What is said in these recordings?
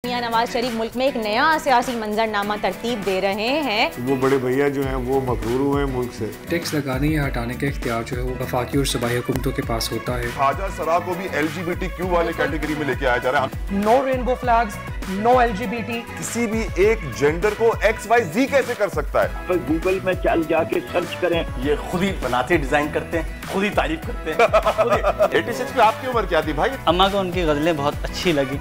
नवाज शरीफ मुल्क में एक नया सियासी मंजरनामा तरतीब दे रहे हैं। वो बड़े भैया जो हैं वो मकरूर हुए हैं मुल्क से। टैक्स लगाने या हटाने का इख्तियार जो है वो वफाकी और सूबाई हुकूमतों के पास होता है। ख्वाजा सरा को भी LGBTQ वाले कैटेगरी में लेके आया जा रहा है। No rainbow flags, no LGBT। किसी भी एक जेंडर को XYZ कैसे कर सकता है? पर गूगल में चल जाके सर्च करें। ये खुद ही बनाते डिजाइन करते हैं, खुद ही तारीफ करते हैं। 86 में आपकी उम्र क्या थी भाई? अम्मा को उनकी गजलें बहुत अच्छी लगी।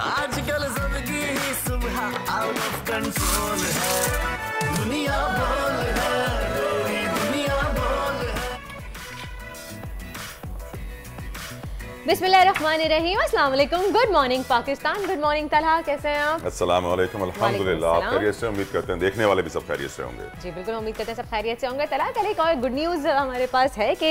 आजकल जिंदगी ही सुबह आउट ऑफ कंट्रोल है, दुनिया बोल है, मेरी दुनिया बोल है। बिस्मिल्लाहिर्रहमानिर्रहीम, अस्सलाम वालेकुम, good morning Pakistan, good morning Talha, कैसे हैं आप? अस्सलाम वालेकुम, अल्हम्दुलिल्लाह, आप खैरियत से? उम्मीद करते हैं देखने वाले भी सब खैरियत से होंगे। जी बिल्कुल, उम्मीद करते हैं सब खैरियत से होंगे। तलहा, कल एक और गुड न्यूज़ हमारे पास है कि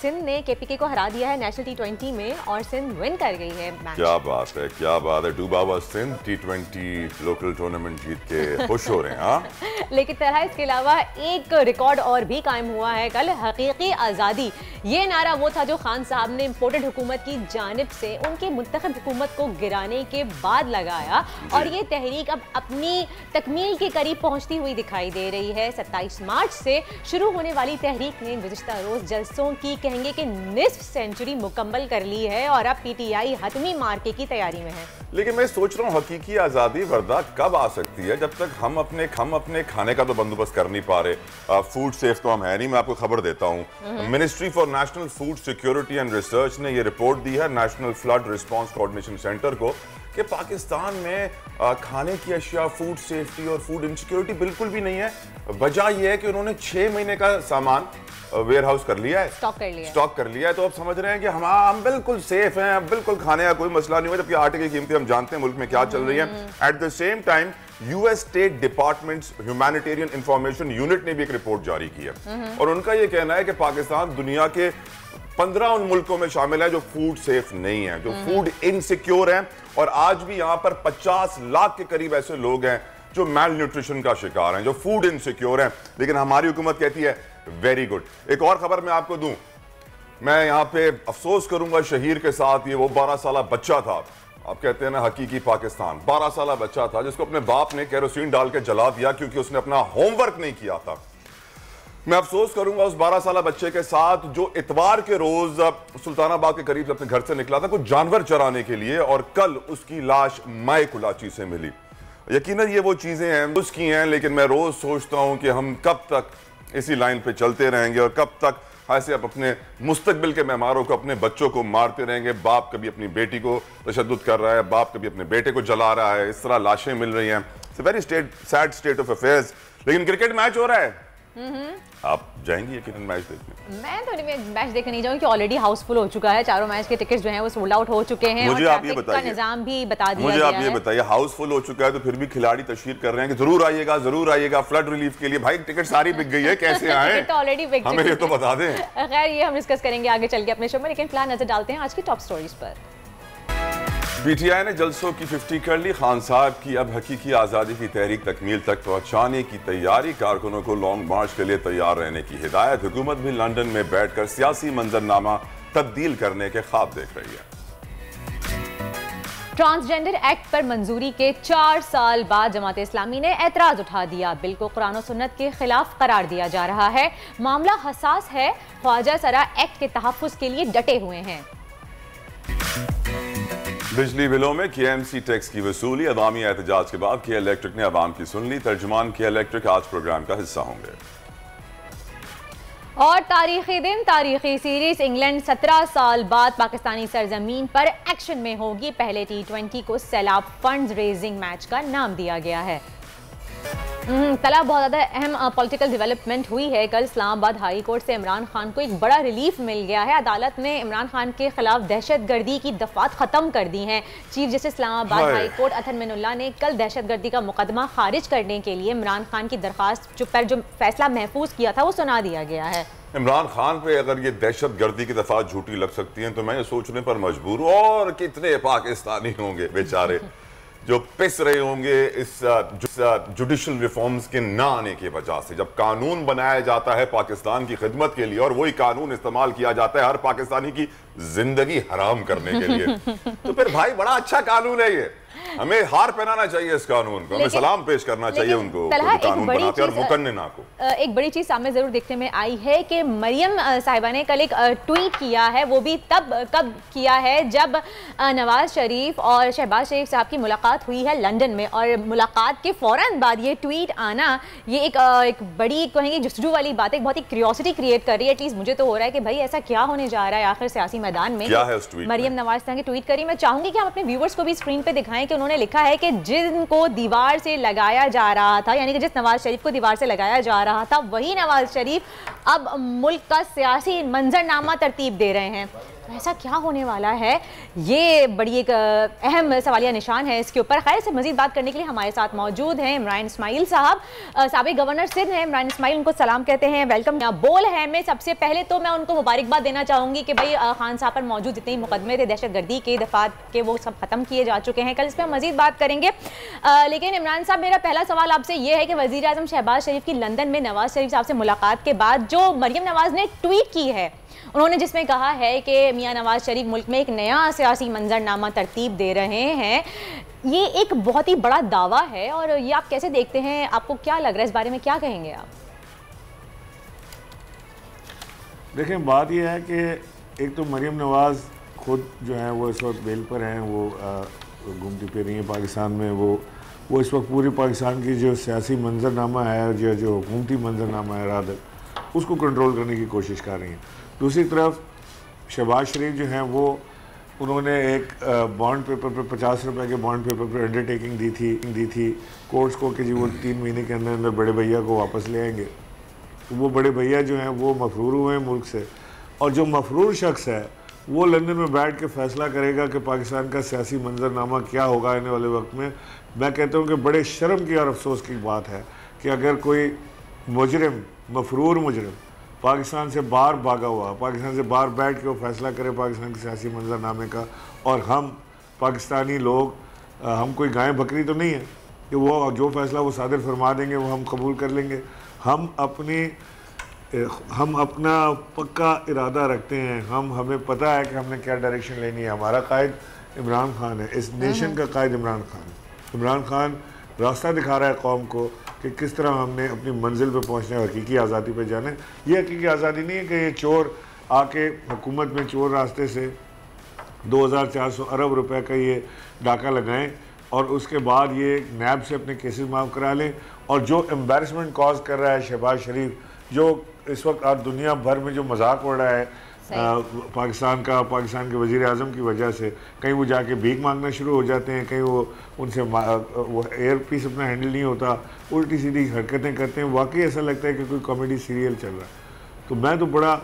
सिंध ने KPK को हरा दिया है नेशनल T20 में और सिंध विन कर गई है मैच। क्या बात है, क्या बात है। डूबा हुआ सिंध T20 लोकल टूर्नामेंट जीत के खुश हो रहे हैं। हाँ, लेकिन तरह इसके अलावा एक रिकॉर्ड और भी कायम हुआ है कल। हकीकी आज़ादी, ये नारा वो था जो खान साहब ने इम्पोर्टेड हुकूमत की जानिब से उनकी मुंतखब हुकूमत को गिराने के बाद लगाया और ये तहरीक अब अपनी तकमील के करीब पहुंचती हुई दिखाई दे रही है। 27 मार्च से शुरू होने वाली तहरीक ने गुज़िश्ता रोज जलसों की कहेंगे कि निस्फ सेंचुरी मुकम्मल कर ली है और अब PTI हतमी मार्के की तैयारी में है। लेकिन मैं सोच रहा हूँ हकीकी आज़ादी वर्दा कब आ सकती है, जब तक हम अपने खाने का तो बंदोबस्त कर नहीं पा रहे। फूड सेफ तो हम है नहीं। मैं आपको खबर देता हूँ, ministry for national food security and research ने ये रिपोर्ट दी है national flood response coordination centre को कि पाकिस्तान में खाने की अशिया, फूड सेफ्टी और फूड इनसिक्योरिटी बिल्कुल भी नहीं है। वजह यह है कि उन्होंने 6 महीने का सामान वेयर हाउस कर लिया है, स्टॉक कर लिया है। तो अब समझ रहे हैं कि हम बिल्कुल सेफ हैं, बिल्कुल खाने का कोई मसला नहीं हुआ, जबकि आटे की कीमतें हम जानते हैं मुल्क में क्या चल रही हैं। At the same time US state departments humanitarian information unit ने भी एक रिपोर्ट जारी की है और उनका यह कहना है कि पाकिस्तान दुनिया के 15 उन मुल्कों में शामिल है जो फूड सेफ नहीं है, जो फूड इनसिक्योर है। और आज भी यहां पर 50 लाख के करीब ऐसे लोग हैं जो मैल न्यूट्रिशन का शिकार हैं, जो फूड इनसिक्योर हैं। लेकिन हमारी हुकूमत कहती है वेरी गुड। एक और खबर मैं आपको दूं, मैं यहां पे अफसोस करूंगा शहीर के साथ। ये वो 12 साल बच्चा था, आप कहते हैं ना हकीकी पाकिस्तान, 12 साल बच्चा था जिसको अपने बाप ने केरोसिन डाल के जला दिया क्योंकि उसने अपना होमवर्क नहीं किया था। मैं अफसोस करूंगा उस 12 साल बच्चे के साथ जो इतवार के रोज सुल्तानाबाद के करीब अपने घर से निकला था कुछ जानवर चराने के लिए और कल उसकी लाश माए कुलाची से मिली। यकीनन ये वो चीजें हैं उसकी हैं, लेकिन मैं रोज सोचता हूं कि हम कब तक इसी लाइन पे चलते रहेंगे और कब तक ऐसे आप अपने मुस्तकबिल के मेहमारों को, अपने बच्चों को मारते रहेंगे। बाप कभी अपनी बेटी को तशद्दुद कर रहा है, बाप कभी अपने बेटे को जला रहा है, इस तरह लाशें मिल रही हैं। It's a very sad state of affairs. लेकिन क्रिकेट मैच हो रहा है, आप जाएंगी यकीनन मैच देखने? मैं तो मैच देखने नहीं जाऊंगी, ऑलरेडी हाउसफुल हो चुका है। चारों मैच के टिकट्स जो हैं वो सोल्ड आउट हो चुके हैं। मुझे आप ये बताइए, निजाम भी बता दिया मुझे आप ये बताइए, हाउसफुल हो चुका है तो फिर भी खिलाड़ी तशहीर कर रहे हैं कि जरूर आइएगा, जरूर आइएगा फ्लड रिलीफ के लिए। भाई टिकट सारी बिक गई है, कैसे आए? तो ऑलरेडी बिक, हमें ये तो बता दें। खैर ये हम डिस्कस करेंगे आगे चल के अपने शो में, लेकिन फिलहाल नजर डालते हैं आज की टॉप स्टोरीज पर। PTI ने जलसों की 50 कर ली। खान साहब की अब हकीकी आज़ादी की तहरीक तकमील तक पहुंचाने की तैयारी। कारकुनों को लॉन्ग मार्च के लिए तैयार रहने की हिदायत। हुकूमत भी लंदन में बैठकर सियासी मंजरनामा तब्दील करने के ख्वाब देख रही है। ट्रांसजेंडर एक्ट पर मंजूरी के 4 साल बाद जमात इस्लामी ने एतराज उठा दिया। बिल को कुरान और सुन्नत के खिलाफ करार दिया जा रहा है। मामला हसास है, ख्वाजा सरा एक्ट के तहफ्फुज़ के लिए डटे हुए हैं। बिजली बिलों में KMC टैक्स की वसूली। अवामी एहतजाज के बाद KL इलेक्ट्रिक ने अवाम की सुन ली। तर्जुमान KL इलेक्ट्रिक आज प्रोग्राम का हिस्सा होंगे। और तारीखी दिन, तारीखी सीरीज, इंग्लैंड 17 साल बाद पाकिस्तानी सरजमीन पर एक्शन में होगी। पहले T20 को सैलाब फंड रेजिंग मैच का नाम दिया गया है। तला बहुत ज़्यादा अहम पॉलिटिकल डेवलपमेंट हुई है। कल इस्लामाबाद हाई कोर्ट से इमरान खान को एक बड़ा रिलीफ मिल गया है। अदालत ने इमरान खान के खिलाफ दहशतगर्दी की दफात ख़त्म कर दी हैं। Chief justice Islamabad high court Athar Minallah ने कल दहशतगर्दी का मुकदमा खारिज करने के लिए इमरान खान की दरख्वास्त पर जो फैसला महफूज किया था वो सुना दिया गया है। इमरान खान पे अगर ये दहशतगर्दी की दफात झूठी लग सकती हैं तो मैं ये सोचने पर मजबूर हूँ और कितने पाकिस्तानी होंगे बेचारे जो पिस रहे होंगे इस जुडिशल रिफॉर्म्स के ना आने की वजह से। जब कानून बनाया जाता है पाकिस्तान की खिदमत के लिए और वही कानून इस्तेमाल किया जाता है हर पाकिस्तानी की जिंदगी हराम करने के लिए, तो फिर भाई बड़ा अच्छा कानून है ये, हमें हार पहनाना चाहिए इस कानून को, हमें सलाम पेश करना चाहिए उनको कानून बनाते और मुकन्नना को। एक बड़ी चीज सामने जरूर देखने में आई है कि मरियम साहिबा ने कल एक ट्वीट किया है, वो भी कब किया है जब नवाज शरीफ और शहबाज शरीफ साहब की मुलाकात हुई है लंदन में, और मुलाकात के फौरन बाद ये ट्वीट आना, ये एक बड़ी कहेंगे जुस्तजू वाली बात है, बहुत ही क्यूरियोसिटी क्रिएट कर रही है। एटलीस्ट मुझे तो हो रहा है कि भाई ऐसा क्या होने जा रहा है आखिर सियासी मैदान में। क्या है उस ट्वीट? मरियम नवाज ने ट्वीट करी, मैं चाहूंगी कि हम अपने व्यूवर्स को भी स्क्रीन पे दिखाएं कि उन्होंने लिखा है कि जिनको दीवार से लगाया जा रहा था, यानी कि जिस नवाज शरीफ को दीवार से लगाया जा रहा था, वही नवाज शरीफ अब मुल्क का सियासी मंजरनामा तरतीब दे रहे हैं। तो ऐसा क्या होने वाला है, ये बड़ी एक अहम सवालिया निशान है इसके ऊपर। खैर, से मजीद बात करने के लिए हमारे साथ मौजूद हैं इमरान इस्माइल साहब, साबिक गवर्नर सिंध हैं। इमरान इस्माइल, उनको सलाम कहते हैं, वेलकम। बोल है मैं सबसे पहले तो मैं उनको मुबारकबाद देना चाहूँगी कि भाई खान साहब पर मौजूद जितने मुकदमे थे दहशतगर्दी के, दफात के, वो सब खत्म किए जा चुके हैं। कल इस पर हम मजीद बात करेंगे, लेकिन इमरान साहब मेरा पहला सवाल आपसे ये है कि वज़ीर आज़म शहबाज शरीफ की लंदन में नवाज शरीफ साहब से मुलाकात के बाद जो मरियम नवाज ने ट्वीट की है, उन्होंने जिसमें कहा है कि मियां नवाज शरीफ मुल्क में एक नया सियासी मंजरनामा तरतीब दे रहे हैं, ये एक बहुत ही बड़ा दावा है, और ये आप कैसे देखते हैं, आपको क्या लग रहा है, इस बारे में क्या कहेंगे आप? देखें, बात यह है कि एक तो मरियम नवाज खुद जो है वो इस वक्त बेल पर हैं, वो घूमती फिर रही हैं पाकिस्तान में, वो इस वक्त पूरी पाकिस्तान की जो सियासी मंजरनामा है, जो हुकूमती मंजरनामा है रादर, उसको कंट्रोल करने की कोशिश कर रही हैं। दूसरी तरफ शहबाज शरीफ जो हैं वो उन्होंने एक बॉन्ड पेपर पर 50 रुपए के बॉन्ड पेपर पर अंडरटेकिंग दी थी कोर्ट्स को कि जी वो 3 महीने के अंदर अंदर बड़े भैया को वापस ले आएंगे। तो वो बड़े भैया जो हैं वो मफरूर हुए हैं मुल्क से, और जो मफरूर शख्स है वो लंदन में बैठ के फैसला करेगा कि पाकिस्तान का सियासी मंजरनामा क्या होगा आने वाले वक्त में। मैं कहता हूँ कि बड़े शर्म की और अफसोस की बात है कि अगर कोई मुजरिम, मफरूर मुजरिम पाकिस्तान से बाहर भागा हुआ, पाकिस्तान से बाहर बैठ के वो फैसला करे पाकिस्तान के सियासी मंजरनामे का, और हम पाकिस्तानी लोग, हम कोई गाय बकरी तो नहीं है कि वो जो फैसला वो सादिर फरमा देंगे वो हम कबूल कर लेंगे। हम अपना पक्का इरादा रखते हैं, हमें पता है कि हमने क्या डायरेक्शन लेनी है। हमारा कायद इमरान खान है, इस नेशन का कायद इमरान खान रास्ता दिखा रहा है कौम को कि किस तरह हमने अपनी मंजिल पे पहुंचना है, हकीकी आज़ादी पे जाना है। ये हकीकी आज़ादी नहीं है कि ये चोर आके हुकूमत में चोर रास्ते से 2400 अरब रुपए का ये डाका लगाएं और उसके बाद ये नैब से अपने केसेस माफ़ करा लें। और जो एम्बैरसमेंट कॉज कर रहा है शहबाज शरीफ, जो इस वक्त आज दुनिया भर में जो मजाक उड़ रहा है पाकिस्तान के वज़ीर आज़म की वजह से, कहीं वो जाके भीख मांगना शुरू हो जाते हैं, कहीं वो उनसे वो एयर पीस अपना हैंडल नहीं होता, उल्टी सीधी हरकतें करते हैं। वाकई ऐसा लगता है कि कोई कॉमेडी सीरियल चल रहा है। तो मैं तो बड़ा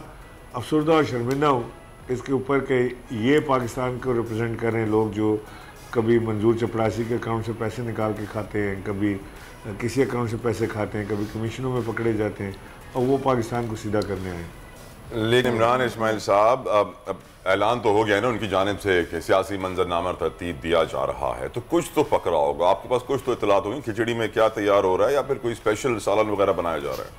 अफसरदा और शर्मिंदा हूँ इसके ऊपर कि ये पाकिस्तान को रिप्रेजेंट कर रहे हैं लोग जो कभी मंजूर चपड़ासी के अकाउंट से पैसे निकाल के खाते हैं, कभी किसी अकाउंट से पैसे खाते हैं, कभी कमीशनों में पकड़े जाते हैं, और वो पाकिस्तान को सीधा करने आए। लेकिन इमरान इस्माइल साहब, अब ऐलान तो हो गया है ना उनकी जानिब से कि सियासी मंजरनामा तरतीब दिया जा रहा है, तो कुछ तो पकड़ा होगा, आपके पास कुछ तो इतलात होगी खिचड़ी में क्या तैयार हो रहा है, या फिर कोई स्पेशल सालन वगैरह बनाया जा रहा है?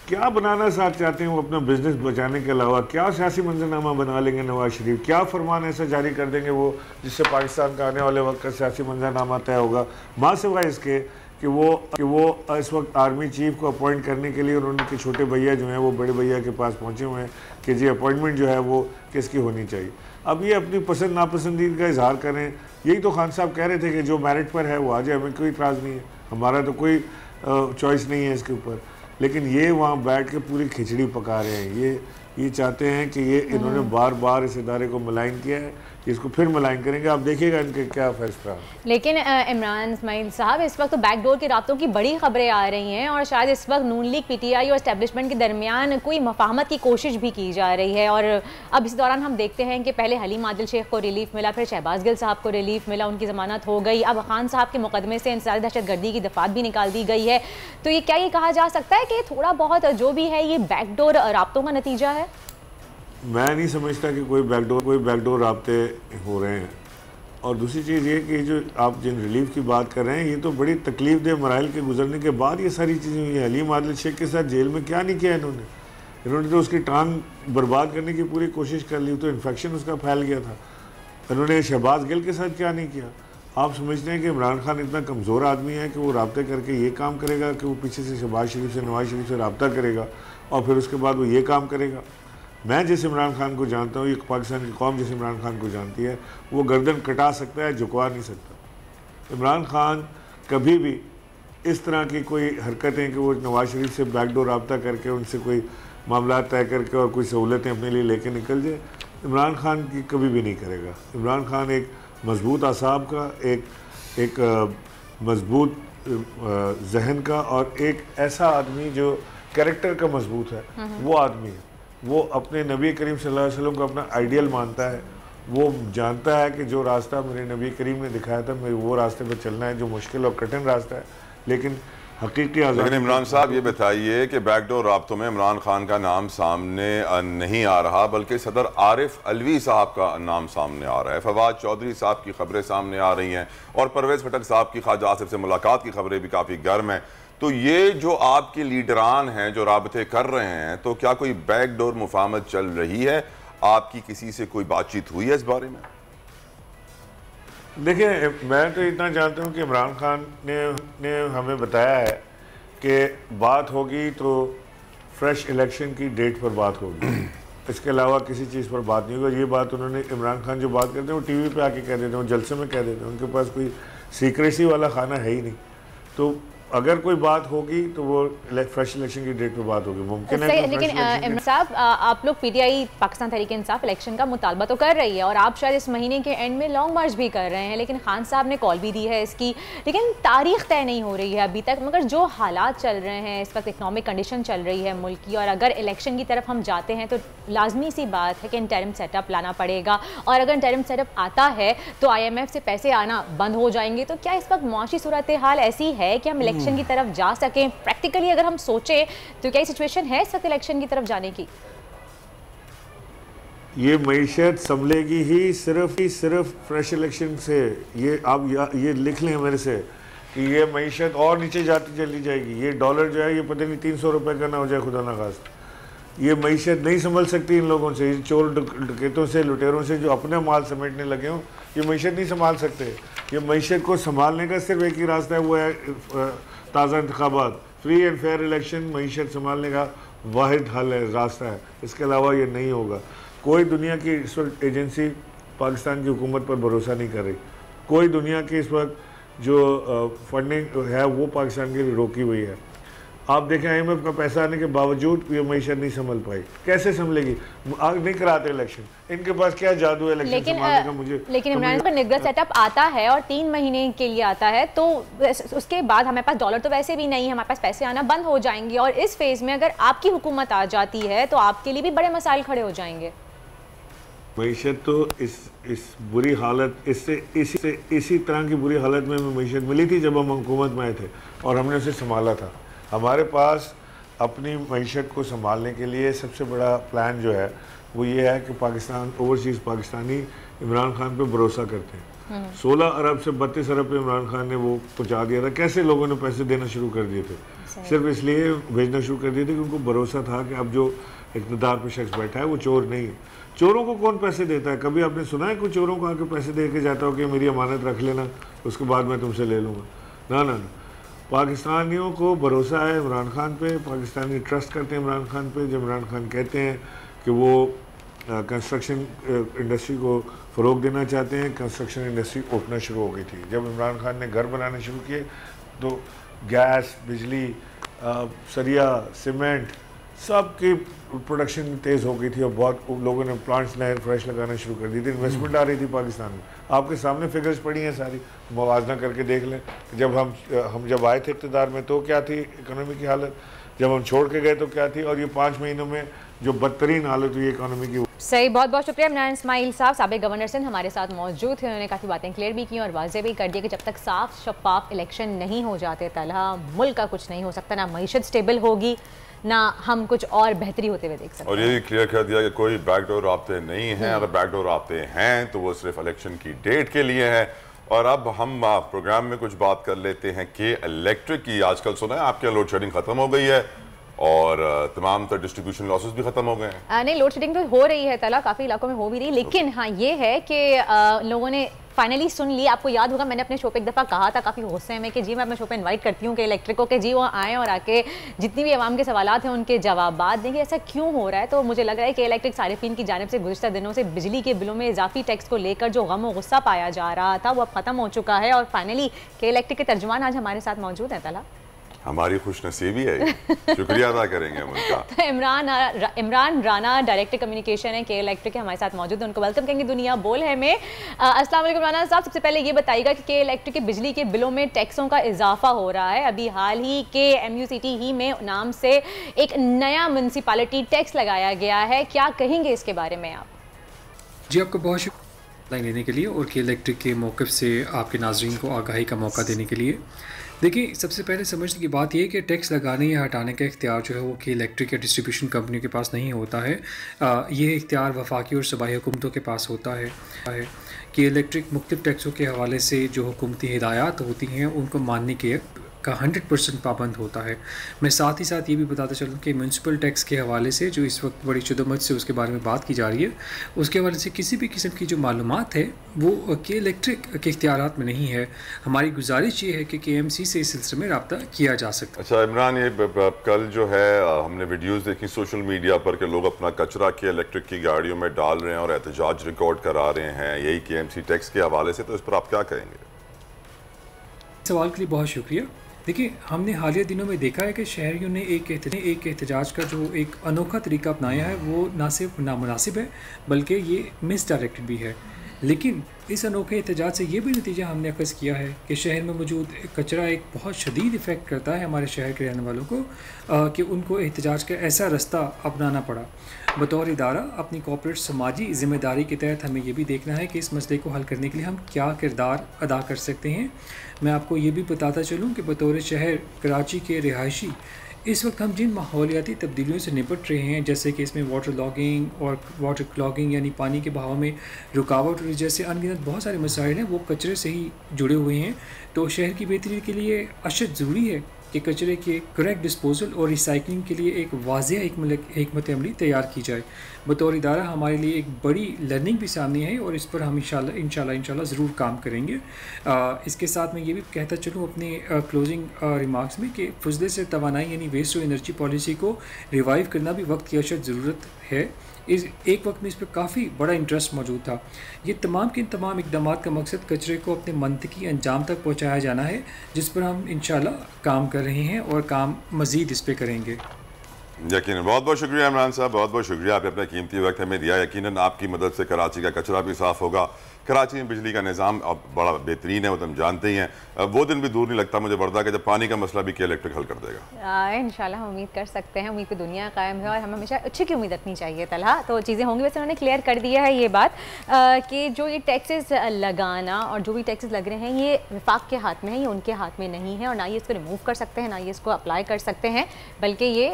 क्या बनाना साथ चाहते हैं वो अपना बिजनेस बचाने के अलावा? क्या सियासी मंजरनामा बना लेंगे नवाज शरीफ? क्या फरमान ऐसा जारी कर देंगे वो जिससे पाकिस्तान का आने वाले वक्त का सियासी मंजरनामा तय होगा? माँ सिवाय इसके कि वो इस वक्त आर्मी चीफ को अपॉइंट करने के लिए उन्होंने के छोटे भैया जो हैं वो बड़े भैया के पास पहुँचे हुए हैं कि जी अपॉइंटमेंट जो है वो किसकी होनी चाहिए। अब ये अपनी पसंद नापसंदीद का इजहार करें, यही तो खान साहब कह रहे थे कि जो मेरिट पर है वो आ जाए, हमें कोई इतराज़ नहीं है, हमारा तो कोई चॉइस नहीं है इसके ऊपर। लेकिन ये वहाँ बैठ के पूरी खिचड़ी पका रहे हैं। ये चाहते हैं कि ये इन्होंने बार बार इस इदारे को मलाइन किया है, इसको फिर मलाइन करेंगे, आप देखिएगा इनके क्या फैसला। लेकिन इमरान इस्माइल साहब, इस वक्त तो बैकडोर के राब्तों की बड़ी खबरें आ रही हैं, और शायद इस वक्त नून लीग, पीटीआई और एस्टेब्लिशमेंट के दरमियान कोई मफाहमत की कोशिश भी की जा रही है। और अब इस दौरान हम देखते हैं कि पहले हलीम आदिल शेख को रिलीफ मिला, फिर शहबाज गिल साहब को रिलीफ मिला, उनकी ज़मानत हो गई, अब खान साहब के मुकदमे से इंसदाद दहशतगर्दी की दफात भी निकाल दी गई है। तो ये क्या ये कहा जा सकता है कि थोड़ा बहुत जो भी है ये बैकडोर राब्तों का नतीजा है? मैं नहीं समझता कि कोई बैकडोर राब्ते हो रहे हैं। और दूसरी चीज़ ये कि जो आप जिन रिलीफ की बात कर रहे हैं, ये तो बड़ी तकलीफ दे मराइल के गुजरने के बाद ये सारी चीज़ें हुई हैं। हलीम आदिल शेख के साथ जेल में क्या नहीं किया इन्होंने तो उसकी टांग बर्बाद करने की पूरी कोशिश कर ली, तो इन्फेक्शन उसका फैल गया था। इन्होंने शहबाज गिल के साथ क्या नहीं किया। आप समझते हैं कि इमरान खान इतना कमज़ोर आदमी है कि वो रब्ता करके ये काम करेगा कि वो पीछे से शहबाज शरीफ से, नवाज शरीफ से रब्ता करेगा और फिर उसके बाद वो ये काम करेगा। मैं जिस इमरान खान को जानता हूँ, ये पाकिस्तान की कौम जिस इमरान खान को जानती है, वो गर्दन कटा सकता है, झुकवा नहीं सकता। इमरान खान कभी भी इस तरह की कोई हरकतें कि वो नवाज शरीफ से बैकडोर रब्ता करके उनसे कोई मामला तय करके और कोई सहूलतें अपने लिए लेके निकल जाए, इमरान खान की कभी भी नहीं करेगा। इमरान खान एक मजबूत आसाब का, एक मजबूत जहन का और एक ऐसा आदमी जो कैरेक्टर का मजबूत है, वो आदमी है। वो अपने नबी करीम सल्लल्लाहु अलैहि वसल्लम को अपना आइडियल मानता है। वो जानता है कि जो रास्ता मेरे नबी करीम ने दिखाया था, मेरे वो रास्ते पर चलना है, जो मुश्किल और कठिन रास्ता है, लेकिन हकीकी आज़ादी। लेकिन इमरान साहब ये बताइए कि बैकडोर राब्तों में इमरान खान का नाम सामने नहीं आ रहा, बल्कि सदर आरिफ अलवी साहब का नाम सामने आ रहा है। फवाद चौधरी साहब की खबरें सामने आ रही हैं और परवेज़ खटक साहब की ख्वाजा आसिफ से मुलाकात की खबरें भी काफ़ी गर्म हैं। तो ये जो आपके लीडरान हैं जो राबते कर रहे हैं, तो क्या कोई बैकडोर मुफाहमत चल रही है? आपकी किसी से कोई बातचीत हुई है इस बारे में? देखिए, मैं तो इतना जानता हूँ कि इमरान खान ने हमें बताया है कि बात होगी तो फ्रेश इलेक्शन की डेट पर बात होगी, इसके अलावा किसी चीज़ पर बात नहीं होगी। ये बात उन्होंने, इमरान खान जो बात करते हैं वो टीवी पे आके कह देते हैं, वो जलसे में कह देते हैं, उनके पास कोई सीक्रेसी वाला खाना है ही नहीं। तो अगर कोई बात होगी तो वो फ्रेश इलेक्शन की डेट पे बात होगी, मुमकिन है। लेकिन इमरान साहब, आप लोग पीटीआई पाकिस्तान तहरीक इंसाफ इलेक्शन का मुतालबा तो कर रही है और आप शायद इस महीने के एंड में लॉन्ग मार्च भी कर रहे हैं, लेकिन खान साहब ने कॉल भी दी है इसकी, लेकिन तारीख तय नहीं हो रही है अभी तक। मगर जो हालात चल रहे हैं इस वक्त, इकनॉमिक कंडीशन चल रही है मुल्क की, और अगर इलेक्शन की तरफ हम जाते हैं तो लाजमी सी बात है कि इंटरिम सेटअप लाना पड़ेगा, और अगर इंटरिम सेटअप आता है तो IMF से पैसे आना बंद हो जाएंगे। तो क्या इस वक्त मुआशी सूरत हाल ऐसी है कि हम इलेक्शन की तरफ जा सकें? प्रैक्टिकली अगर हम सोचें तो क्या सिचुएशन है इस वक्त इलेक्शन की तरफ जाने की? ये मईशत संभलेगी ही सिर्फ फ्रेश इलेक्शन से। ये आप ये लिख लें मेरे से कि ये मईशत और नीचे जाती चली जाएगी। ये डॉलर जो है ये पता नहीं 300 रुपए का ना हो जाए खुदा ना खास्ता। ये मईशत नहीं संभल सकती इन लोगों से, चोर डकैतों से, लुटेरों से जो अपने माल समेटने लगे हों। ये मईशत नहीं संभाल सकते। ये मईशत को संभालने का सिर्फ एक ही रास्ता है, वो है ताज़ा इंतखाबात, फ्री एंड फेयर इलेक्शन। मईशत संभालने का वाहिद हल है, रास्ता है, इसके अलावा ये नहीं होगा। कोई दुनिया की इस वक्त एजेंसी पाकिस्तान की हुकूमत पर भरोसा नहीं कर रही। कोई दुनिया की इस वक्त जो फंडिंग है वो पाकिस्तान के लिए रोकी हुई है। आप देखें IMF का पैसा आने के बावजूद ये मईशत नहीं संभल पाई। कैसे संभलेगी? आग नहीं कराते इलेक्शन, इनके पास क्या जादू है इलेक्शन संभालने का? लेकिन इमरान का निगरान सेटअप आता है और 3 महीने के लिए आता है, तो उसके बाद हमारे पास डॉलर तो वैसे भी नहीं है, हमारे पास पैसे आना बंद हो जाएंगे, और इस फेज में अगर आपकी हुकूमत आ जाती है तो आपके लिए भी बड़े मसाइल खड़े हो जाएंगे। मईशत तो इस बुरी हालत, इसी तरह की बुरी हालत में मईशत मिली थी जब हम हुकूमत में आए थे और हमने उसे संभाला था। हमारे पास अपनी मईशत को संभालने के लिए सबसे बड़ा प्लान जो है वो ये है कि पाकिस्तान, ओवरसीज़ पाकिस्तानी इमरान खान पे भरोसा करते हैं। 16 अरब से 32 अरब पे इमरान खान ने वो पहुँचा दिया था। कैसे लोगों ने पैसे देना शुरू कर दिए थे? सिर्फ इसलिए भेजना शुरू कर दिए थे कि उनको भरोसा था कि अब जो इक़्तिदार पे शख्स बैठा है वो चोर नहीं है। चोरों को कौन पैसे देता है? कभी आपने सुना है कोई चोरों को आके पैसे दे के जाता हो कि मेरी अमानत रख लेना, उसके बाद मैं तुमसे ले लूँगा? ना ना ना। पाकिस्तानियों को भरोसा है इमरान खान पे, पाकिस्तानी ट्रस्ट करते हैं इमरान खान पे। जब इमरान खान कहते हैं कि वो कंस्ट्रक्शन इंडस्ट्री को फ़रोग देना चाहते हैं, कंस्ट्रक्शन इंडस्ट्री उठना शुरू हो गई थी। जब इमरान खान ने घर बनाने शुरू किए तो गैस, बिजली, सरिया, सीमेंट, सब की प्रोडक्शन तेज़ हो गई थी और बहुत लोगों ने प्लांट्स नए फ्रेश लगाना शुरू कर दी थी। इन्वेस्टमेंट आ रही थी पाकिस्तान में। आपके सामने फिगर्स पड़ी हैं सारी, मुवाजना करके देख लें। जब हम जब आए थे इक़्तिदार में तो क्या थी इकोनॉमी की हालत, जब हम छोड़ के गए तो क्या थी, और ये 5 महीनों में जो बदतरीन हालत हुई इकोनॉमी की। सही, बहुत बहुत शुक्रिया। इमरान इस्माइल साहब साबिक़ गवर्नर सिंध हमारे साथ मौजूद थे। उन्होंने काफ़ी बातें क्लियर भी की और वाज़ेह भी कर दिया कि जब तक साफ शफाफ इलेक्शन नहीं हो जाते तलहा मुल्क का कुछ नहीं हो सकता, ना मईशत स्टेबल होगी, ना हम कुछ और बेहतरी होते हुए देख सकते हैं। और ये भी क्लियर कर दिया कि कोई बैकडोर राब्ते नहीं हैं, अगर बैकडोर राब्ते हैं तो वो सिर्फ इलेक्शन की डेट के लिए है। और अब हम प्रोग्राम में कुछ बात कर लेते हैं कि इलेक्ट्रिक की, आजकल सुना है आपके लोड शेडिंग खत्म हो गई है और तमाम तर डिस्ट्रीब्यूशन लॉसेस भी खत्म हो गए हैं। नहीं, लोड शेडिंग तो हो रही है तला, काफ़ी इलाकों में हो भी रही, लेकिन हाँ ये है कि लोगों ने फाइनली सुन ली। आपको याद होगा मैंने अपने शो पे एक दफ़ा कहा था काफ़ी गुस्से में कि जी मैं अपने शो पे इनवाइट करती हूँ कि इलेक्ट्रिको के जी वो आएँ और आके जितनी भी आवाम के सवालात हैं उनके जवाब देंगे। ऐसा क्यों हो रहा है? तो मुझे लग रहा है कि इलेक्ट्रिक सारिफिन की जानिब से गुज़श्ता दिनों से बिजली के बिलों में इजाफी टैक्स को लेकर जो गम और गुस्सा पाया जा रहा था वो अब ख़त्म हो चुका है और फाइनली के इलेक्ट्रिक के तर्जुमान आज हमारे साथ मौजूद हैं। तला, हमारी खुशनसीबी है, शुक्रिया अदा करेंगे हम उनका। तो इमरान राना डायरेक्टर कम्युनिकेशन है के इलेक्ट्रिक के, हमारे साथ मौजूद हैं, उनको वेलकम करेंगे दुनिया बोल है में। अस्सलाम वालेकुम राना साहब, सबसे पहले ये बताइएगा कि के इलेक्ट्रिक के बिजली के बिलों में टैक्सों का इजाफा हो रहा है। अभी हाल ही के MUCT ही में नाम से एक नया म्यूनसिपैलिटी टैक्स लगाया गया है, क्या कहेंगे इसके बारे में आप? जी, आपको बहुत शुक्रिया लेने के लिए और के इलेक्ट्रिक के मौक़िफ़ से आपके नाज़रीन को आगाही का मौका देने के लिए। देखिए, सबसे पहले समझने की बात यह है कि टैक्स लगाने या हटाने का इख्तियार जो है वो कि इलेक्ट्रिक या डिस्ट्रीब्यूशन कंपनियों के पास नहीं होता है। ये इख्तियार वफाकी और सूबाई हुकूमतों के पास होता है कि इलेक्ट्रिक मुख्तलिफ टैक्सों के हवाले से जो हुकूमती हिदायत होती हैं उनको मानने के का 100% पाबंद होता है। मैं साथ ही साथ ये भी बताता चलूँ कि म्यूनसिपल टैक्स के हवाले से जो इस वक्त बड़ी शुद्धमत से उसके बारे में बात की जा रही है, उसके हवाले से किसी भी किस्म की जो मालूमात है वो के इलेक्ट्रिक के इख्तियारात में नहीं है। हमारी गुजारिश ये है कि KMC से इस सिलसिले में रब्ता किया जा सकता है। अच्छा इमरान, ये कल जो है हमने वीडियोज़ देखी सोशल मीडिया पर कि लोग अपना कचरा के इलेक्ट्रिक की गाड़ियों में डाल रहे हैं और एहतजाज रिकॉर्ड करा रहे हैं यही KMC टैक्स के हवाले से, तो इस पर आप क्या कहेंगे? सवाल के लिए बहुत शुक्रिया। देखिए, हमने हालिया दिनों में देखा है कि शहरियों ने एक एहतजाज का जो एक अनोखा तरीका अपनाया है वो ना सिर्फ नामुनासिब है बल्कि ये मिसडायरेक्टेड भी है। लेकिन इस अनोखे एहतजाज से ये भी नतीजा हमने अखज़ किया है कि शहर में मौजूद कचरा एक बहुत शदीद इफ़ेक्ट करता है हमारे शहर के रहने वालों को, कि उनको एहतजाज का ऐसा रास्ता अपनाना पड़ा। बतौर इदारा अपनी कॉर्पोरेट समाजी ज़िम्मेदारी के तहत हमें ये भी देखना है कि इस मसले को हल करने के लिए हम क्या किरदार अदा कर सकते हैं। मैं आपको ये भी बताता चलूँ कि बतौर शहर कराची के रिहायशी इस वक्त हम जिन माहौलियाती तब्दीलियों से निपट रहे हैं, जैसे कि इसमें वाटर लॉगिंग और वाटर क्लॉगिंग यानी पानी के बहाव में रुकावट और जैसे अनगिनत बहुत सारे मसाइल हैं वो कचरे से ही जुड़े हुए हैं। तो शहर की बेहतरी के लिए अशद ज़रूरी है कि कचरे के करेक्ट डिस्पोजल और रिसाइकलिंग के लिए एक वाज़ेह हिकमत अमली तैयार की जाए। बतौर इदारा हमारे लिए एक बड़ी लर्निंग भी सामने है और इस पर हम इंशाल्लाह ज़रूर काम करेंगे। इसके साथ मैं ये भी कहता चलूँ अपने क्लोजिंग रिमार्क्स में कि फजले से तवानाई यानी वेस्ट टू एनर्जी पॉलिसी को रिवाइव करना भी वक्त की अशद ज़रूरत है। इस एक वक्त में इस पर काफ़ी बड़ा इंटरेस्ट मौजूद था। ये तमाम के तमाम इक़दाम का मकसद कचरे को अपने मंतकी अंजाम तक पहुँचाया जाना है, जिस पर हम इंशाल्लाह काम कर रहे हैं और काम मज़ीद इस पर करेंगे। यकीनन। बहुत बहुत शुक्रिया इमरान साहब, बहुत बहुत शुक्रिया, आपने अपना कीमती वक्त हमें दिया। यकीनन आपकी मदद से कराची का कचरा भी साफ़ होगा। कराची में बिजली का निज़ाम अब बड़ा बेहतरीन है, वो तुम जानते ही हैं। वो दिन भी दूर नहीं लगता मुझे वर्दा कि जब पानी का मसला भी के इलेक्ट्रिक हल कर देगा। इंशाल्लाह हम उम्मीद कर सकते हैं, उम्मीद पे दुनिया कायम है और हमें हमेशा अच्छी की उम्मीद रखनी चाहिए। तलहा, तो चीज़ें होंगी। वैसे उन्होंने क्लियर कर दिया है ये बात कि जो ये टैक्सेस लगाना और जो भी टैक्सेस लग रहे हैं ये विफाक के हाथ में है, ये उनके हाथ में नहीं है और ना ये इसको रिमूव कर सकते हैं ना ये इसको अप्लाई कर सकते हैं, बल्कि ये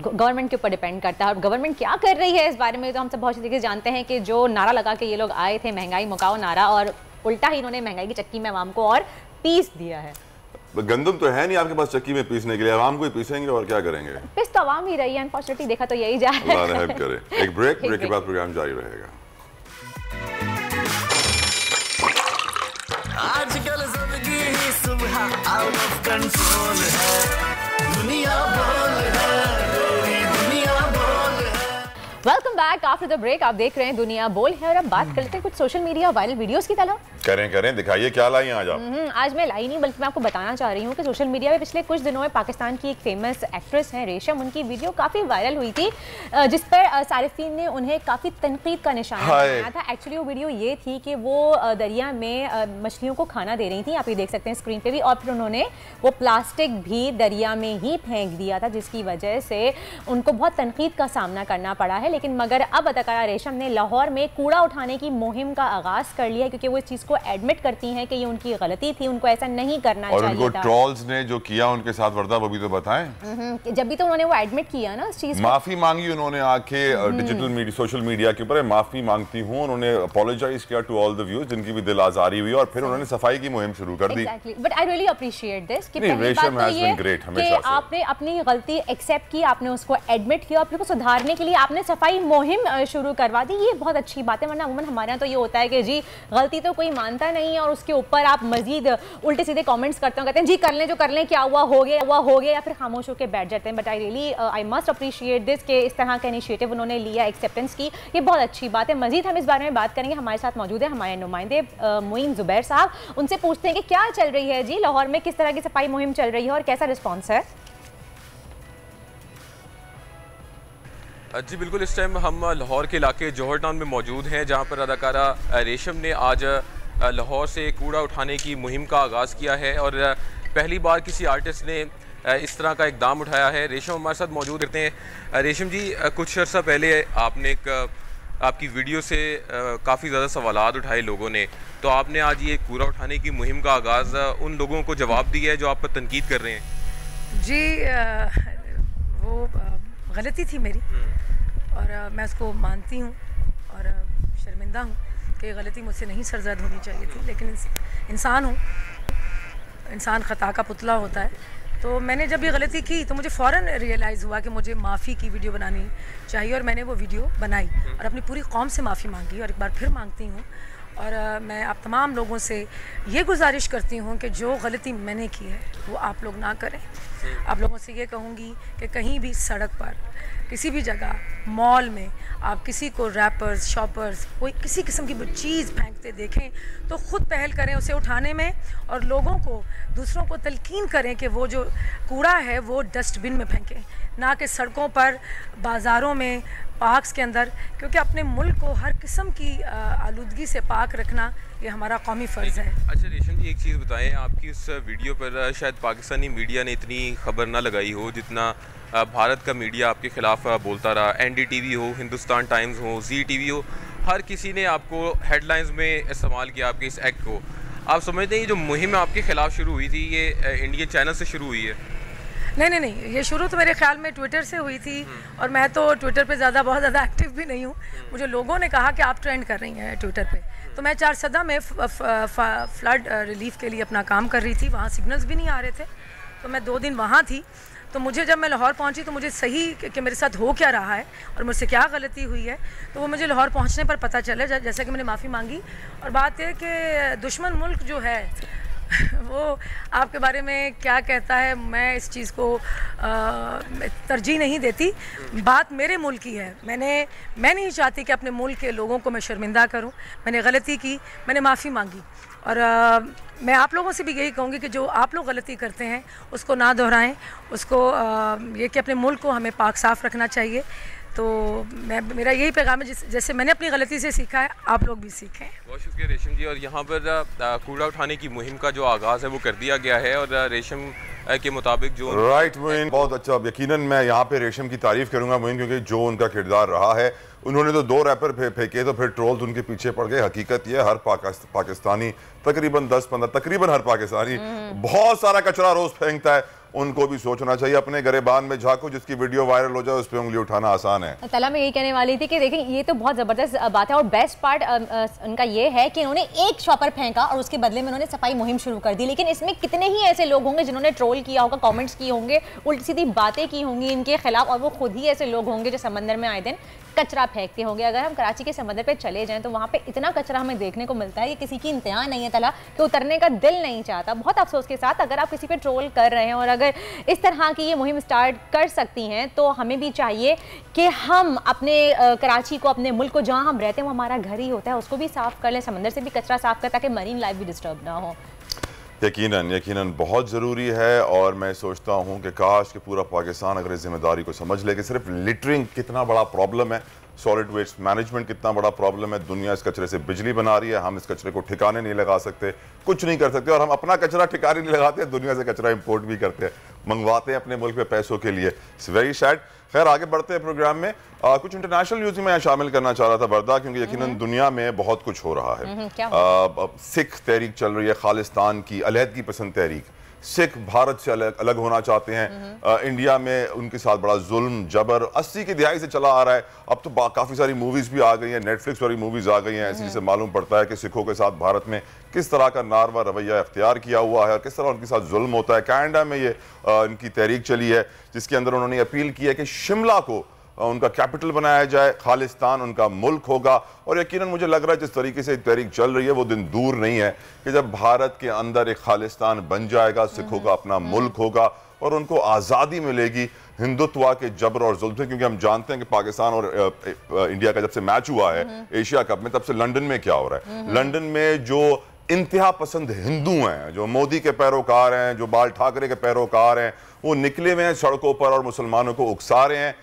गवर्नमेंट के ऊपर डिपेंड करता है। और गवर्नमेंट क्या कर रही है इस बारे में तो हम सब बहुत अच्छी तरीके से जानते हैं कि जो नारा लगा के ये लोग आए थे महंगाई मुकाओ नारा, और उल्टा ही इन्होंने महंगाई की चक्की में आवाम को और पीस दिया है। गंदम तो है नहीं आपके पास चक्की में पीसने के लिए, आवाम को ही पीसेंगे और क्या करेंगे। पिस तो आवाम ही रही है, अनफॉर्चुनेटली देखा तो यही जा रहा है। अल्लाह रहम करे। एक ब्रेक के बाद प्रोग्राम जारी रहेगा। आजकल जिंदगी ही सुबह आउट ऑफ कंट्रोल है, दुनिया बोल है, दुनिया बोल है। Welcome back after the break. आप देख रहे हैं दुनिया बोल है और अब बात कर लेते हैं कुछ सोशल मीडिया वायरल वीडियोस की तरह। करें दिखाइए क्या लाई आज आप। आज मैं लाई नहीं बल्कि मैं आपको बताना चाह रही हूँ कि सोशल मीडिया में पिछले कुछ दिनों में पाकिस्तान की एक फेमस एक्ट्रेस हैं रेशम, उनकी वीडियो काफ़ी वायरल हुई थी जिस पर सारिफीन ने उन्हें काफ़ी तनकीद का निशाना बनाया था। एक्चुअली वो वीडियो ये थी कि वो दरिया में मछलियों को खाना दे रही थी, आप ये देख सकते हैं स्क्रीन पर भी, और फिर उन्होंने वो प्लास्टिक भी दरिया में ही फेंक दिया था जिसकी वजह से उनको बहुत तनकीद का सामना करना पड़ा है। लेकिन मगर अब अदाकारा रेशम ने लाहौर में कूड़ा उठाने की मुहिम का आगाज कर लिया क्योंकि वो इस चीज़ को एडमिट करती हैं कि ये उनकी गलती थी, उनको ऐसा नहीं करना चाहिए था। और उनको ट्रोल्स ने जो किया उनके साथ वर्दा, वो भी तो बताएं। जब भी तो उन्होंने वो एडमिट किया ना इस चीज़, माफी मांगी उन्होंने आके डिजिटल मीडिया, सोशल मीडिया के ऊपर, माफी मांगती हूँ, उन्होंने अपोलोजाइज किया टू ऑल द व्यूअर्स जिनकी भी दिल आजारी हुई, और फिर उन्होंने सफाई की मुहिम शुरू कर दी। But I really appreciate this कि रेशम हैज बीन ग्रेट हमेशा से। आपने अपनी गलती एक्सेप्ट की, आपने उसको एडमिट किया, फिर उसको सुधारने के लिए आपने सफाई मुहिम शुरू करवा दी। ये बहुत अच्छी बात है, वरना अमूमन हमारे यहाँ तो ये होता है कि जी गलती तो कोई मानता नहीं है और उसके ऊपर आप मजीद उल्टे सीधे कमेंट्स करते हो, कहते हैं जी कर लें जो कर लें, क्या हुआ हो गया, या फिर खामोश होकर बैठ जाते हैं। But I really I must appreciate this कि इस तरह का इनिशिएटिव उन्होंने लिया, एक्सेप्टेंस की, ये बहुत अच्छी बात है। मजीद हम इस बारे में बात करेंगे। हमारे साथ मौजूद है हमारे नुमाइंदे मोइन जुबैर साहब, उनसे पूछते हैं कि क्या चल रही है जी लाहौर में, किस तरह की सफाई मुहिम चल रही है और कैसा रिस्पॉन्स है। जी बिल्कुल, इस टाइम हम लाहौर के इलाके जौहर टाउन में मौजूद हैं, जहां पर अदाकारा रेशम ने आज लाहौर से कूड़ा उठाने की मुहिम का आगाज़ किया है और पहली बार किसी आर्टिस्ट ने इस तरह का इकदाम उठाया है। रेशम हमारे साथ मौजूद रहते हैं। रेशम जी, कुछ अर्सा पहले आपने आपकी वीडियो से काफ़ी ज़्यादा सवालात उठाए लोगों ने, तो आपने आज ये कूड़ा उठाने की मुहिम का आगाज़ उन लोगों को जवाब दिया है जो आप पर तनकीद कर रहे हैं। जी वो गलती थी मेरी और मैं उसको मानती हूँ और शर्मिंदा हूँ कि गलती मुझसे नहीं सरजद होनी चाहिए थी, लेकिन इंसान हूँ, इंसान ख़ता का पुतला होता है। तो मैंने जब ये गलती की तो मुझे फ़ौरन रियलाइज़ हुआ कि मुझे माफ़ी की वीडियो बनानी चाहिए और मैंने वो वीडियो बनाई और अपनी पूरी कौम से माफ़ी मांगी और एक बार फिर मांगती हूँ। और मैं आप तमाम लोगों से ये गुजारिश करती हूँ कि जो गलती मैंने की है वो आप लोग ना करें। आप लोगों से ये कहूँगी कि कहीं भी सड़क पर, किसी भी जगह, मॉल में आप किसी को रैपर्स, शॉपर्स, कोई किसी किस्म की चीज़ फेंकते देखें तो ख़ुद पहल करें उसे उठाने में और लोगों को, दूसरों को तलकीन करें कि वो जो कूड़ा है वो डस्टबिन में फेंकें, ना कि सड़कों पर, बाज़ारों में, पार्क्स के अंदर, क्योंकि अपने मुल्क को हर किस्म की आलूदगी से पाक रखना ये हमारा कौमी फ़र्ज़ है। अच्छा रेशम जी, एक चीज़ बताएं, आपकी उस वीडियो पर शायद पाकिस्तानी मीडिया ने इतनी खबर ना लगाई हो जितना भारत का मीडिया आपके ख़िलाफ़ बोलता रहा। NDTV हो, हिंदुस्तान टाइम्स हो, ZTV हो, हर किसी ने आपको हेडलाइंस में इस्तेमाल किया आपके इस एक्ट को। आप समझते हैं ये जो मुहिम आपके ख़िलाफ़ शुरू हुई थी ये इंडियन चैनल से शुरू हुई है? नहीं, ये शुरू तो मेरे ख्याल में ट्विटर से हुई थी और मैं तो ट्विटर पे बहुत ज़्यादा एक्टिव भी नहीं हूँ। मुझे लोगों ने कहा कि आप ट्रेंड कर रही हैं ट्विटर पे, तो मैं 4 सदा में फ्लड रिलीफ के लिए अपना काम कर रही थी। वहाँ सिग्नल्स भी नहीं आ रहे थे, तो मैं 2 दिन वहाँ थी। तो मुझे जब मैं लाहौर पहुँची तो मुझे सही कि मेरे साथ हो क्या रहा है और मुझसे क्या गलती हुई है, तो वो मुझे लाहौर पहुँचने पर पता चला, जैसे कि मैंने माफ़ी मांगी। और बात यह कि दुश्मन मुल्क जो है वो आपके बारे में क्या कहता है, मैं इस चीज़ को तरजीह नहीं देती। बात मेरे मुल्क की है। मैं नहीं चाहती कि अपने मुल्क के लोगों को मैं शर्मिंदा करूं। मैंने गलती की, मैंने माफ़ी मांगी और मैं आप लोगों से भी यही कहूँगी कि जो आप लोग गलती करते हैं उसको ना दोहराएं, उसको ये कि अपने मुल्क को हमें पाक साफ़ रखना चाहिए। तो मेरा यही पैगाम है, जैसे मैंने अपनी गलती से सीखा है आप लोग भी सीखें। बहुत शुक्रिया रेशम जी। और यहाँ पर कूड़ा उठाने की मुहिम का जो आगाज़ है वो कर दिया गया है और रेशम के मुताबिक जो राइट मोइन, बहुत अच्छा। अब यकीनन मैं यहाँ पे रेशम की तारीफ करूँगा मोइन, क्योंकि जो उनका किरदार रहा है, उन्होंने तो 2 रैपर फेंके तो फिर ट्रोल्स उनके पीछे पड़ गए। हकीकत ये हर पाकिस्तानी तकरीबन 10-15 तकरीबन हर पाकिस्तानी बहुत सारा कचरा रोज फेंकता है। उनको भी सोचना चाहिए, अपने गरेबान में झांको, जिसकी वीडियो वायरल हो जाए उस पर उंगली उठाना आसान है। तला मैं यही कहने वाली थी कि देखिए ये तो बहुत ज़बरदस्त बात है और बेस्ट पार्ट उनका ये है कि उन्होंने एक शॉपर फेंका और उसके बदले में उन्होंने सफाई मुहिम शुरू कर दी। लेकिन इसमें कितने ही ऐसे लोग होंगे जिन्होंने ट्रोल किया होगा, कमेंट्स किए होंगे, उल्टी सीधी बातें की होंगी इनके खिलाफ, और वो खुद ही ऐसे लोग होंगे जो समंदर में आए दिन कचरा फेंकते होंगे। अगर हम कराची के समंदर पे चले जाएं तो वहाँ पे इतना कचरा हमें देखने को मिलता है कि किसी की इंतहा नहीं है तला कि उतरने का दिल नहीं चाहता। बहुत अफसोस के साथ अगर आप किसी पे ट्रोल कर रहे हैं और अगर इस तरह की ये मुहिम स्टार्ट कर सकती हैं तो हमें भी चाहिए कि हम अपने कराची को, अपने मुल्क को, जहाँ हम रहते हैं वो हमारा घर ही होता है, उसको भी साफ़ कर लें, समंदर से भी कचरा साफ़ करें ताकि मरीन लाइफ भी डिस्टर्ब ना हो। यकीनन बहुत ज़रूरी है। और मैं सोचता हूँ कि काश कि पूरा पाकिस्तान अगर इस जिम्मेदारी को समझ ले कि सिर्फ लिटरिंग कितना बड़ा प्रॉब्लम है, सॉलिड वेस्ट मैनेजमेंट कितना बड़ा प्रॉब्लम है। दुनिया इस कचरे से बिजली बना रही है, हम इस कचरे को ठिकाने नहीं लगा सकते, कुछ नहीं कर सकते, और हम अपना कचरा ठिकाने नहीं लगाते, दुनिया से कचरा इंपोर्ट भी करते हैं, मंगवाते हैं अपने मुल्क में पैसों के लिए। It's very sad. खैर आगे बढ़ते हैं प्रोग्राम में। कुछ इंटरनेशनल न्यूज़ में मैं शामिल करना चाह रहा था बरदा, क्योंकि यकीनन दुनिया में बहुत कुछ हो रहा है। सिख तहरीक चल रही है, खालिस्तान की अलहदगी पसंद तहरीक। सिख भारत से अलग होना चाहते हैं। इंडिया में उनके साथ बड़ा जुल्म जबर 80 की दिहाई से चला आ रहा है। अब तो काफ़ी सारी मूवीज़ भी आ गई हैं, नेटफ्लिक्स वाली मूवीज़ आ गई हैं, इसी से मालूम पड़ता है कि सिखों के साथ भारत में किस तरह का नारवा रवैया इख्तियार किया हुआ है और किस तरह उनके साथ जुल्म होता है। कनाडा में ये इनकी तहरीक चली है, जिसके अंदर उन्होंने अपील की है कि शिमला को उनका कैपिटल बनाया जाए, खालिस्तान उनका मुल्क होगा। और यकीनन मुझे लग रहा है जिस तरीके से तहरीक चल रही है वो दिन दूर नहीं है कि जब भारत के अंदर एक खालिस्तान बन जाएगा, सिखों का अपना मुल्क होगा और उनको आज़ादी मिलेगी हिंदुत्व के जबर और जुल्म से। क्योंकि हम जानते हैं कि पाकिस्तान और इंडिया का जब से मैच हुआ है एशिया कप में, तब से लंदन में क्या हो रहा है। लंदन में जो इंतहा पसंद हिंदू हैं, जो मोदी के पैरोकार हैं, जो बाल ठाकरे के पैरोकार हैं, वो निकले हुए हैं सड़कों पर और मुसलमानों को उकसा रहे हैं,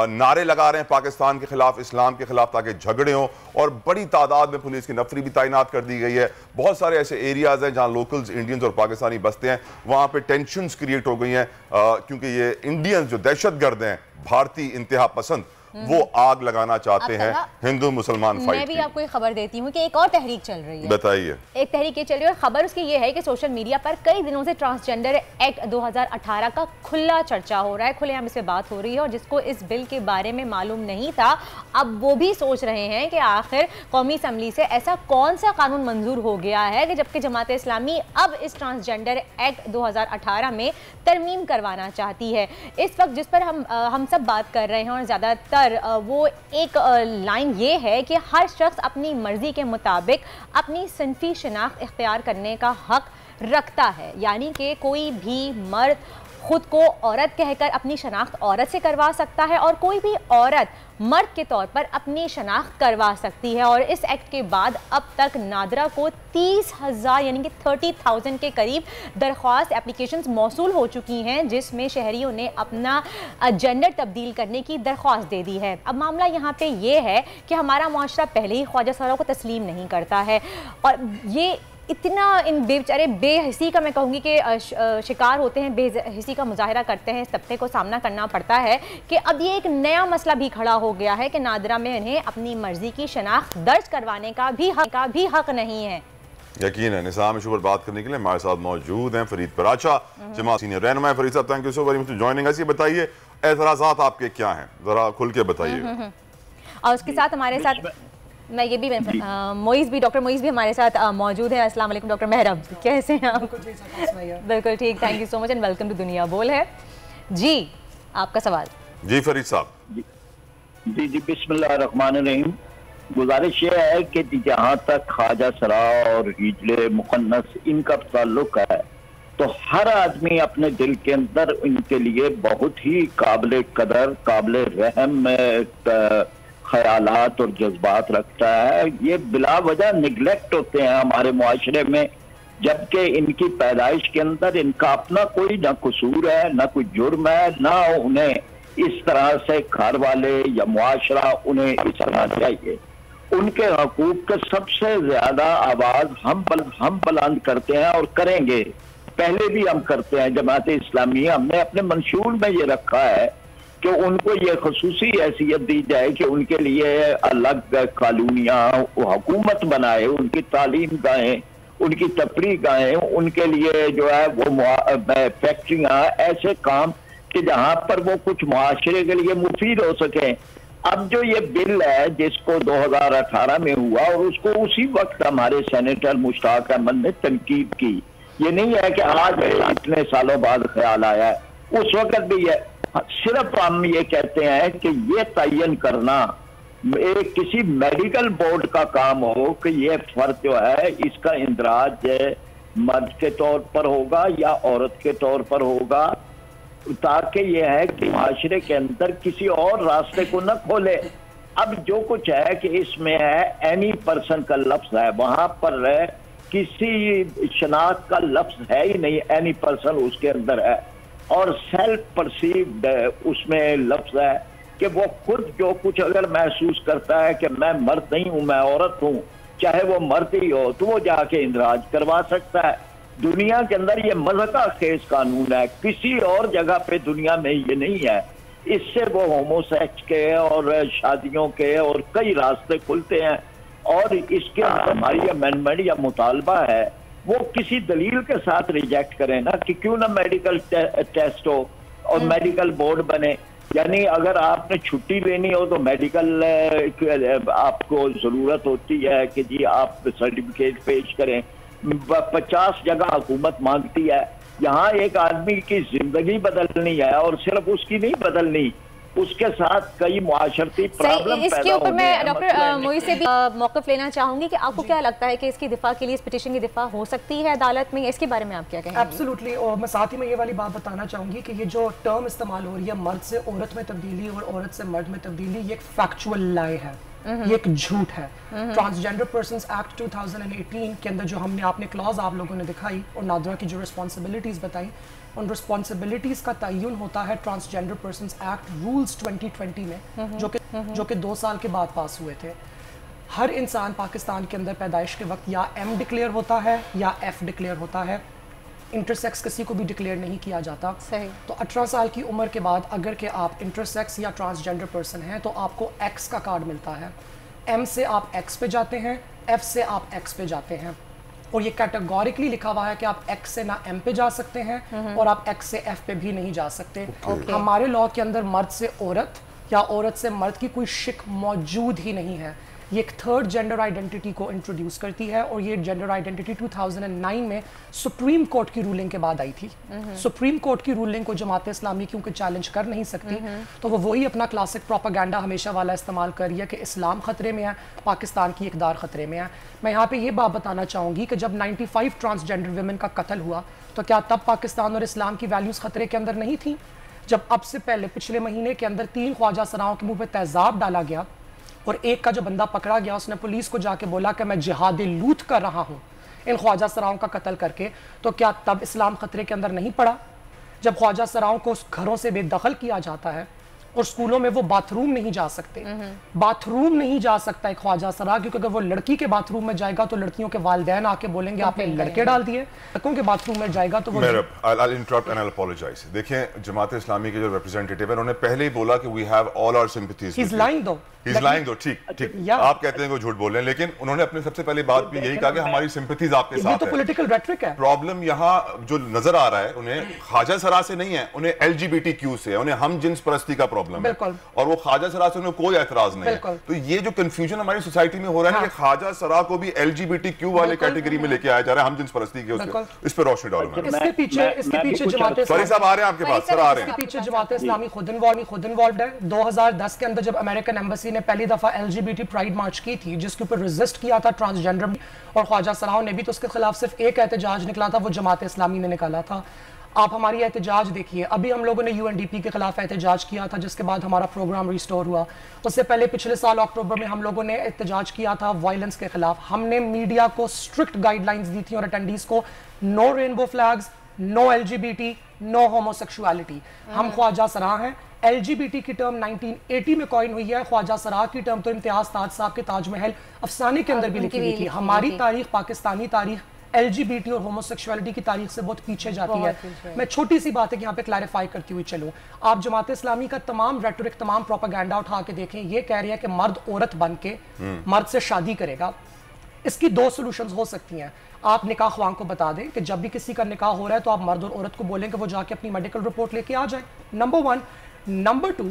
नारे लगा रहे हैं पाकिस्तान के खिलाफ, इस्लाम के खिलाफ, ताकि झगड़े हों। और बड़ी तादाद में पुलिस की नफरी भी तैनात कर दी गई है। बहुत सारे ऐसे एरियाज हैं जहां लोकल्स इंडियंस और पाकिस्तानी बसते हैं, वहां पे टेंशन्स क्रिएट हो गई हैं, क्योंकि ये इंडियंस जो दहशतगर्द हैं, भारतीय इंतहा पसंद, वो आग लगाना चाहते हैं हिंदू मुसलमान फाइट। मैं भी आपको एक खबर देती हूँ कि एक और तहरीक चल रही है। बताइए। एक तहरीक ये चल रही है और खबर उसकी ये है कि सोशल मीडिया पर कई दिनों से ट्रांसजेंडर एक्ट 2018 का खुला चर्चा हो रहा है, खुलेआम इस पे बात हो रही है। और जिसको इस बिल के बारे में मालूम नहीं था, अब वो भी सोच रहे हैं कि आखिर कौमी असम्बली से ऐसा कौन सा कानून मंजूर हो गया है कि जबकि जमात इस्लामी अब इस ट्रांसजेंडर एक्ट 2018 में तरमीम करवाना चाहती है। इस वक्त जिस पर हम सब बात कर रहे हैं और ज़्यादातर वो एक लाइन ये है कि हर शख्स अपनी मर्जी के मुताबिक अपनी सिनफी शनाख्त इख्तियार करने का हक रखता है। यानी कि कोई भी मर्द खुद को औरत कहकर अपनी शनाख्त औरत से करवा सकता है और कोई भी औरत मर्द के तौर पर अपनी शनाख्त करवा सकती है। और इस एक्ट के बाद अब तक नादरा को 30,000 यानी कि 30,000 के करीब दरख्वास्त एप्लीकेशंस मौसूल हो चुकी हैं, जिसमें शहरियों ने अपना जेंडर तब्दील करने की दरख्वास्त दे दी है। अब मामला यहाँ पे ये है कि हमारा मुआशरा पहले ही ख्वाजा सरा को तस्लीम नहीं करता है और ये इतना इन बेचारे बेहिसी का मैं कहूँगी कि शिकार होते हैं, बेहिसी का मुजाहरा करते हैं, इस तबके को सामना करना पड़ता है कि अब ये एक नया मसला भी खड़ा हो गया है कि नादरा में इन्हें अपनी मर्जी की शनाख्त दर्ज करवाने का भी हक नहीं है। यकीन है निज़ाम इशू पर बात करने के लिए हमारे साथ मौजूद हैं फरीद पराचा, जमात सीनियर रहनुमा। फरीद साहब, thank you so very much for joining us. ये बताइए एतराज़ात आपके क्या हैं, जरा खुल के बताइए। और उसके साथ हमारे साथ मैं ये भी मोइज़ भी डॉक्टर मोइज़ भी हमारे साथ मौजूद है। अस्सलाम वालेकुम डॉक्टर मेहरब, कैसे हैं आप? बिल्कुल ठीक, thank you so much and welcome to दुनिया बोल है जी। आपका सवाल जी फरीद साहब। जी बिस्मिल्लाहिर्रहमानिर्रहीम। गुजारिश ये है कि जहाँ तक ख्वाजा सरा और हिजले मुक़न्नस इनका ताल्लुक है, तो हर आदमी अपने दिल के अंदर इनके लिए बहुत ही काबिल कदर, काबिल रहम ख्यालात और जज्बात रखता है। ये बिला वजह निगलेक्ट होते हैं हमारे मुआशरे में, जबकि इनकी पैदाइश के अंदर इनका अपना कोई ना कसूर है, ना कोई जुर्म है, ना उन्हें इस तरह से घर वाले या मुआशरा उन्हें इस तरह चाहिए। उनके हकूक के सबसे ज्यादा आवाज हम बुलंद करते हैं और करेंगे, पहले भी हम करते हैं। जमात इस्लामी हमने अपने मंशूर में ये रखा है कि उनको ये खसूसी हैसियत दी जाए कि उनके लिए अलग कॉलोनियाँ हुकूमत बनाए, उनकी तालीम गाहें, उनकी तफरीह गाहें, उनके लिए जो है वो फैक्ट्रियाँ, ऐसे काम कि जहाँ पर वो कुछ मुआशरे के लिए मुफीद हो सके। अब जो ये बिल है जिसको 2018 में हुआ और उसको उसी वक्त हमारे सेनेटर मुश्ताक अहमद ने तनकीद की, ये नहीं है कि आज इतने सालों बाद ख्याल आया है, उस वक्त भी है। सिर्फ हम ये कहते हैं कि ये तयन करना एक किसी मेडिकल बोर्ड का काम हो कि ये फर्द जो है इसका इंदराज मर्द के तौर पर होगा या औरत के तौर पर होगा, ताकि ये है कि माशरे के अंदर किसी और रास्ते को न खोले। अब जो कुछ है कि इसमें है एनी पर्सन का लफ्ज है, वहां पर किसी शनाख्त का लफ्ज है ही नहीं, एनी पर्सन उसके अंदर है और सेल्फ परसीव्ड उसमें लफ्ज है। कि वो खुद जो कुछ अगर महसूस करता है कि मैं मर्द नहीं हूं, मैं औरत हूं, चाहे वो मर्द ही हो, तो वो जाके इंदराज करवा सकता है। दुनिया के अंदर ये मज़हका खेज कानून है, किसी और जगह पे दुनिया में ये नहीं है। इससे वो होमोसेक्स के और शादियों के और कई रास्ते खुलते हैं। और इसके हमारी अमेंडमेंट या मुतालबा है वो किसी दलील के साथ रिजेक्ट करें ना, कि क्यों ना मेडिकल टेस्ट हो और मेडिकल बोर्ड बने। यानी अगर आपने छुट्टी लेनी हो तो मेडिकल आपको जरूरत होती है कि जी आप सर्टिफिकेट पेश करें। 50 जगह हुकूमत मांगती है। यहाँ एक आदमी की जिंदगी बदलनी है और सिर्फ उसकी नहीं बदलनी, उसके साथ कई मुआशरती प्रॉब्लम पैदा इसके ऊपर मैं होने डॉक्टर मोई से भी मौक़िफ़ लेना चाहूंगी कि आपको क्या लगता है कि इसकी दिफा के लिए, इस पिटीशन की दिफा हो सकती है अदालत में? इसके बारे में आप क्या कहेंगे? एब्सोल्युटली। और मैं साथ ही में ये वाली बात बताना चाहूंगी कि ये जो टर्म इस्तेमाल हो रही है मर्द से औरत में तब्दीली और औरत से मर्द में तब्दीली, ये एक फैक्चुअल लाई है, ये एक झूठ है। ट्रांसजेंडर पर्सन्स एक्ट 2018 के अंदर जो हमने आपने क्लॉज आप लोगों ने दिखाई और नादरा की जो रिस्पॉन्सिबिलिटीज बताई, उन रिस्पॉन्सिबिलिटीज का तयन होता है ट्रांसजेंडर पर्सन्स एक्ट रूल्स 2020 में, जो कि 2 साल के बाद पास हुए थे। हर इंसान पाकिस्तान के अंदर पैदाइश के वक्त या M डिक्लेयर होता है या F डिक्लेयर होता है। इंटरसेक्स किसी को भी डिक्लेयर नहीं किया जाता। सही। तो 18 साल की उम्र के बाद अगर कि आप इंटरसेक्स या ट्रांसजेंडर पर्सन हैं तो आपको X का कार्ड मिलता है। M से आप X पे जाते हैं, F से आप X पे जाते हैं। और ये कैटेगोरिकली लिखा हुआ है कि आप X से ना M पे जा सकते हैं और आप X से F पे भी नहीं जा सकते। हमारे लॉ के अंदर मर्द से औरत या औरत से मर्द की कोई शिक मौजूद ही नहीं है। ये एक थर्ड जेंडर आइडेंटिटी को इंट्रोड्यूस करती है और ये जेंडर आइडेंटिटी 2009 में सुप्रीम कोर्ट की रूलिंग के बाद आई थी। सुप्रीम कोर्ट की रूलिंग को जमात इस्लामी क्योंकि चैलेंज कर नहीं सकती, तो वो वही अपना क्लासिक प्रोपेगेंडा हमेशा वाला इस्तेमाल कर रही है कि इस्लाम खतरे में है, पाकिस्तान की इक़दार खतरे में है। मैं यहाँ पे ये बात बताना चाहूँगी कि जब 95 ट्रांसजेंडर वुमेन का कत्ल हुआ तो क्या तब पाकिस्तान और इस्लाम की वैल्यूज़ खतरे के अंदर नहीं थी? जब अब से पहले पिछले महीने के अंदर 3 ख्वाजा सराओं के मुँह पर तेज़ाब डाला गया और एक का जो बंदा पकड़ा गया उसने पुलिस को जाके बोला कि मैं जिहाद लूट कर रहा हूं इन ख्वाजा सराओं का कत्ल करके, तो क्या तब इस्लाम खतरे के अंदर नहीं पड़ा? जब ख्वाजा सराओं को घरों से बेदखल किया जाता है और स्कूलों में वो बाथरूम नहीं जा सकते, बाथरूम नहीं जा सकता एक ख्वाजा सरा, क्योंकि अगर वो लड़की के बाथरूम में जाएगा तो लड़कियों के वालिदैन आके बोलेंगे आपने लड़के डाल दिए। लड़कों के बाथरूम में जाएगा तो वो देखिए जमात इस्लामी के जो रिप्रेजेंटेटिव है उन्होंने पहले ही बोला कि we have all our sympathies. He is lying though, ठीक आप कहते हैं वो झूठ बोल रहे हैं, लेकिन उन्होंने अपने सबसे पहली बात भी यही कहा कि हमारी सिंपैथीज आपके साथ है। ये तो पॉलिटिकल रेटरिक है। प्रॉब्लम यहाँ जो नजर आ रहा है उन्हें ख्वाजा सरा से नहीं है, उन्हें LGBTQ से, उन्हें हम जिन्स परस्ती का प्रॉब्लम है और वो ख्वाजा सरा से उन्हें कोई एतराज नहीं है। तो ये जो कंफ्यूजन हमारी सोसाइटी में हो रहा है कि ख्वाजा सरा को भी LGBTQ वाले कैटेगरी में लेके आया जा रहा है, हम जिन्स परस्ती के, इस पर रोशनी डालो। इसके पीछे जमात सॉरी साहब आ रहे हैं आपके पास, सर आ रहे हैं। इसके पीछे जमात इस्लामी खुद इन्वॉल्व्ड है। 2010 के अंदर जब अमेरिकन एम्बेसी ने पहली दफा LGBT प्राइड मार्च की थी जिसके ऊपर रेजिस्ट किया था ट्रांसजेंडर और ख्वाजा सराओं ने भी, तो उसके खिलाफ सिर्फ एक एहतजाज निकला था, वो जमात इस्लामी ने निकाला था। आप हमारी एहतजाज देखिए, अभी हम लोगों ने UNDP के खिलाफ एहतजाज किया था जिसके बाद हमारा प्रोग्राम रिस्टोर हुआ। उससे पहले पिछले साल अक्टूबर में हम लोगों ने एहतजाज किया था वायलेंस के खिलाफ। हमने मीडिया को स्ट्रिक्ट गाइडलाइंस दी थी और अटेंडीज को, no rainbow flags, no LGBT, no homosexuality. हम ख्वाजा सरा हैं। LGBT की टर्म 1980 में कॉइन हुई है, ख्वाजा सरा की टर्म तो इम्तियाज ताज साहब के ताजमहल अफसाने के अंदर भी लिखी हुई थी। हमारी तारीख, पाकिस्तानी तारीख LGBT और होमोसेक्सुअलिटी की तारीख से बहुत पीछे जाती है। मैं छोटी सी बात है कि यहाँ पे क्लैरिफाई करती हुई चलूं, आप जमात इस्लामी का तमाम रेटोरिक, तमाम प्रोपेगेंडा उठा के देखें, ये कह रही है कि मर्द औरत बन के मर्द से शादी करेगा। इसकी 2 सॉल्यूशंस हो सकती हैं। आप निकाह ख्वां को बता दें कि जब भी किसी का निकाह हो रहा है तो आप मर्द और औरत को बोलें कि वो जाके अपनी मेडिकल रिपोर्ट लेके आ जाए, नंबर 1। नंबर 2,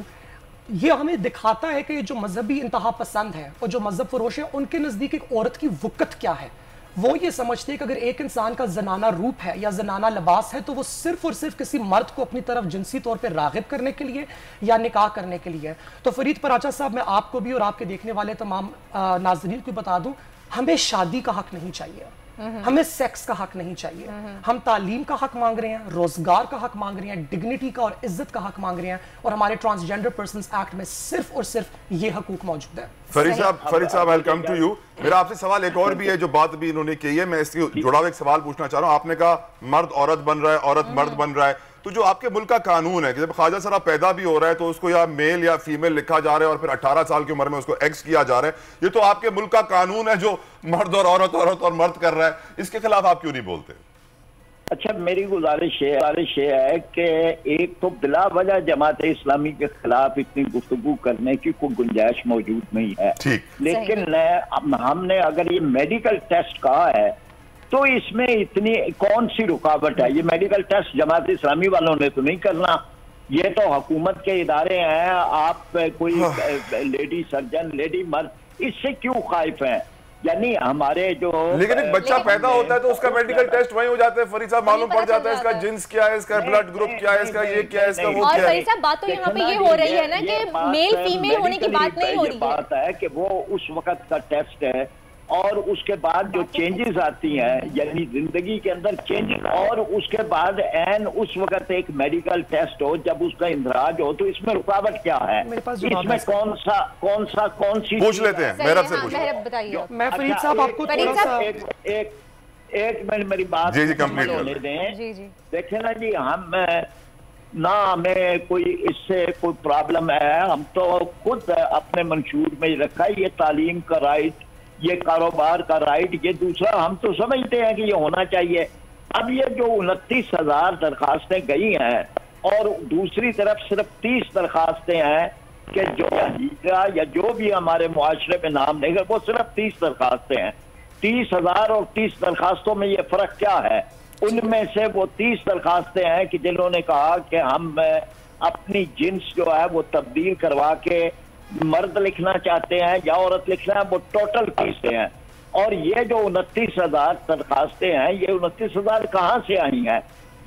ये हमें दिखाता है कि जो मजहबी इंतहा पसंद है और जो मजहब फरोश है उनके नज़दीक एक औरत की वक़्त क्या है। वो ये समझते हैं कि अगर एक इंसान का जनाना रूप है या जनाना लिबास है तो वो सिर्फ और सिर्फ किसी मर्द को अपनी तरफ जिनसी तौर पे रागिब करने के लिए या निकाह करने के लिए। तो फरीद पराचा साहब, मैं आपको भी और आपके देखने वाले तमाम नाज़रीन को बता दूं, हमें शादी का हक नहीं चाहिए, हमें सेक्स का हक नहीं चाहिए। हम तालीम का हक मांग रहे हैं, रोजगार का हक मांग रहे हैं, डिग्निटी का और इज्जत का हक मांग रहे हैं, और हमारे ट्रांसजेंडर पर्सन्स एक्ट में सिर्फ और सिर्फ ये हकूक मौजूद है। फरीद साहब वेलकम टू यू। मेरा आपसे सवाल एक और भी है, जो बात भी इन्होंने की है, मैं इसकी जुड़ा हुआ एक सवाल पूछना चाह रहा हूँ। आपने कहा मर्द औरत बन रहा है, औरत मर्द बन रहा है, तो जो आपके मुल्क का कानून है कि जब ख्वाजा सरा पैदा भी हो रहा है तो उसको या मेल या फीमेल लिखा जा रहा है और फिर 18 साल की उम्र में उसको एक्स किया जा रहा है, ये तो आपके मुल्क का कानून है जो मर्द और औरत, औरत और मर्द कर रहा है, इसके खिलाफ आप क्यों नहीं बोलते? अच्छा, मेरी गुजारिश ये है कि एक तो बिला वजह जमात इस्लामी के खिलाफ इतनी गुफ्तगू करने की कोई गुंजाइश मौजूद नहीं है। लेकिन हमने अगर ये मेडिकल टेस्ट कहा है तो इसमें इतनी कौन सी रुकावट है? ये मेडिकल टेस्ट जमात इस्लामी वालों ने तो नहीं करना, ये तो हुकूमत के इदारे हैं। आप कोई लेडी सर्जन, लेडी मर्द, इससे क्यों खाइफ हैं? यानी हमारे जो लेकिन एक बच्चा पैदा होता है तो उसका मेडिकल टेस्ट वहीं हो जाता है फरीद साहब, मालूम पड़ जाता है इसका जिन्स क्या है, इसका ब्लड ग्रुप क्या है, इसका ये क्या है, इसका वो क्या है। और फरीद साहब बात तो यहाँ पे ये हो रही है ना कि मेल फीमेल होने की बात नहीं हो रही है। बात है कि वो उस वक्त का टेस्ट है और उसके बाद जो चेंजेस आती हैं, यानी जिंदगी के अंदर चेंजेस, और उसके बाद एन उस वक्त एक मेडिकल टेस्ट हो जब उसका इंदराज हो, तो इसमें रुकावट क्या है? इसमें कौन सी पूछ लेते हैं, मेहरब से पूछ बताइए। मैं फरीद साहब आपको एक मिनट मेरी बात कंप्लीट होने दें। देखें ना जी, हम ना हमें कोई इससे कोई प्रॉब्लम है, हम तो खुद अपने मंशूर में रखा है ये तालीम का राइट, ये कारोबार का राइट, ये दूसरा हम तो समझते हैं कि ये होना चाहिए। अब ये जो 29,000 दरखास्तें गई हैं और दूसरी तरफ सिर्फ 30 दरखास्तें हैं कि जो हिजरा या जो भी हमारे मुआशरे में नाम लेगा, वो सिर्फ 30 दरखास्तें हैं। 30,000 और 30 दरखास्तों में ये फर्क क्या है? उनमें से वो 30 दरखास्तें हैं कि जिन्होंने कहा कि हम अपनी जिन्स जो है वो तब्दील करवा के मर्द लिखना चाहते हैं या औरत लिखना है, वो टोटल 30 हैं। और ये जो 29,000 दरखास्तें हैं, ये 29,000 कहाँ से आई हैं?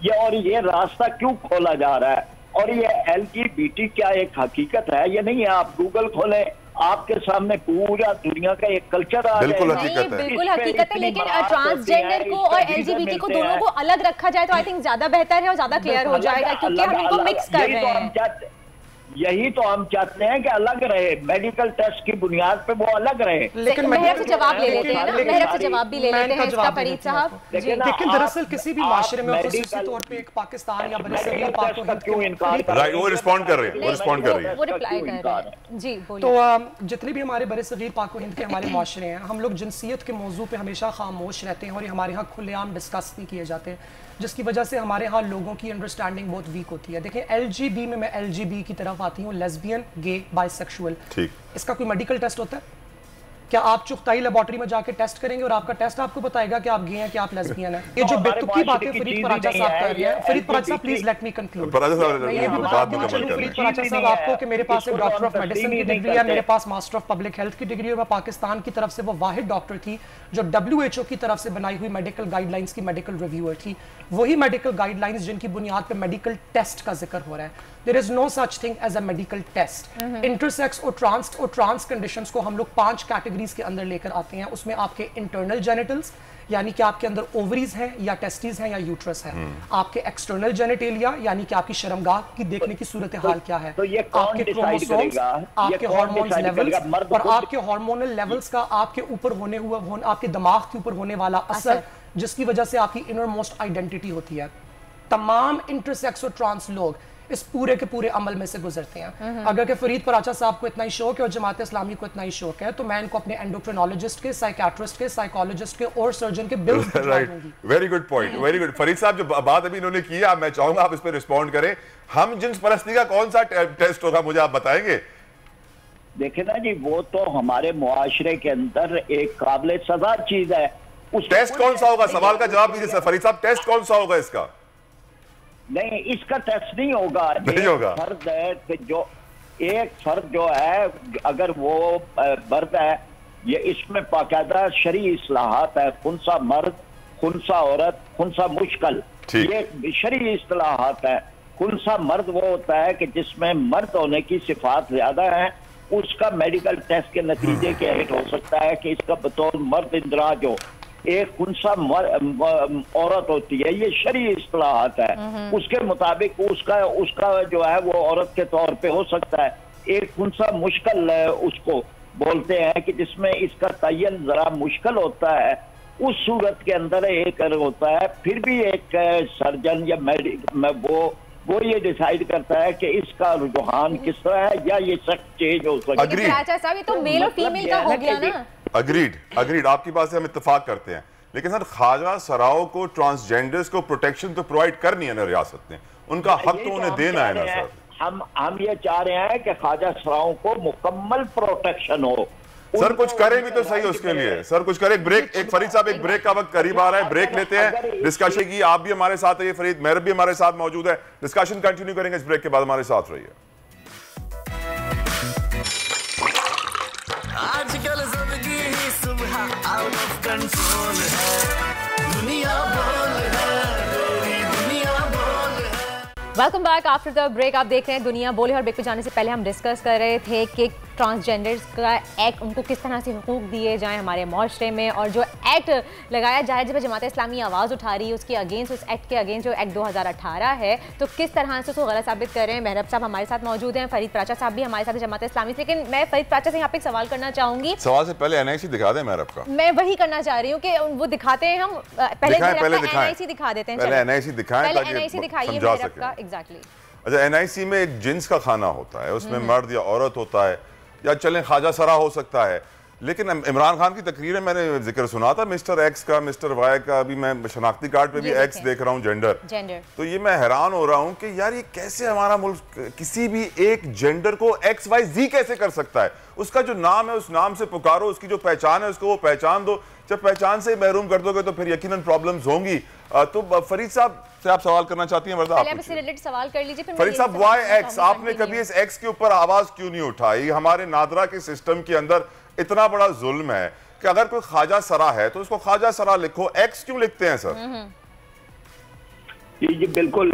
ये और ये रास्ता क्यों खोला जा रहा है? और ये LGBT क्या एक हकीकत है? ये नहीं है। आप गूगल खोलें, आपके सामने पूरा दुनिया का एक कल्चर आ बिल्कुल रहा है। बिल्कुल हकीकत है, लेकिन ट्रांसजेंडर को और LGBT को दोनों को अलग रखा जाए तो आई थिंक ज्यादा बेहतर है और ज्यादा क्लियर हो जाएगा, क्योंकि हम इनको मिक्स कर रहे हैं। यही तो हम चाहते हैं कि अलग रहे, मेडिकल टेस्ट की बुनियाद पे वो अलग रहे। लेकिन मेहरब से जवाब ले लेते हैं ना, मेहरब से जवाब भी ले लेते हैं इसका फरीद साहब। लेकिन दरअसल किसी भी माशरे में खासतौर तौर पे एक पाकिस्तान या बरसगीर पाक को क्यों इनकार कर रहे हैं? वो रिस्पॉन्ड कर रहे हैं, वो रिस्पॉन्ड कर रही है, वो रिप्लाई कर रहे हैं। जी बोलिए। तो जितने भी हमारे बरसगीर पाक हिंद के हमारे माशरे हैं, हम लोग जिनसियत के मौजू पे हमेशा खामोश रहते हैं और ये हमारे यहाँ खुलेआम डिस्कस नहीं किए जाते, जिसकी वजह से हमारे यहाँ लोगों की अंडरस्टैंडिंग बहुत वीक होती है। देखिए LGB में मैं LGB की तरफ आती हूँ, लेस्बियन, गे, बाइसेक्सुअल। इसका कोई मेडिकल टेस्ट होता है क्या? आप चुगताई लेबोरेटरी में जाके टेस्ट करेंगे और आपका टेस्ट आपको बताएगा कि आप गे हैं कि आप लेस्बियन हैं? ये जो बेतुकी बातें फरीद पराचा साहब कर रहे हैं, फरीद पराचा साहब प्लीज लेट मी कंक्लूड। ये भी बता दूं चलूं फरीद पराचा साहब आपको कि मेरे पास एक डॉक्टर ऑफ मेडिसिन की डिग्री है, मेरे पास मास्टर ऑफ पब्लिक हेल्थ की डिग्री है। मैं पाकिस्तान की तरफ से वो वाहिद डॉक्टर थी जो WHO की तरफ से बनाई हुई मेडिकल गाइडलाइंस की मेडिकल रिव्यूअर थी। वही मेडिकल गाइडलाइंस जिनकी बुनियाद पे मेडिकल टेस्ट का जिक्र हो रहा है। There is no such thing as a medical test. Intersex और ट्रांस कंडीशंस को हम लोग 5 कैटेगरीज के अंदर लेकर आते हैं। उसमें आपके इंटरनल जेनिटल्स, यानी कि आपके अंदर ओवरीज हैं या टेस्टिस हैं या यूट्रस है। आपके एक्सटर्नल जेनिटेलिया, यानी कि आपकी शर्मगाह की देखने की सूरत हाल क्या है। आपके क्रोमोसोम्स, आपके हार्मोन्स लेवल्स और आपके हार्मोनल लेवल्स का आपके ऊपर आपके दिमाग के ऊपर होने वाला असर, जिसकी वजह से आपकी इनर मोस्ट आइडेंटिटी होती है। तमाम इंटरसेक्स और ट्रांस लोग इस पूरे के पूरे अमल में से गुजरते हैं। अगर कि फरीद पराचा साहब को इतना ही शौक है और जमात इस्लामी को इतना ही शौक है, तो मैं इनको अपने एंडोक्रिनोलॉजिस्ट के, साइकियाट्रिस्ट के, साइकोलॉजिस्ट के और सर्जन के bills right, very good point, very good. Farid साहब जो बात अभी इन्होंने की है, मैं चाहूंगा आप इस पर रिस्पॉन्ड करें। हम जिन्स परस्ती का कौन सा टेस्ट होगा, मुझे आप बताएंगे? देखे ना जी, वो तो हमारे मुआशरे के अंदर एक काबिल सजा चीज है। उस टेस्ट कौन सा होगा? सवाल का जवाब दीजिए फरीद साहब, टेस्ट कौन सा होगा इसका? नहीं, इसका टेस्ट नहीं होगा। नहीं होगा। फर्द है कि जो एक फर्द जो है, अगर वो मर्द है, ये इसमें बाकायदा शरई इस्लाहात है। खुनसा मर्द, खुनसा औरत, खुनसा मुश्किल, ये शरई इस्लाहात है। खुनसा मर्द वो होता है कि जिसमें मर्द होने की सिफात ज्यादा है, उसका मेडिकल टेस्ट के नतीजे के हेठ हो सकता है कि इसका बतौर मर्द इंदराज हो। एक खुनसा औरत होती है, ये शरई इस्तिलाहात है, उसके मुताबिक उसका जो है वो औरत के तौर पे हो सकता है। एक खुनसा मुश्किल उसको बोलते हैं कि जिसमें इसका तयन जरा मुश्किल होता है। उस सूरत के अंदर एक होता है, फिर भी एक सर्जन या वो वो ये डिसाइड करता है कि इसका रुझान किस तरह है या ये शख्स चेंज हो सकता है। प्राचा साहब, ये तो मेल और फीमेल का हो गया ना। अग्रीड, आपकी बात से हम इत्तेफाक करते हैं, लेकिन सर ख्वाजा सराओं को ट्रांसजेंडर्स को प्रोटेक्शन तो प्रोवाइड करनी है ना रियासत ने, उनका हक तो उन्हें देना है ना सर। हम ये चाह रहे हैं कि ख्वाजा सराओं को मुकम्मल प्रोटेक्शन हो। सर कुछ करें भी तो सही उसके लिए, सर कुछ करें। ब्रेक, एक फरीद साहब, एक ब्रेक का वक्त करीब आ रहा है, ब्रेक लेते हैं, डिस्कशन की। आप भी हमारे साथ रहिए, फरीद मेहर भी हमारे साथ मौजूद है, डिस्कशन कंटिन्यू करेंगे इस ब्रेक के बाद, हमारे साथ रहिए। आजकल सबकी ही सुबह आउट ऑफ कंट्रोल है, दुनिया बोल है, दुनिया बोल है। Welcome back after the break. आप देख रहे हैं दुनिया बोले, और ब्रेक पे जाने से पहले हम डिस्कस कर रहे थे कि ट्रांसजेंडर्स का एक्ट, उनको किस तरह से हुकूक दिए जाएं हमारे माशरे में, और जो एक्ट लगाया जा रहा है, जब जमात इस्लामी आवाज़ उठा रही है उसके अगेंस्ट, उस एक्ट के अगेंस्ट जो एक्ट 2018 है, तो किस तरह से उसको गलत साबित कर रहे हैं। मेहरब साहब हमारे साथ मौजूद हैं, फरीद प्राचा साहब भी हमारे साथ जमात इस्लामी से। लेकिन मैं फरीद प्राचा से यहाँ पे एक सवाल करना चाहूँगी। सवाल से पहले NIC दिखा दें मेहरब का। मैं वही करना चाह रही हूँ कि वो दिखाते हैं, हम पहले NIC दिखा देते हैं, पहले NIC दिखाएं, NIC दिखाइए मेहरब का। एग्जैक्टली। अच्छा, NIC में एक जिन्स का खाना होता है, उसमें मर्द या औरत होता है, या चलें ख्वाजा सरा हो सकता है, लेकिन इमरान खान की तकरीर में मैंने जिक्र सुना था मिस्टर एक्स का, मिस्टर वाई का, अभी मैं शनाख्ती कार्ड पे भी एक्स देख रहा हूँ, जेंडर। तो ये मैं हैरान हो रहा हूँ कि यार ये कैसे हमारा मुल्क किसी भी एक जेंडर को XYZ कैसे कर सकता है। उसका जो नाम है उस नाम से पुकारो, उसकी जो पहचान है उसको वो पहचान दो। जब पहचान से महरूम कर दोगे तो फिर यकीनन प्रॉब्लम्स होंगी। तो फरीद साहब से आप सवाल करना चाहती हैं, वर्दा आप रिलेटेड सवाल कर लीजिए। फरीद साहब, वाई एक्स, आपने कभी इस एक्स के ऊपर आवाज क्यों नहीं उठाई? हमारे नादरा के सिस्टम के अंदर इतना बड़ा जुल्म है कि अगर कोई ख्वाजा सरा है तो उसको ख्वाजा सरा लिखो, एक्स क्यों लिखते हैं सर? जी बिल्कुल,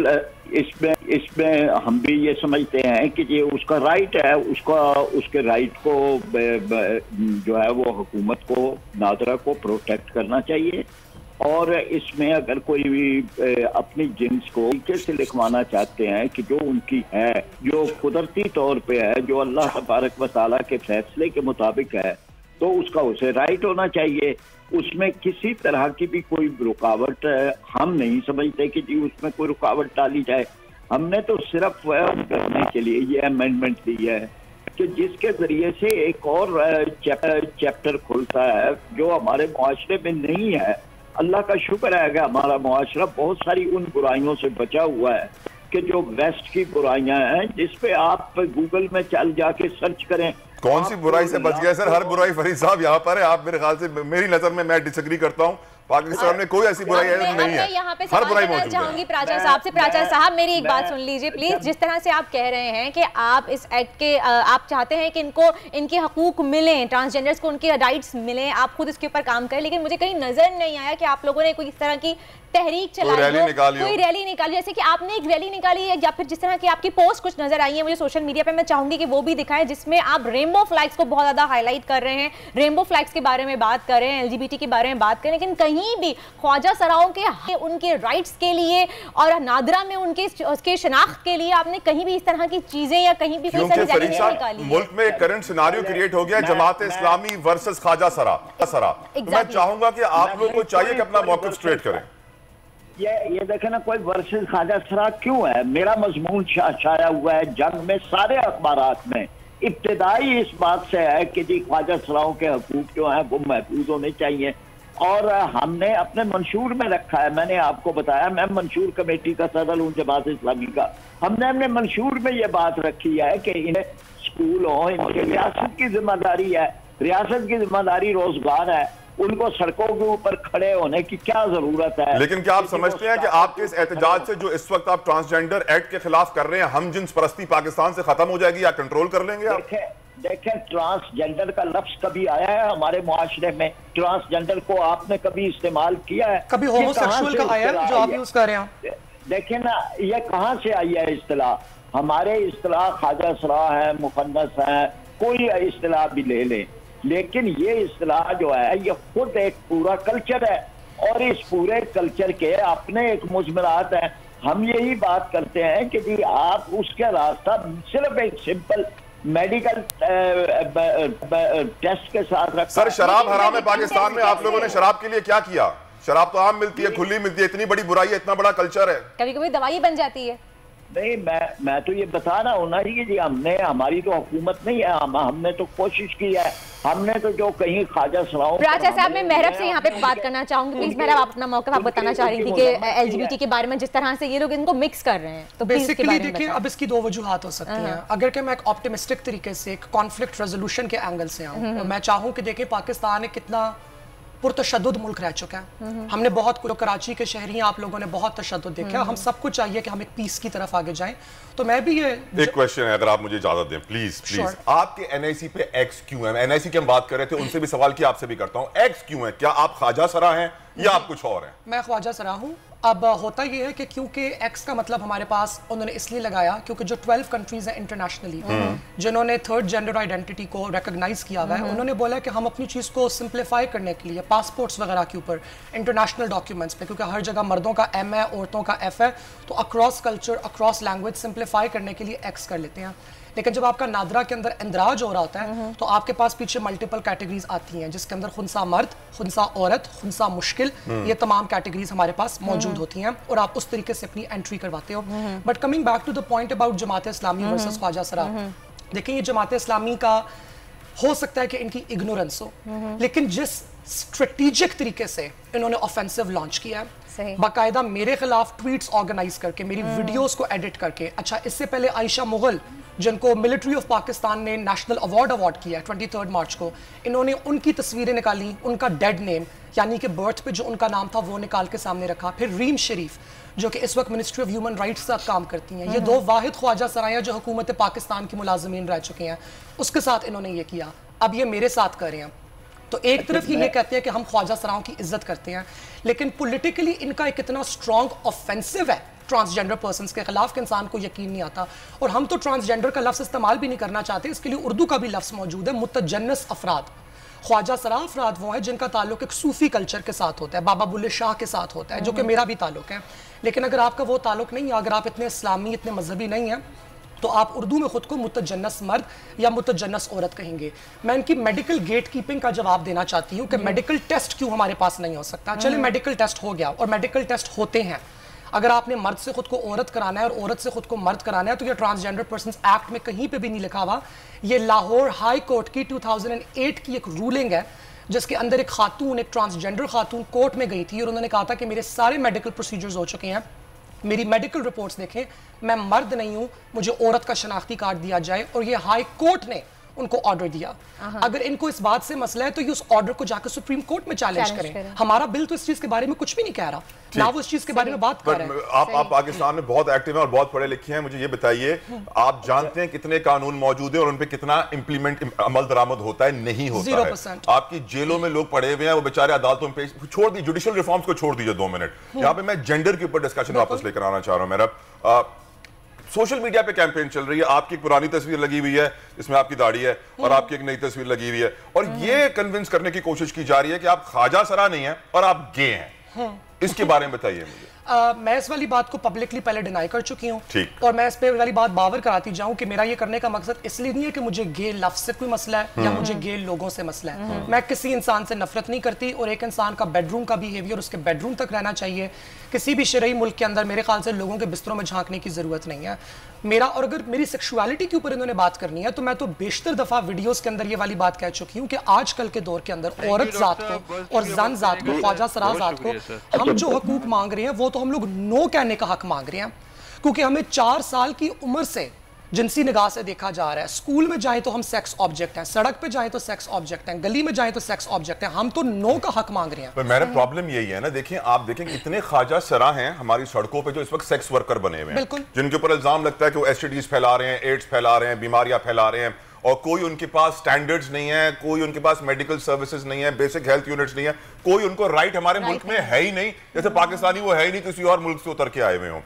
इसमें हम भी ये समझते हैं कि ये उसका राइट है, उसके राइट को जो है वो हुकूमत को, नादरा को प्रोटेक्ट करना चाहिए। और इसमें अगर कोई भी अपनी जिन्स को तरीके से लिखवाना चाहते हैं कि जो उनकी है, जो कुदरती तौर पे है, जो अल्लाह तबारक व तआला के फैसले के मुताबिक है, तो उसका उसे राइट होना चाहिए। उसमें किसी तरह की भी कोई रुकावट हम नहीं समझते कि जी उसमें कोई रुकावट डाली जाए। हमने तो सिर्फ करने के लिए ये अमेंडमेंट दी है कि जिसके जरिए से एक और चैप्टर खुलता है जो हमारे मुआशरे में नहीं है। अल्लाह का शुक्र है कि हमारा मुआशरा बहुत सारी उन बुराइयों से बचा हुआ है कि जो वेस्ट की बुराइयां हैं, जिसपे आप गूगल में चल जाके सर्च करें। कौन सी बुराई से बच गया सर? हर बुराई फरीद साहब यहाँ पर है। आप मेरे ख्याल से, मेरी नजर में, मैं डिसएग्री करता हूँ, पाकिस्तान में कोई ऐसी बुराई नहीं है, यहाँ पे हर बुराई मौजूद है। चाहूंगी प्राचा साहब से। प्राचा साहब मेरी एक बात सुन लीजिए प्लीज। जिस तरह से आप कह रहे हैं कि आप इस एक्ट के आप चाहते हैं कि इनको इनके हकूक मिलें, ट्रांसजेंडर्स को उनके राइट्स मिलें, आप खुद इसके ऊपर काम करें, लेकिन मुझे कहीं नजर नहीं आया कि आप लोगों ने कोई इस तरह की तहरीक चलाई, कोई रैली निकाली, जैसे कि आपने एक रैली निकाली है, या फिर जिस तरह की आपकी पोस्ट कुछ नजर आई है मुझे सोशल मीडिया पे, मैं चाहूंगी कि वो भी दिखाएं, जिसमें आप रेनबो फ्लैग्स को बहुत ज्यादा हाईलाइट कर रहे हैं, रेनबो फ्लैग्स के बारे में बात कर रहे हैं, LGBT के बारे में बात करें, लेकिन कहीं भी ख्वाजा सराओं के उनके राइट्स के लिए और नादरा में उनके शनाख्त के लिए आपने कहीं भी इस तरह की चीजें या कहीं भी कोई निकाली? मुल्क में एक करंट सिनारियो क्रिएट हो गया, जमात इस्लामी वर्सेस ख्वाजा सरा। मैं चाहूंगा कि आप लोगों को चाहिए कि अपना मौक़िफ़ स्ट्रेट करें। ये देखें ना, कोई वर्सेस ख्वाजा सरा क्यों है? मेरा मजमून छाया हुआ है जंग में, सारे अखबारात में इब्तिदाई इस बात से है कि जी ख्वाजा सराओं के हकूक जो हैं वो महफूज होने चाहिए, और हमने अपने मंशूर में रखा है। मैंने आपको बताया, मैं मंशूर कमेटी का सदर हूँ जमात इस्लामी का। हमने अपने मंशूर में ये बात रखी है कि इन्हें स्कूल हो, इनकी रियासत की जिम्मेदारी है, रियासत की जिम्मेदारी रोजगार है, उनको सड़कों के ऊपर खड़े होने की क्या जरूरत है। लेकिन क्या आप समझते हैं कि आपके इस एहतजाज से जो इस वक्त आप ट्रांसजेंडर एक्ट के खिलाफ कर रहे हैं, हम जिन्स परस्ती पाकिस्तान से खत्म हो जाएगी या कंट्रोल कर लेंगे आप? देखें, ट्रांसजेंडर का लफ्ज कभी आया है हमारे मुआशरे में? ट्रांसजेंडर को आपने कभी इस्तेमाल किया है? कभी होमोसेक्सुअल का आया है जो आप यूज कर रहे हैं? देखें ना, ये कहाँ से आई है इस्तिलाह? हमारे इस्तिलाह ख्वाजा सरा है, मुखन्नस है, कोई इस्तिलाह भी ले लें, लेकिन ये इस्तिलाह जो है ये खुद एक पूरा कल्चर है, और इस पूरे कल्चर के अपने एक मुजमरात हैं। हम यही बात करते हैं कि जी आप उसका रास्ता सिर्फ एक सिंपल मेडिकल टेस्ट के साथ रखा। सर, शराब हराम है पाकिस्तान में, आप लोगों ने शराब के लिए क्या किया? शराब तो आम मिलती है, खुली मिलती है, इतनी बड़ी बुराई है, इतना बड़ा कल्चर है, कभी कभी दवाई बन जाती है। नहीं, मैं तो ये बता रहा हूँ ना जी, हमने, हमारी तो हुकूमत नहीं है, हमने तो कोशिश की है, हमने तो जो कहीं ख्वाजा सराओं। प्राचा साहब, मैं मेहरब से यहाँ पे बात करना चाहूंगी, प्लीज मेहरब, आप अपना मौका आप बताना चाह रही थी कि LGBT के बारे में जिस तरह से ये लोग इनको मिक्स कर रहे हैं, तो बेसिकली देखिए, अब इसकी दो वजूहात हो सकती हैं। अगर कि मैं एक ऑप्टिमिस्टिक तरीके से एक कॉन्फ्लिक्ट रेजोल्यूशन के एंगल से आऊँ, तो मैं चाहूँ कि देखिए पाकिस्तान एक कितना पुरतशद्दुद मुल्क रह चुका है। हमने बहुत कुछ, कराची के शहरी आप लोगों ने बहुत तशद्दुद देखा, हम सबको चाहिए कि हम एक पीस की तरफ आगे जाएं। तो मैं भी ये एक क्वेश्चन है, अगर आप मुझे इजाजत दें प्लीज प्लीज, आपके NIC पे X क्यों है? NIC की हम बात कर रहे थे, उनसे भी सवाल किया, आपसे भी करता हूं, X क्यों है? क्या आप ख्वाजा सरा हैं या आप कुछ और हैं? मैं ख्वाजा सरा हूं। अब होता ये है कि क्योंकि X का मतलब हमारे पास उन्होंने इसलिए लगाया क्योंकि जो 12 कंट्रीज हैं इंटरनेशनली जिन्होंने थर्ड जेंडर आइडेंटिटी को रिकॉग्नाइज किया हुआ है, उन्होंने बोला कि हम अपनी चीज़ को सिंप्लीफाई करने के लिए पासपोर्ट्स वगैरह के ऊपर, इंटरनेशनल डॉक्यूमेंट्स पे, क्योंकि हर जगह मर्दों का M है, औरतों का F है, तो across culture, across language simplify करने के लिए X कर लेते हैं। लेकिन जब आपका नादरा के अंदर इंदराज हो रहा होता है तो आपके पास पीछे मल्टीपल कैटेगरीज आती हैं, जिसके अंदर खुनसा मर्द, खुनसा औरत, खुनसा मुश्किल, ये तमाम कैटेगरीज हमारे पास मौजूद होती हैं और आप उस तरीके से अपनी एंट्री करवाते हो। But coming back to the point about Jamaat Islami versus ख्वाजा सरा, देखिए ये जमात इस्लामी का हो सकता है कि इनकी इग्नोरेंस हो, लेकिन जिस स्ट्रेटेजिक तरीके से इन्होंने ऑफेंसिव लॉन्च किया है, बाकायदा मेरे खिलाफ ट्वीट्स ऑर्गेनाइज करके, मेरी वीडियोस को एडिट करके, अच्छा इससे पहले आयशा मुगल जिनको मिलिट्री ऑफ पाकिस्तान ने नेशनल अवार्ड किया है 23 मार्च को, इन्होंने उनकी तस्वीरें निकाली, उनका डेड नेम यानी कि बर्थ पे जो उनका नाम था वो निकाल के सामने रखा। फिर रीम शरीफ जो कि इस वक्त मिनिस्ट्री ऑफ ह्यूमन राइट्स के साथ काम करती हैं, ये दो वाहिद ख्वाजा सरायां जो हुकूमत पाकिस्तान की मुलाजमीन रह चुके हैं, उसके साथ इन्होंने ये किया। अब ये मेरे साथ कर रहे हैं, तो एक तरफ ये कहते हैं कि हम ख्वाजा सराओं की इज्जत करते हैं, लेकिन पॉलिटिकली इनका एक इतना स्ट्रॉन्ग ऑफेंसिव है ट्रांसजेंडर पर्सन्स के खिलाफ कि इंसान को यकीन नहीं आता। और हम तो ट्रांसजेंडर का लफ्ज़ इस्तेमाल भी नहीं करना चाहते, इसके लिए उर्दू का भी लफ्ज़ मौजूद है, मुतजन्नस अफराद। ख्वाजा सरा अफराद वो हैं जिनका ताल्लुक एक सूफी कल्चर के साथ होता है, बाबा बुल्ले शाह के साथ होता है, जो कि मेरा भी ताल्लुक है। लेकिन अगर आपका वो ताल्लुक नहीं है, अगर आप इतने इस्लामी, इतने मजहबी नहीं हैं, तो आप उर्दू में खुद को मुतजन्नस मर्द या मुतजन्नस औरत कहेंगे। मैं इनकी मेडिकल गेट कीपिंग का जवाब देना चाहती हूँ कि मेडिकल टेस्ट क्यों हमारे पास नहीं हो सकता। चले मेडिकल टेस्ट हो गया, और मेडिकल टेस्ट होते हैं, अगर आपने मर्द से खुद को औरत कराना है और औरत से खुद को मर्द कराना है, तो ये ट्रांसजेंडर पर्सन्स एक्ट में कहीं पे भी नहीं लिखा हुआ। ये लाहौर हाई कोर्ट की 2008 की एक रूलिंग है, जिसके अंदर एक खातून, एक ट्रांसजेंडर खातून कोर्ट में गई थी और उन्होंने कहा था कि मेरे सारे मेडिकल प्रोसीजर्स हो चुके हैं, मेरी मेडिकल रिपोर्ट्स देखें, मैं मर्द नहीं हूं, मुझे औरत का शनाख्ती कार्ड दिया जाए। और ये हाई कोर्ट ने उनको ऑर्डर दिया। अगर इनको इस बात से मसला है तो ये उस ऑर्डर को जाकर सुप्रीम कोर्ट में चैलेंज करें। हमारा बिल तो इस चीज के बारे में कुछ भी नहीं कह रहा, ना वो इस चीज के बारे में बात कर रहे हैं। आप पाकिस्तान में बहुत एक्टिव हैं और बहुत पढ़े लिखे हैं, मुझे ये बताइए, आप जानते हैं कितने कानून मौजूद हैं और उन पे कितना इंप्लीमेंट अमल दरामद होता है, नहीं होता 0%। है। आपकी जेलों में लोग पड़े हुए हैं, वो बेचारे अदालतों में छोड़ दी, जुडिशियल रिफॉर्म्स को छोड़ दीजिए 2 मिनट। यहाँ पे मैं जेंडर के ऊपर डिस्कशन वापस लेकर आना चाह रहा हूँ। मेरा सोशल मीडिया पे कैंपेन चल रही है, आपकी एक पुरानी तस्वीर लगी हुई है इसमें आपकी दाढ़ी है और आपकी एक नई तस्वीर लगी हुई है, और ये कन्विंस करने की कोशिश की जा रही है कि आप ख्वाजा सरा नहीं है और आप गे हैं। इसके बारे में बताइए मुझे। मैं इस वाली बात को पब्लिकली पहले डिनाई कर चुकी हूँ, और मैं इस पे वाली बात बावर कराती जाऊँ कि मेरा ये करने का मकसद इसलिए नहीं है कि मुझे गे लफ्ज से कोई मसला है या मुझे गे लोगों से मसला है। मैं किसी इंसान से नफरत नहीं करती, और एक इंसान का बेडरूम का बिहेवियर उसके बेडरूम तक रहना चाहिए। किसी भी शरई मुल्क के अंदर मेरे ख्याल से लोगों के बिस्तरों में झांकने की जरूरत नहीं है मेरा। और अगर मेरी सेक्सुअलिटी के ऊपर इन्होंने बात करनी है तो मैं तो बेशतर दफा वीडियोस के अंदर ये वाली बात कह चुकी हूँ कि आजकल के दौर के अंदर औरत जात को और जन जात को, ख्वाजा सरा जात को, हम जो हकूक मांग रहे हैं वो तो हम लोग नो कहने का हक मांग रहे हैं, क्योंकि हमें 4 साल की उम्र से जिनसी निगाह से देखा जा रहा है। स्कूल में जाएं तो हम सेक्स ऑब्जेक्ट हैं, सड़क पे जाएं तो सेक्स ऑब्जेक्ट हैं, गली में जाएं तो सेक्स ऑब्जेक्ट हैं। हम तो नो का हक मांग रहे हैं। पर मेरा प्रॉब्लम यही है ना, देखिए आप देखें कितने ख्वाजा सरा हैं हमारी सड़कों पे जो इस वक्त सेक्स वर्कर बने हुए हैं, जिनके ऊपर इल्जाम लगता है कि वो STDs फैला रहे हैं, एड्स फैला रहे हैं, बीमारियां फैला रहे हैं, और कोई उनके पास स्टैंडर्ड्स नहीं है, कोई उनके पास मेडिकल सर्विसेज नहीं है, बेसिक हेल्थ यूनिट्स नहीं है, कोई उनको राइट हमारे मुल्क में है ही नहीं। जैसे पाकिस्तानी वो है ही नहीं, किसी और मुल्क से उतर के आए हुए हों।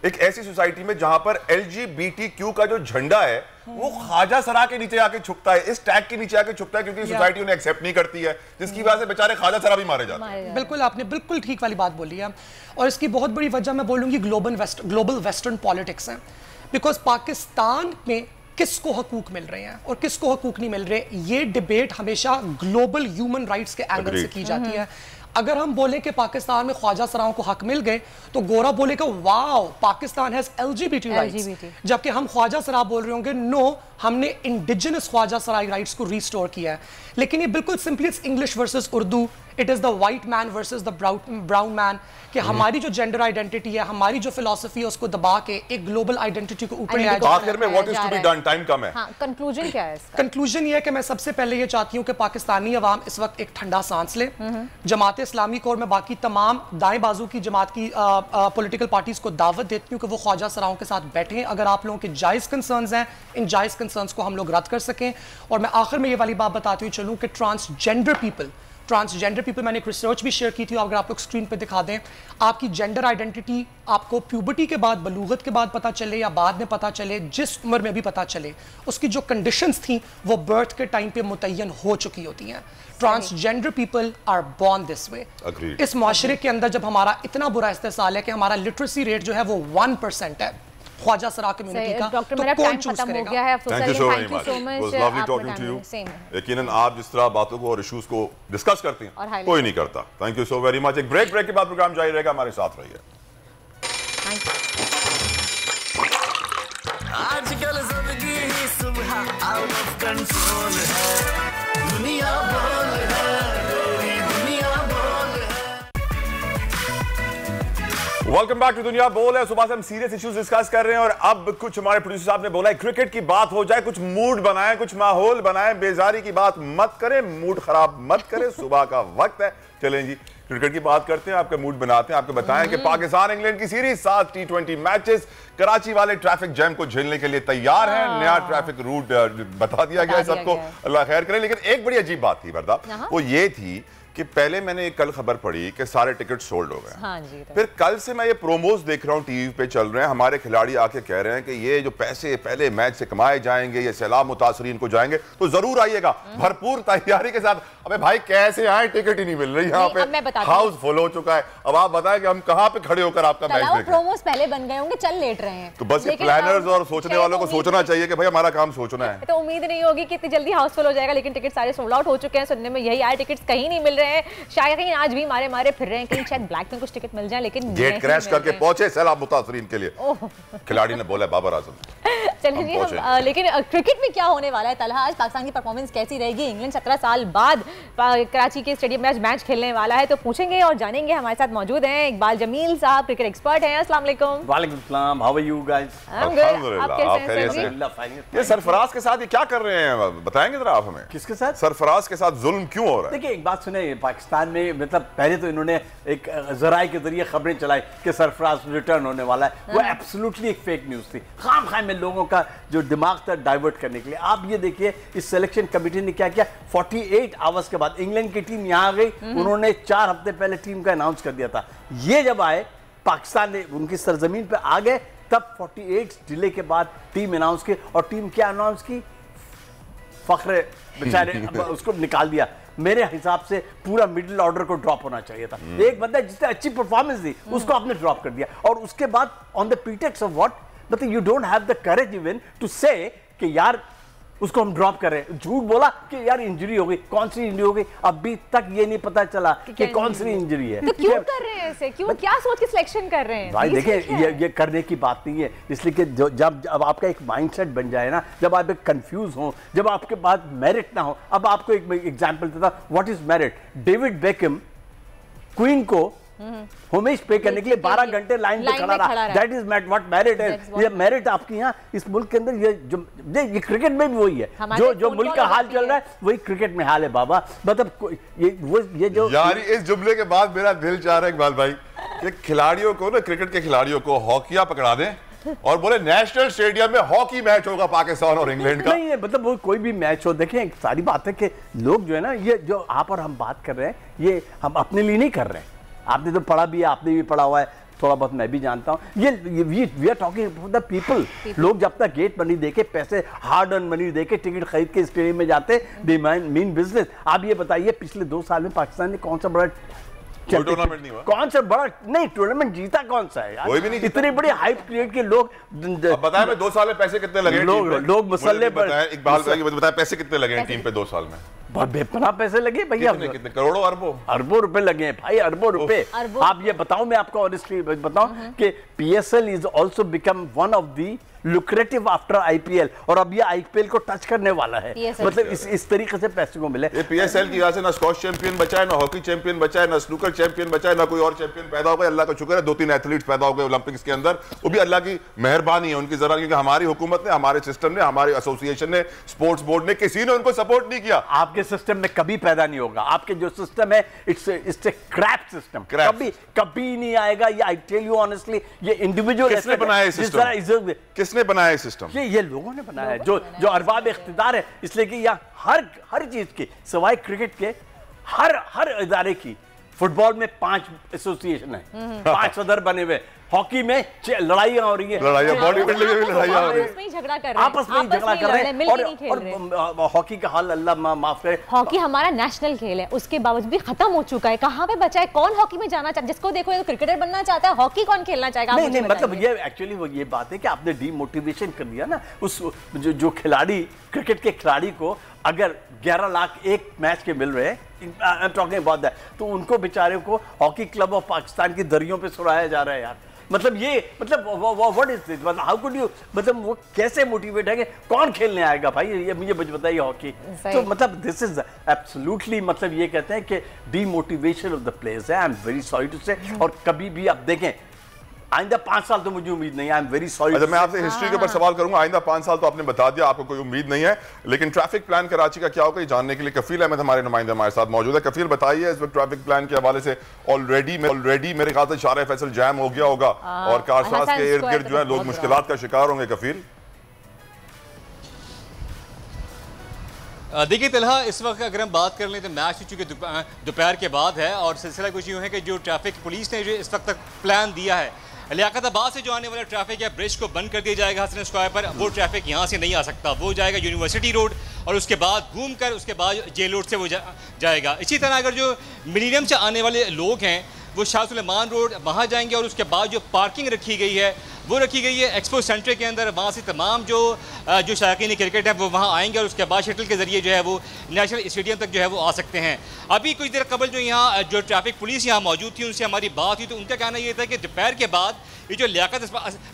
एक ऐसी सोसाइटी में जहां पर LGBTQ का जो झंडा है वो ख्वाजा सरा के नीचे आके छुपता है, इस टैग के नीचे आके छुपता है, क्योंकि सोसाइटी उन्हें एक्सेप्ट नहीं करती है, जिसकी वजह से बेचारे ख्वाजा सरा भी मारे जाते हैं। बिल्कुल, आपने बिल्कुल ठीक वाली बात बोली है, और इसकी बहुत बड़ी वजह मैं बोलूंगी ग्लोबल वेस्टर्न पॉलिटिक्स है। बिकॉज पाकिस्तान में किसको हकूक मिल रहे हैं और किसको हकूक नहीं मिल रहे, ये डिबेट हमेशा ग्लोबल ह्यूमन राइट्स के एंगल से की जाती है। अगर हम बोलें कि पाकिस्तान में ख्वाजा सराओं को हक मिल गए तो गोरा बोलेगा wow Pakistan has LGBT rights, जबकि हम ख्वाजा सरा बोल रहे होंगे नो हमने इंडिजिनस ख्वाजा सराई राइट्स को रिस्टोर किया है। लेकिन ये बिल्कुल simply English versus Urdu, it is the white man versus the brown man, कि हमारी जो जेंडर आइडेंटिटी है, हमारी जो फिलॉसफी है, उसको दबा के एक ग्लोबल आइडेंटिटी को ऊपर ले आया। आखिर में what is to be done, time कम है। हाँ, कंक्लूजन क्या है इसका? कंक्लूजन ये है कि मैं सबसे पहले ये चाहती हूँ कि पाकिस्तानी अवाम इस वक्त एक ठंडा सांस ले। जमात इस्लामी को और मैं बाकी तमाम दाएं बाजू की जमात की पॉलिटिकल पार्टीज को दावत देती हूँ कि वो ख्वाजा सराओं के साथ बैठें अगर आप लोगों के जायज़ कंसर्न्स हैं, इन जायज़ कंसर्न्स को हम लोग रद्द कर सकें। और मैं आखिर में ये वाली बात बताती हुई चलूँ कि ट्रांसजेंडर पीपल मैंने एक रिसर्च भी शेयर की थी, अगर आप लोग स्क्रीन पे दिखा दें, आपकी जेंडर आइडेंटिटी आपको प्यूबर्टी के बाद, बलूगत के बाद पता चले या बाद में पता चले, जिस उम्र में भी पता चले, उसकी जो कंडीशंस थी वो बर्थ के टाइम पे मुतय्यन हो चुकी होती हैं। Transgender people are born this way. इस माशरे के अंदर जब हमारा इतना बुरा इस्तेसाल है कि हमारा लिटरेसी रेट जो है वो 1% है ख्वाजा सरा कम्युनिटी का, डॉक्टर तो मेरा कौन टाइम चूज खत्म हो करेगा? गया है। Thank you so very much, it was lovely talking to you. यकीनन आप जिस तरह बातों को और इश्यूज को डिस्कस करती हैं कोई नहीं करता। Thank you so very much. एक ब्रेक के बाद प्रोग्राम जारी रहेगा, हमारे साथ रहिए। आजकल जिंदगी ही सुबह आउट ऑफ कंट्रोल है, दुनिया बोल है, दुनिया बोल है। वेलकम बैक टू दुनिया बोल है। सुबह से हम सीरियस इश्यूज डिस्कस कर रहे हैं और अब कुछ हमारे प्रोड्यूसर साहब ने बोला है क्रिकेट की बात हो जाए, कुछ मूड बनाएं, कुछ माहौल बनाएं, बेजारी की बात मत करें, मूड खराब मत करें, सुबह का वक्त है। चलें जी क्रिकेट की बात करते हैं, आपका मूड बनाते हैं, आपको बताएं कि पाकिस्तान इंग्लैंड की सीरीज 7 T20 मैचेस, कराची वाले ट्रैफिक जैम को झेलने के लिए तैयार हैं। नया ट्रैफिक रूट बता दिया गया है सबको, अल्लाह खैर करे। लेकिन एक बड़ी अजीब बात थी वर्दा, वो ये थी कि पहले मैंने कल खबर पढ़ी कि सारे टिकट सोल्ड हो गए। हाँ जी, फिर कल से मैं ये प्रोमोज देख रहा हूँ टीवी पे चल रहे हैं, हमारे खिलाड़ी आके कह रहे हैं कि ये जो पैसे पहले मैच से कमाए जाएंगे, ये सैलाब मुतासरीन को जाएंगे, तो जरूर आइएगा भरपूर तैयारी के साथ। अबे भाई कैसे आए, टिकट ही नहीं मिल रही यहाँ पे, हाउस फुल हो चुका है। अब आप बताएं कि हम कहाँ पे खड़े होकर आपका मैच देखें? प्रोमोज पहले बन गए होंगे, चल लेट रहे हैं। तो बस ये प्लानर्स और सोचने वालों को सोचना चाहिए कि भाई हमारा काम सोचना है। तो उम्मीद नहीं होगी कि इतनी जल्दी हाउसफुल हो जाएगा, लेकिन टिकट सारे सोल्ड आउट हो चुके हैं। सुनने में यही आया, टिकट्स कहीं नहीं मिल रहे हैं। शायद आज भी मारे फिर रहे हैं, कहीं शायद ब्लैक में कुछ टिकट मिल जाए, लेकिन गेट क्रैश करके पहुंचे सैलाब मुतासरीन के लिए, खिलाड़ी ने बोला बाबर आजम। चलिए जी हम लेकिन क्रिकेट में क्या होने वाला है तलहा, आज पाकिस्तान की परफॉर्मेंस कैसी रहेगी? इंग्लैंड 17 साल बाद कराची के स्टेडियम में आज मैच खेलने वाला है, तो पूछेंगे और जानेंगे। हमारे साथ मौजूद हैं इकबाल जमील साहब, क्रिकेट एक्सपर्ट हैं। अस्सलाम वालेकुम। वालेकुम सलाम, हाउ आर यू गाइस? ये सरफराज के साथ ये क्या कर रहे हैं, बताएंगे जरा आप हमें? किसके साथ? सरफराज के साथ जुल्म क्यों हो रहा है? देखिए एक बात सुने, पाकिस्तान में मतलब पहले तो इन्होंने एक जराए के जरिए खबरें चलाई कि सरफराज रिटर्न होने वाला है, वो एब्सोल्युटली एक फेक न्यूज थी, खाम में लोगों का जो दिमाग था डाइवर्ट करने के लिए। आप ये देखिए इस सिलेक्शन कमेटी ने क्या किया, 48 आवर्स के बाद इंग्लैंड की टीम यहाँ आ गई, उन्होंने 4 हफ्ते पहले टीम का अनाउंस कर दिया था। ये जब आए पाकिस्तान ने उनकी सरजमीन पे आ गए, तब 48 डिले के बाद टीम अनाउंस की, और टीम क्या अनाउंस की, फखरे बेचारे उसको निकाल दिया। मेरे हिसाब से पूरा मिडिल ऑर्डर को ड्रॉप होना चाहिए था। एक बंदा जिसने अच्छी परफॉर्मेंस दी उसको आपने ड्रॉप कर दिया, और उसके बाद on the pretext of what, मतलब you don't have the courage even to say कि यार उसको हम ड्रॉप कर रहे हैं। झूठ बोला कि यार इंजरी हो गई, कौन सी इंजरी हो गई, अभी तक ये नहीं पता चला कि कौन सी इंजरी है। तो क्यों कर रहे हैं ऐसे, क्यों, क्या सोच के सिलेक्शन कर रहे हैं? भाई देखिए ये करने की बात नहीं है, इसलिए कि जब आपका एक माइंडसेट बन जाए ना, जब आप एक कंफ्यूज हो, जब आपके पास मेरिट ना हो। अब आपको एक एग्जांपल देता, what is merit? David Beckham queen को होमेज पे करने के लिए 12 घंटे लाइन पे खड़ा रहा, दैट इज व्हाट मेरिट है। ये मेरिट आपके यहाँ इस मुल्क के अंदर, ये क्रिकेट में भी वही है, जो मुल्क का हाल चल रहा है वही क्रिकेट में हाल है बाबा। मतलब ये जो यार इस जुमले के बाद मेरा दिल चाह रहा है इकबाल भाई कि खिलाड़ियों को ना, क्रिकेट के खिलाड़ियों को हॉकिया पकड़ा दें और बोले नेशनल स्टेडियम में हॉकी मैच होगा पाकिस्तान और इंग्लैंड का। नहीं है, मतलब वो कोई भी मैच हो। देखें सारी बात है कि लोग जो है ना, ये जो आप और हम बात कर रहे हैं, ये हम अपने लिए नहीं कर रहे हैं। आपने तो पढ़ा भी है, आपने भी पढ़ा हुआ है, थोड़ा बहुत मैं भी जानता हूं। ये we are talking about the people. लोग जब तक गेट मनी देके, पैसे हार्ड अर्न मनी देके टिकट खरीद के स्टेडियम में जाते, दे मीन बिजनेस। आप ये बताइए पिछले 2 साल में पाकिस्तान ने कौन सा बड़ा टूर्नामेंट नहीं हुआ? कौन सा बड़ा नहीं टूर्नामेंट जीता कौन सा है यार? कोई भी नहीं। इतने बड़े हाइप क्रिएट के लोग। अब बताएं मैं 2 साल में पैसे कितने लगे? लोग मसल्ले पर इकबाल भाई बताएं पैसे कितने लगे टीम पे 2 साल में? बहुत बेपनाह पैसे लगे भैया। कितने करोड़ों अरबों रुपए लगे हैं भाई, अरबों रुपए। आप ये बताओ, मैं आपको ऑनेस्टली बताऊं कि PSL is also become one of the lucrative after IPL, और अब ये IPL को टच करने वाला है। मतलब इस तरीके से पैसे को मिले। ये PSL की वजह से ना स्क्वॉश चैंपियन बचा है, ना हॉकी चैंपियन बचा है, ना स्नूकर चैंपियन बचा है, ना कोई और चैंपियन पैदा हो गया। अल्लाह का शुक्र है 2-3 एथलीट्स पैदा हो गए ओलंपिक्स के अंदर, वो भी अल्लाह की मेहरबानी है उनकी जरा, क्योंकि हमारी हुकूमत ने, हमारे सिस्टम ने, हमारी एसोसिएशन ने, स्पोर्ट्स बोर्ड ने, किसी ने उनको सपोर्ट नहीं किया। आपके सिस्टम में कभी पैदा नहीं होगा। आपके जो सिस्टम है इट्स ए क्रैप सिस्टम, कभी नहीं आएगा। ये आई टेल यू ऑनेस्टली, ये इंडिविजुअल किसने बनाया सिस्टम? किसने बनाया सिस्टम? ये लोगों ने बनाया है, जो अरबाब इख्तिदार है। इसलिए कि यहाँ हर चीज की, सवाए क्रिकेट के, हर इदारे की। फुटबॉल में 5 एसोसिएशन है, 5 सदर बने हुए। हॉकी में लड़ाइयां हो रही है, बॉडी बिल्डिंग में लड़ाइयां हो रही है, आपस में ही झगड़ा कर रहे हैं, आपस में झगड़ा कर रहे हैं। और हॉकी का हाल अल्लाह माफ करे, हॉकी हमारा नेशनल खेल है, उसके बावजूद भी खत्म हो चुका है। कहाँ पे बचा है? कौन हॉकी में जाना चाहता है? जिसको देखो ये तो क्रिकेटर बनना चाहता है, हॉकी कौन खेलना चाहेगा? नहीं, मतलब ये एक्चुअली वो ये बात है कि आपने डीमोटिवेशन कर दिया ना उस जो खिलाड़ी, क्रिकेट के खिलाड़ी को अगर 11 लाख एक मैच के मिल रहे हैं, I am talking about that, तो उनको बेचारे को हॉकी क्लब ऑफ पाकिस्तान की दरियों पे सुराया जा रहा है यार। मतलब ये व्हाट इज दिस? मतलब हाउ कुड यू, मतलब वो कैसे मोटिवेट है कि कौन खेलने आएगा भाई? ये मुझे बताइए हॉकी। तो मतलब दिस इज एब्सोल्युटली, मतलब ये कहते हैं कि डीमोटिवेशन ऑफ द प्लेयर्स है। I am very sorry to say. और कभी भी आप देखें आइंदा 5 साल तो मुझे उम्मीद नहीं है। I am very sorry. अच्छा, मैं आपसे हिस्ट्री के ऊपर सवाल करूंगा। आइंदा 5 साल तो आपने बता दिया, आपको कोई उम्मीद नहीं है, लेकिन ट्रैफिक प्लान कराची का क्या होगा ये जानने के लिए कफील अहमद हमारे नुमाइंदे हमारे साथ मौजूद है। कफील, बताइए इस वक्त ट्रैफिक प्लान के हवाले से ऑलरेडी मेरे ख्याल से शारा फैसल जैम हो गया होगा और कारसाज के इर्द गिर्द जो है लोग मुश्किलात का शिकार होंगे। कफील, देखिए तलहा, इस वक्त अगर हम बात कर लें तो मैच चूंकि दोपहर के बाद है और सिलसिला कुछ यूँ है कि जो ट्रैफिक पुलिस ने जो इस वक्त तक प्लान दिया है, लियाकताबाद से जो आने वाला ट्रैफिक है ब्रिज को बंद कर दिया जाएगा हसन स्क्वायर पर। वो ट्रैफिक यहाँ से नहीं आ सकता, वो जाएगा यूनिवर्सिटी रोड और उसके बाद घूम कर उसके बाद जेल रोड से वो जाएगा। इसी तरह अगर जो मिलीनियम से आने वाले लोग हैं वो शाह सुलेमान रोड वहाँ जाएंगे और उसके बाद जो पार्किंग रखी गई है वो रखी गई है एक्सपो सेंटर के अंदर। वहाँ से तमाम जो शायकीन क्रिकेट है वो वहाँ आएंगे और उसके बाद शटल के ज़रिए जो है वो नेशनल स्टेडियम तक जो है वो आ सकते हैं। अभी कुछ देर कबल जो यहाँ जो ट्रैफिक पुलिस यहाँ मौजूद थी उनसे हमारी बात हुई तो उनका कहना ये था कि दोपहर के बाद ये जो लियाकत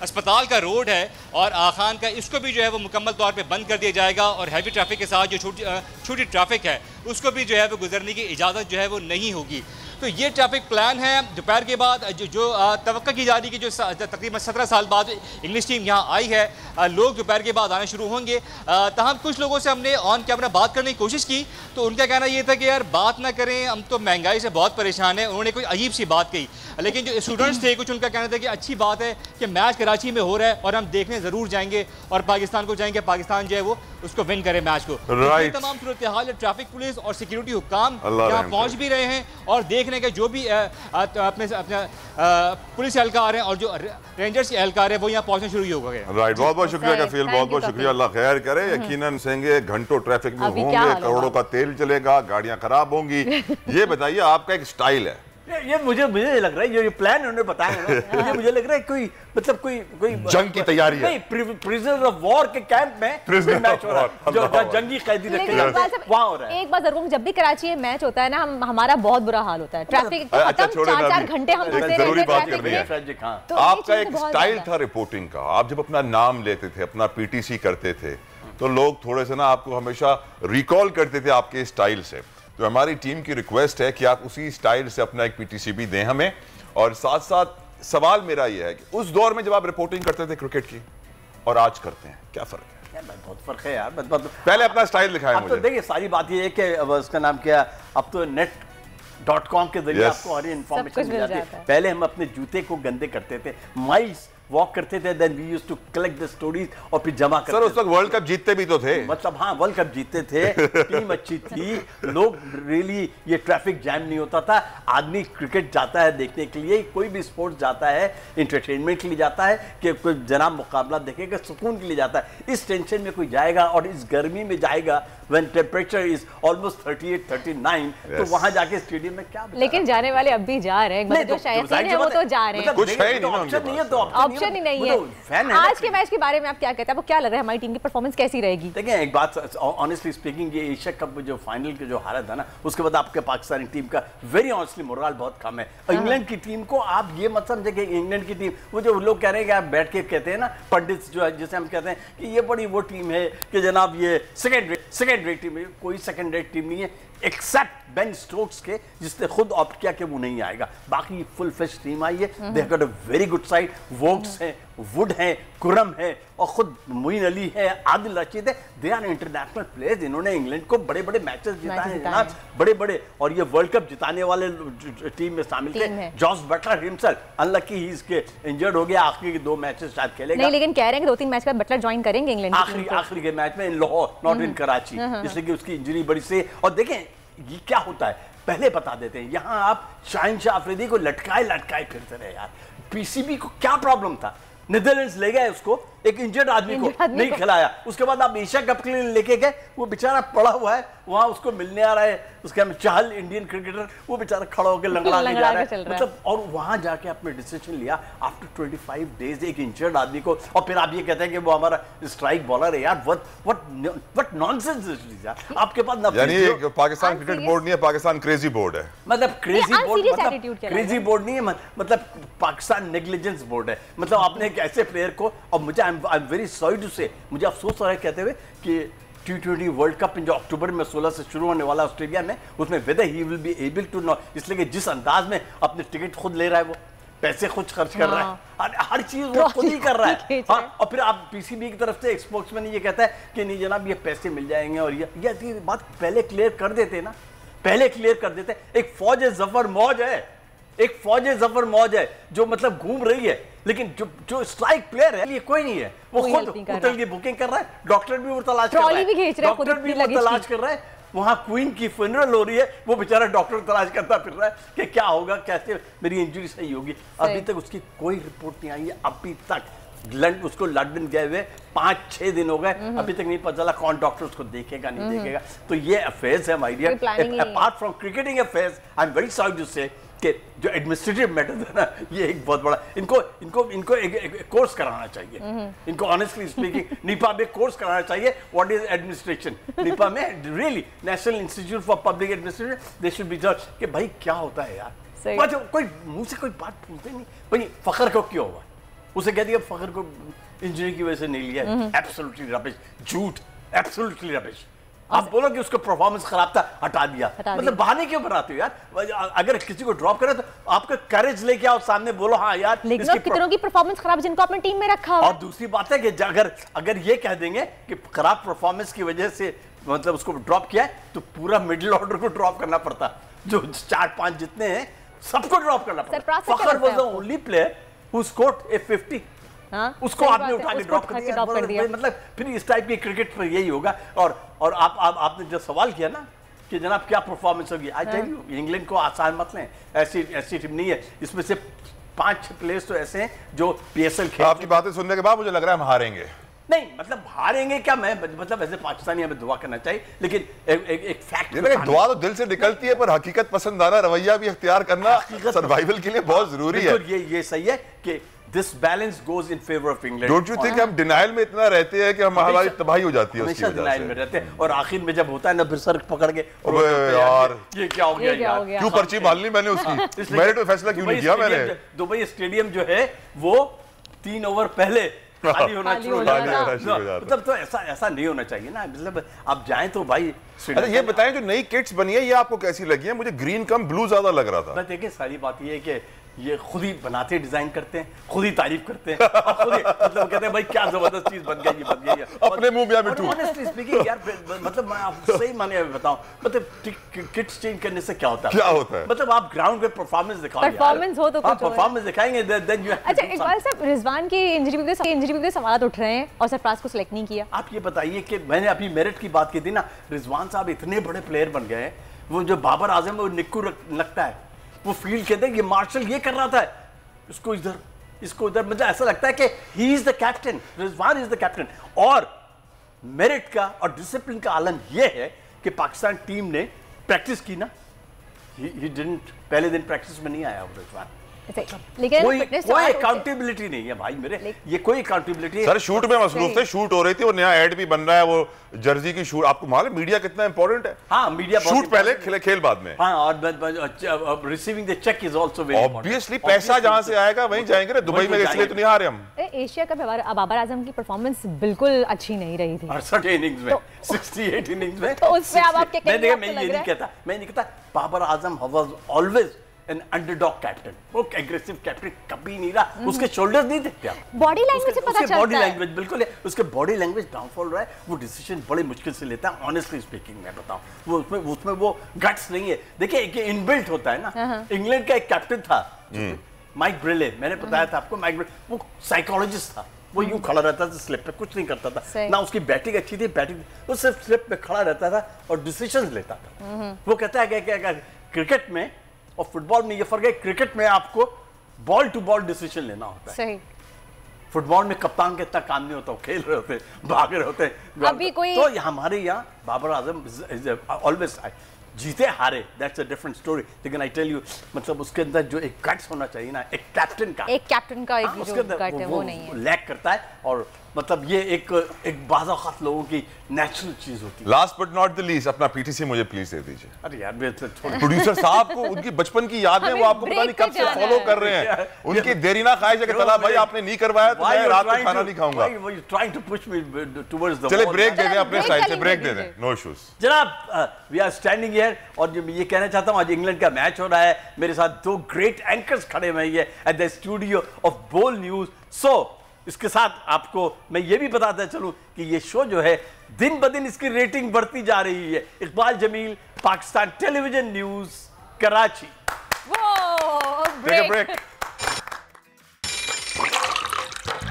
अस्पताल का रोड है और आखान का, इसको भी जो है वो मुकम्मल तौर पे बंद कर दिया जाएगा और हैवी ट्रैफिक के साथ जो छोटी ट्रैफिक है उसको भी जो है वो गुजरने की इजाज़त जो है वो नहीं होगी। तो ये ट्रैफिक प्लान है। दोपहर के बाद जो तवक्को की जा रही है कि जो तकरीबन 17 साल बाद इंग्लिश टीम यहाँ आई है, लोग दोपहर के बाद आने शुरू होंगे। तमाम कुछ लोगों से हमने ऑन कैमरा बात करने की कोशिश की तो उनका कहना ये था कि यार बात ना करें, हम तो महंगाई से बहुत परेशान हैं। उन्होंने कोई अजीब सी बात कही, लेकिन जो स्टूडेंट्स थे कुछ, उनका कहना था कि अच्छी बात है कि मैच कराची में हो रहा है और हम देखने ज़रूर जाएंगे और पाकिस्तान को जाएंगे, पाकिस्तान जो है वो उसको विन करे मैच को। तमाम सूरत हाल ट्रैफिक पुलिस और सिक्योरिटी हुक्काम यहाँ पहुँच भी रहे हैं और देख रहे हैं कि जो भी अपने पुलिस एहलकार हैं और जो रेंजर्स के एहलकार है वो यहाँ पहुँचना शुरू हो गए। राइट, बहुत बहुत शुक्रिया कफील, बहुत बहुत शुक्रिया। अल्लाह खैर करे। यकीनन सेंगे घंटों ट्रैफिक में होंगे, करोड़ों का तेल चलेगा, गाड़ियां खराब होंगी। ये बताइए, आपका एक स्टाइल है, ये मुझे लग रहा है ये प्लान उन्होंने बताया ना, मुझे लग रहा है कोई मतलब कोई जंग की तैयारी है। नहीं, प्रिजनर ऑफ वॉर के कैंप में मैच हो रहा है, जो जंगी कैदी रखे वहां हो रहा है। एक बात जरूर, जब भी कराची में मैच होता है ना, हमारा बहुत बुरा हाल होता है। ट्रैफिक 4-4 घंटे हम फंसे रहते हैं। आपका एक स्टाइल था रिपोर्टिंग का, आप जब अपना नाम लेते थे, अपना PTC करते थे तो लोग थोड़े से ना आपको हमेशा रिकॉल करते थे आपके स्टाइल से। तो हमारी टीम की रिक्वेस्ट है कि आप उसी स्टाइल से अपना एक PTC भी दें हमें। और साथ साथ सवाल मेरा यह है कि उस दौर में जब आप रिपोर्टिंग करते थे क्रिकेट की और आज करते हैं, क्या फर्क है? बहुत फर्क है यार। पहले अपना स्टाइल दिखाएं मुझे। तो देखिए, सारी बात ये है कि अब उसका नाम क्या, अब तो net.com के जरिए आपको हर इन्फॉर्मेशन मिल जाती है। पहले हम अपने जूते को गंदे करते थे, माइल्स वॉक करते थे, then we used to collect the stories और फिर जमा करते थे। सर उस वक्त वर्ल्ड कप जीतते भी तो थे। मतलब हाँ, वर्ल्ड कप जीतते थे, टीम अच्छी थी, लोग रियली, ये ट्रैफिक जैम नहीं होता था। आदमी क्रिकेट जाता है देखने के लिए, कोई भी स्पोर्ट्स जाता है इंटरटेनमेंट के लिए जाता है कि कोई जनाब मुकाबला देखेगा, सुकून के लिए जाता है। इस टेंशन में कोई जाएगा और इस गर्मी में जाएगा व्हेन टेम्परेचर इज ऑलमोस्ट 38-39, तो वहां जाके स्टेडियम में क्या? लेकिन जाने वाले अब भी जा रहे हैं, जो शायकीन है वो तो जा रहे हैं। कुछ है नहीं, ऑप्शन नहीं है तो ऑप्शन ही नहीं है। आज के मैच के बारे में आप क्या कहते हैं, आपको क्या लग रहा है हमारी टीम की परफॉर्मेंस कैसी रहेगी? देखिए एक बात ऑनेस्टली स्पीकिंग, ये एशिया कप जो फाइनल के जो हारा था ना, उसके बाद आपके पाकिस्तानी टीम का वेरी ऑनेस्टली मोरल बहुत कम है। इंग्लैंड की टीम को आप ये मत समझे कि इंग्लैंड की टीम, वो जो लोग कह रहे हैं कि आप बैठ के कहते हैं ना पंडित जो है, जिसे हम कहते हैं कि ये बड़ी वो टीम है कि जनाब ये सेकेंड रेट टीम है, कोई सेकेंड रेट टीम नहीं है एक्सेप्ट बेन स्टोक्स के, जिसने खुद ऑप्ट किया कि वो नहीं आएगा। बाकी फुल फ्लेश टीम आई है, they have got a very good side, Woakes है, वुड है, कुरम है और खुद मोइन अली है, आदिल रशीद है। दे आर इंटरनेशनल प्लेयर्स, इन्होंने इंग्लैंड को बड़े बड़े मैचेस जिताए हैं जनाब, बड़े बड़े, और ये वर्ल्ड कप जिताने वाले टीम में शामिल थे। जॉस बटलर हिमसेल्फ अनलकी ही इसके इंजर्ड हो गया, आखिरी के 2 मैचेस शायद खेलेगा नहीं, लेकिन कह रहे हैं कि 2-3 मैच बाद बटलर ज्वाइन करेंगे इंग्लैंड आखिरी के मैच में इन लाहौर, नॉट इन कराची, इसलिए कि उसकी इंजरी बड़ी से। और देखें ये क्या होता है पहले बता देते हैं, यहां आप शाहिन शाह अफरीदी को लटकाए फिरते रहे यार। पीसीबी को क्या प्रॉब्लम था, नीदरलैंड्स ले गए उसको, एक इंजर्ड आदमी को नहीं खिलाया, उसके बाद आप एशिया कप के लिए लेके गए, वो बेचारा पड़ा हुआ है वहां, उसको मिलने आ रहा है उसका चाहल इंडियन क्रिकेटर, वो बेचारा खड़ा होकर लंगड़ा के जा रहा है मतलब, और वहां जाके आपने डिसीजन लिया आफ्टर 25 डेज एक इंजर्ड आदमी को, और फिर आप ये कहते हैं कि वो हमारा स्ट्राइक बॉलर है यार। व्हाट नॉनसेंस इज यार, आपके पास यानी पाकिस्तान क्रिकेट बोर्ड नहीं है, पाकिस्तान क्रेजी बोर्ड है। मतलब क्रेजी बोर्ड नहीं है, मतलब पाकिस्तान नेग्लिजेंस बोर्ड है। मतलब आपने एक ऐसे प्लेयर को, और मुझे I am very sorry to say, मुझे अफसोस हो रहा है कहते हुए कि T20 वर्ल्ड कप जो अक्टूबर में 16 से शुरू होने वाला ऑस्ट्रेलिया में, उसमें whether he will be able to know, इसलिए कि जिस अंदाज में अपने टिकट खुद ले रहा है, वो पैसे खुद खर्च कर रहा है, हर चीज वो खुद ही कर रहा है। और फिर आप पीसीबी की तरफ से एक स्पोक्समैन ये कहता है कि नहीं जनाब ये पैसे मिल जाएंगे, और ये बात पहले क्लियर कर देते ना, पहले क्लियर कर देते। एक फौज जफर मौज है, एक फौज जफर मौज है जो मतलब घूम रही है, लेकिन जो स्ट्राइक प्लेयर है ये कोई नहीं है, वो खुद होटल की बुकिंग कर रहा है, डॉक्टर भी वो तलाश कर रहा है, डॉक्टर भी वो तलाश कर रहा है, वहां क्वीन की फ्यूनरल हो रही है, वो बेचारा डॉक्टर तलाश करता फिर रहा है कि क्या होगा, कैसे मेरी इंजरी सही होगी। अभी तक उसकी कोई रिपोर्ट नहीं आई है, अभी तक उसको लंदन गए हुए 5-6 दिन हो गए, अभी तक नहीं पता चला कौन डॉक्टर उसको देखेगा नहीं देखेगा। तो ये अफेयर्स है my dear, apart from cricketing affairs, I am very sorry to say कि जो एडमिनिस्ट्रेटिव मैटर है ना, ये एक बहुत बड़ा, इनको एक कोर्स कराना चाहिए, इनको ऑनेस्टली स्पीकिंग निपा में कोर्स कराना चाहिए, व्हाट इज एडमिनिस्ट्रेशन। निपा में really national institute for public administration, they should be जज कि भाई क्या होता है यार, कोई मुंह से कोई बात पूछते नहीं, भाई फखर को क्यों हुआ, उसे कह दिया फखर को इंजरी की वजह से नहीं लिया, एब्सोल्युटली रबिश, झूठ, एब्सोल्युटली रबिश। आप बोलो कि उसका परफॉर्मेंस खराब था, हटा दिया, मतलब बहाने क्यों बनाते हो यार? अगर किसी को ड्रॉप करे तो आपका करेज लेके आओ, सामने बोलो हाँ यार, लेकिन कितनों की परफॉर्मेंस खराब जिनको आपने टीम में रखा हो। और दूसरी बात है कि अगर ये कह देंगे कि खराब परफॉर्मेंस की वजह से मतलब उसको ड्रॉप किया है, तो पूरा मिडिल ऑर्डर को ड्रॉप करना पड़ता, जो 4-5 जितने हैं सबको ड्रॉप करना पड़ता। Fakhar was the only player who scored a 50, उसको आपने उठा के ड्रॉप कर दिया। मतलब फिर इस टाइप की क्रिकेट पर यही होगा। और आपने जो सवाल किया ना कि जनाब क्या परफॉर्मेंस होगी, आई टेल यू, इंग्लैंड को आसान मत लें, ऐसी टीम नहीं है, इसमें से 5-6 प्लेयर्स तो ऐसे हैं जो PSL खेल। आपकी बातें सुनने के बाद मुझे लग रहा है हम हारेंगे। नहीं मतलब हारेंगे क्या, मैं मतलब ऐसे पाकिस्तानी हमें दुआ करना चाहिए, लेकिन एक फैक्ट, दुआ तो दिल से निकलती है, पर हकीकत पसंदाना रवैया भी इख्तियार करना सर्वाइवल के लिए बहुत जरूरी है। ये सही है कि this balance goes in favor of England. Don't you think हम डिनाइल में इतना रहते हैं कि हमारी तबाही हो जाती है उसकी वजह से? डिनाइल में रहते हैं और आखिर में जब होता है ना फिर सर पकड़ के यार ये क्या हो गया यार, क्यों पर्ची मारनी मैंने उसकी, मैंने तो फैसला क्यों नहीं किया मैंने। दुबई स्टेडियम जो है वो 3 ओवर पहले खाली होना चाहिए, मतलब तो ऐसा नहीं होना चाहिए ना, मतलब आप जाएं तो भाई। अच्छा ये बताएं जो नई किट्स बनी है ये आपको कैसी लगी है? मुझे ग्रीन कम ब्लू ज्यादा लग रहा था। देखिए सारी बात ये है कि ये खुद ही बनाते डिजाइन करते हैं, खुद ही तारीफ करते हैं, खुद ही मतलब कहते हैं भाई क्या जबरदस्त चीज बन गई है अपने मुंह में मिठू। ऑनेस्टली स्पीकिंग यार मतलब मैं आपको सही माने बताऊं, मतलब किट्स चेंज करने से क्या होता है मतलब आप ग्राउंड पे परफॉर्मेंस दिखाओ, परफॉर्मेंस हो तो कुछ परफॉर्मेंस दिखाएंगे देन यू। अच्छा इकबाल साहब, रिजवान की इंजरी पे सवाल उठ रहे हैं और सरफराज को सिलेक्ट नहीं किया। आप ये बताइए कि मैंने अभी मेरिट की बात की थी ना, रिजवान साहब इतने बड़े प्लेयर बन गए हैं, वो जो बाबर आजम वो निक्कू लगता है, वो फील्ड कहते हैं ये मार्शल ये कर रहा था, इसको इधर इसको उधर, मतलब ऐसा लगता है कि he is the captain, Rizwan is the captain. और मेरिट का और डिसिप्लिन का आलम यह है कि पाकिस्तान टीम ने प्रैक्टिस की ना, ही डिडंट, पहले दिन प्रैक्टिस में नहीं आया वो रिजवान, लेकिन कोई अकाउंटेबिलिटी नहीं है भाई मेरे, ये कोई अकाउंटेबिलिटी। सर शूट में मसरूफ थे, शूट हो रही थी, वो नया एड भी बन रहा है, वो जर्सी की शूट। आपको मालूम मीडिया कितना इंपॉर्टेंट है? हाँ, मीडिया शूट पहले खेल बाद में। हाँ, और receiving the cheque is also very important. Obviously पैसा जहां से आएगा वहीं जाएंगे ना, दुबई में इसलिए तो नहीं आ रहे हम। एशिया कप में बाबर आजम की परफॉर्मेंस बिल्कुल अच्छी नहीं रही थी 68 इनिंग्स में, 68 इनिंग्स में। तो उस पे आप क्या कहेंगे? मैं ये नहीं कहता, मैं नहीं कहता Babar Azam was always an underdog captain, वो एग्रेसिव कैप्टन कभी नहीं रहा, उसके शोल्डर्स नहीं दिखते आप, बॉडी लैंग्वेज से पता चलता है, बॉडी लैंग्वेज बिल्कुल है, उसके बॉडी लैंग्वेज डाउनफॉल रहा है, वो डिसीजन बड़े मुश्किल से लेता है। ऑनेस्टली स्पीकिंग मैं बताऊं, वो उसमें वो गट्स नहीं है। देखिए एक इनबिल्ट होता है ना। इंग्लैंड का एक कैप्टन था माइक ब्रेले, मैंने बताया था आपको, माइक ब्रेले वो साइकोलॉजिस्ट था, वो यूं खड़ा रहता था स्लिप पे, कुछ नहीं करता था ना, उसकी बैटिंग अच्छी थी, वो सिर्फ स्लिप पे खड़ा रहता था और डिसीजंस लेता था। वो कहता है कि क्रिकेट में और फुटबॉल में ये फर्क है, क्रिकेट में आपको बॉल टू बॉल डिसीजन लेना होता है, सही। फुटबॉल में कप्तान के इतना काम नहीं होता, खेल रहे होते, भाग रहे होते। अभी कोई तो हमारे यहाँ बाबर आजम ऑलवेज जीते हारे दैट्स अ डिफरेंट स्टोरी, लेकिन आई टेल यू मतलब उसके अंदर जो एक गट्स होना चाहिए ना, एक कैप्टन का जो गट है वो नहीं है, लैक करता है। और मतलब ये एक बाज़ औक़ात लोगों की नेचुरल चीज होती है। Last but not the least, अपना पीटीसी मुझे प्लीज दे दीजिए। अरे यार प्रोड्यूसर साहब को उनकी बचपन की यादें वो आपको पता नहीं कब से फॉलो कर रहे हैं, उनकी देरी ना खाई जाके तला भाई आपने नहीं करवाया तो मैं रात को खाना नहीं खाऊंगा। Trying to push me towards the, चलिए ब्रेक दे दें, अपने साइड से ब्रेक दे दें, नो इश्यूज। जनाब वी आर स्टैंडिंग हियर और ये कहना चाहता हूं आज इंग्लैंड का मैच हो रहा है, मेरे साथ दो ग्रेट एंकर्स खड़े हुए हैं एट द स्टूडियो ऑफ बोल न्यूज। सो इसके साथ आपको मैं ये भी बताता चलूं कि ये शो जो है दिन ब दिन इसकी रेटिंग बढ़ती जा रही है। Iqbal Jamil, Pakistan television news, Karachi. Break.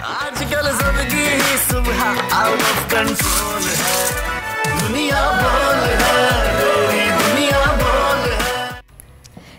आजकल जिंदगी ही सुबह आउट ऑफ कंट्रोल है, दुनिया बोल है, दुनिया बोल है।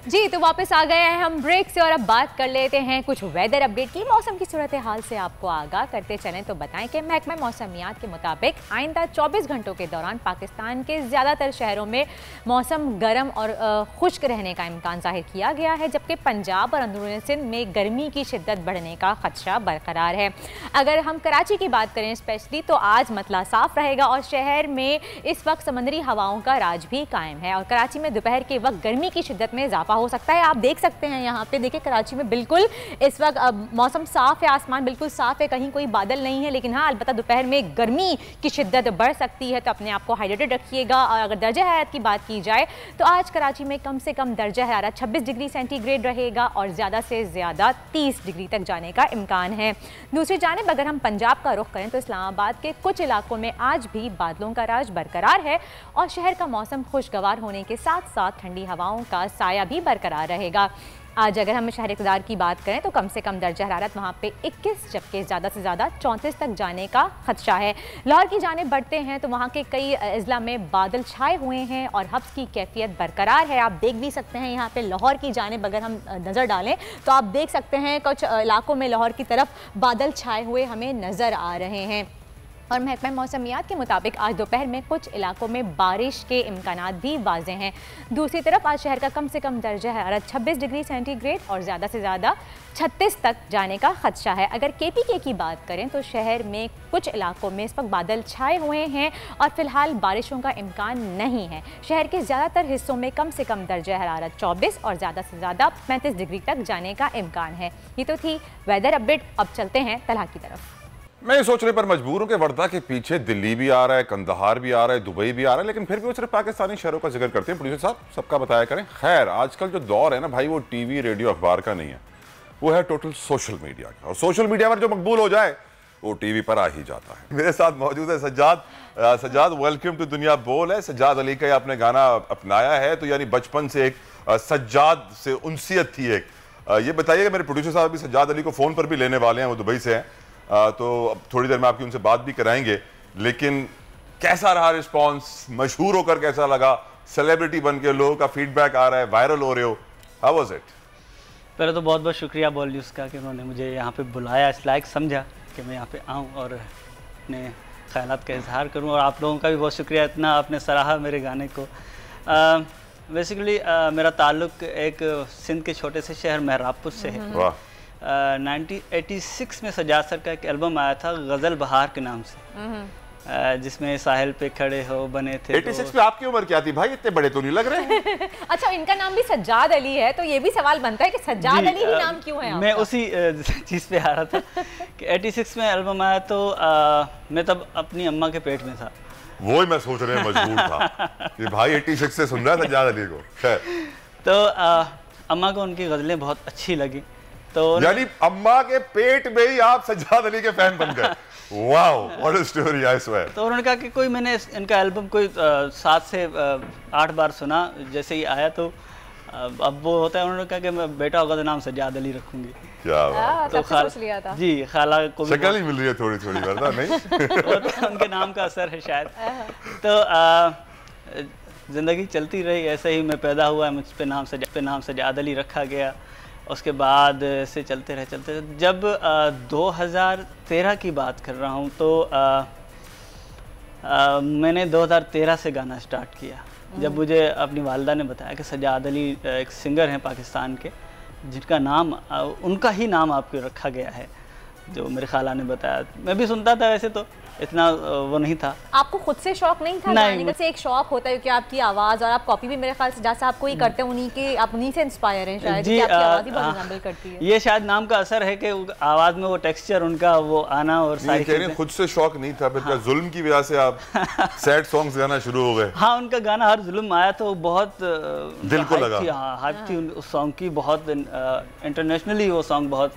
जी तो वापस आ गए हैं हम ब्रेक से और अब बात कर लेते हैं कुछ वेदर अपडेट की। मौसम की सूरत हाल से आपको आगाह करते चलें तो बताएं कि महकमा मौसमियात के मुताबिक आइंदा 24 घंटों के दौरान पाकिस्तान के ज़्यादातर शहरों में मौसम गर्म और खुश्क रहने का इम्कान जाहिर किया गया है, जबकि पंजाब और अंदरूनी सिंध में गर्मी की शिद्दत बढ़ने का खदशा बरकरार है। अगर हम कराची की बात करें स्पेशली तो आज मतला साफ रहेगा और शहर में इस वक्त समंदरी हवाओं का राज भी कायम है और कराची में दोपहर के वक्त गर्मी की शिद्दत में इजाफा हो सकता है। आप देख सकते हैं यहाँ पे, देखिए कराची में बिल्कुल इस वक्त मौसम साफ है, आसमान बिल्कुल साफ है, कहीं कोई बादल नहीं है, लेकिन हाँ अलबत्ता दोपहर में गर्मी की शिद्दत बढ़ सकती है, तो अपने आप को हाइड्रेटेड रखिएगा। और अगर दर्जा हरारत की बात की जाए तो आज कराची में कम से कम दर्जा हरारत 26 डिग्री सेंटीग्रेड रहेगा और ज़्यादा से ज़्यादा 30 डिग्री तक जाने का इम्कान है। दूसरी जानिब अगर हम पंजाब का रुख करें तो इस्लामाबाद के कुछ इलाकों में आज भी बादलों का राज बरकरार है और शहर का मौसम खुशगवार होने के साथ साथ ठंडी हवाओं का साया भी बरकरार रहेगा। आज अगर हम शहर इक़्तिदार की बात करें तो कम से कम दर्जा हरारत वहाँ पे 21 जबकि ज़्यादा से ज़्यादा 34 तक जाने का खदशा है। लाहौर की जानिब बढ़ते हैं तो वहाँ के कई अजला में बादल छाए हुए हैं और हब्स की कैफियत बरकरार है। आप देख भी सकते हैं यहाँ पे लाहौर की जानिब अगर हम नज़र डालें तो आप देख सकते हैं कुछ इलाकों में लाहौर की तरफ बादल छाए हुए हमें नज़र आ रहे हैं। और महकमा मौसमियात के मुताबिक आज दोपहर में कुछ इलाकों में बारिश के इम्कानात भी वाज़े हैं। दूसरी तरफ आज शहर का कम से कम दर्जा हरारत 26 डिग्री सेंटीग्रेड और ज़्यादा से ज़्यादा 36 तक जाने का खदशा है। अगर KPK की बात करें तो शहर में कुछ इलाकों में इस वक्त बादल छाए हुए हैं और फिलहाल बारिशों का इम्कान नहीं है। शहर के ज़्यादातर हिस्सों में कम से कम दर्जा हरारत 24 और ज़्यादा से ज़्यादा 35 डिग्री तक जाने का इम्कान है। ये तो थी वेदर अपडेट। अब चलते हैं तलहा की तरफ। मैं ये सोचने पर मजबूर हूं कि वर्दा के पीछे दिल्ली भी आ रहा है, कंदहार भी आ रहा है, दुबई भी आ रहा है, लेकिन फिर भी वो सिर्फ पाकिस्तानी शहरों का जिक्र करते हैं। प्रोड्यूसर साहब सबका बताया करें। खैर आजकल जो दौर है ना भाई, वो टीवी रेडियो अखबार का नहीं है, वो है टोटल सोशल मीडिया का। और सोशल मीडिया पर जो मकबूल हो जाए वो टीवी पर आ ही जाता है। मेरे साथ मौजूद है सज्जाद। वेलकम टू दुनिया बोल है। सज्जाद अली का आपने गाना अपनाया है, तो यानी बचपन से एक सज्जाद से उनसियत थी एक। ये बताइएगा, मेरे प्रोड्यूसर साहब भी सज्जाद अली को फ़ोन पर भी लेने वाले हैं, वो दुबई से हैं, तो अब थोड़ी देर में आपकी उनसे बात भी कराएंगे। लेकिन कैसा रहा रिस्पॉन्स, मशहूर होकर कैसा लगा, सेलिब्रिटी बन के लोगों का फीडबैक आ रहा है, वायरल हो रहे हो, हाउ वाज इट? पहले तो बहुत बहुत शुक्रिया बोल न्यूज़ का कि उन्होंने मुझे यहाँ पे बुलाया, इस लायक समझा कि मैं यहाँ पे आऊँ और अपने ख्यालात का इजहार करूँ। और आप लोगों का भी बहुत शुक्रिया, इतना आपने सराहा मेरे गाने को। बेसिकली मेरा ताल्लुक एक सिंध के छोटे से शहर महराबपुर से है। 1986 में सजाद सर का एक एल्बम आया था गज़ल बहार के नाम से, जिसमें साहिल पे खड़े हो बने थे। 86 में आपकी उम्र क्या थी भाई? इतने बड़े तो नहीं लग रहे। अच्छा, इनका नाम भी सज्जाद अली है, तो ये भी सवाल बनता है कि सज्जाद अली ही नाम क्यों है? मैं उसी चीज़ पे आ रहा था कि 86 में एल्बम आया तो मैं तब अपनी अम्मा के पेट में था। वो ही मैं सोचने में मजबूर था कि भाई 86 से सुन रहा है सज्जाद अली को। तो अम्मा को उनकी गज़लें बहुत अच्छी लगी, तो यानी अम्मा के पेट में ही आप सज्जाद अली के फैन बन गए। Wow, what a story, I swear. तो उन्होंने कहा कि कोई मैंने इनका एल्बम कोई 7 से 8 बार सुना, जैसे ही आया तो अब वो होता है, उन्होंने कहा कि मैं बेटा होगा तो नाम सज्जाद अली रखूंगी। क्या बात। तो सोच लिया था। जी, खाला को भी शक्ल ही मिल रही है थोड़ी थोड़ी, वरना नहीं। वो तो उनके नाम का असर है शायद। तो ज़िंदगी चलती रही ऐसे ही, मैं पैदा हुआ, मुझ पे नाम सज्जाद अली रखा गया। उसके बाद से चलते रहे। जब 2013 की बात कर रहा हूँ तो मैंने 2013 से गाना स्टार्ट किया, जब मुझे अपनी वालिदा ने बताया कि सज्जाद अली एक सिंगर हैं पाकिस्तान के, जिनका नाम उनका ही नाम आपको रखा गया है, जो मेरे खाला ने बताया। मैं भी सुनता था, वैसे तो इतना वो नहीं था। आपको खुद से शौक नहीं था गाने का? से एक शौक होता है कि आपकी आवाज़, और आप कॉपी भी मेरे ख्याल से जैसा आपको ही करते हैं, आप उन्हीं से इंस्पायर हैं शायद, कि आपकी आवाज़ ही बहुत रिजेंबल करती है। ये शायद नाम का असर है कि आवाज़ में वो टेक्सचर उनका वो आना और सारी चीज़ें। खुद से शौक नहीं था, फिर जुल्म की वजह से आप सैड सॉन्ग्स गाना शुरू हो गए। हाँ, उनका गाना हर जुल्म आया तो बहुत दिल को लगा। हाइप थी उस सॉन्ग की, बहुत इंटरनेशनली वो सॉन्ग बहुत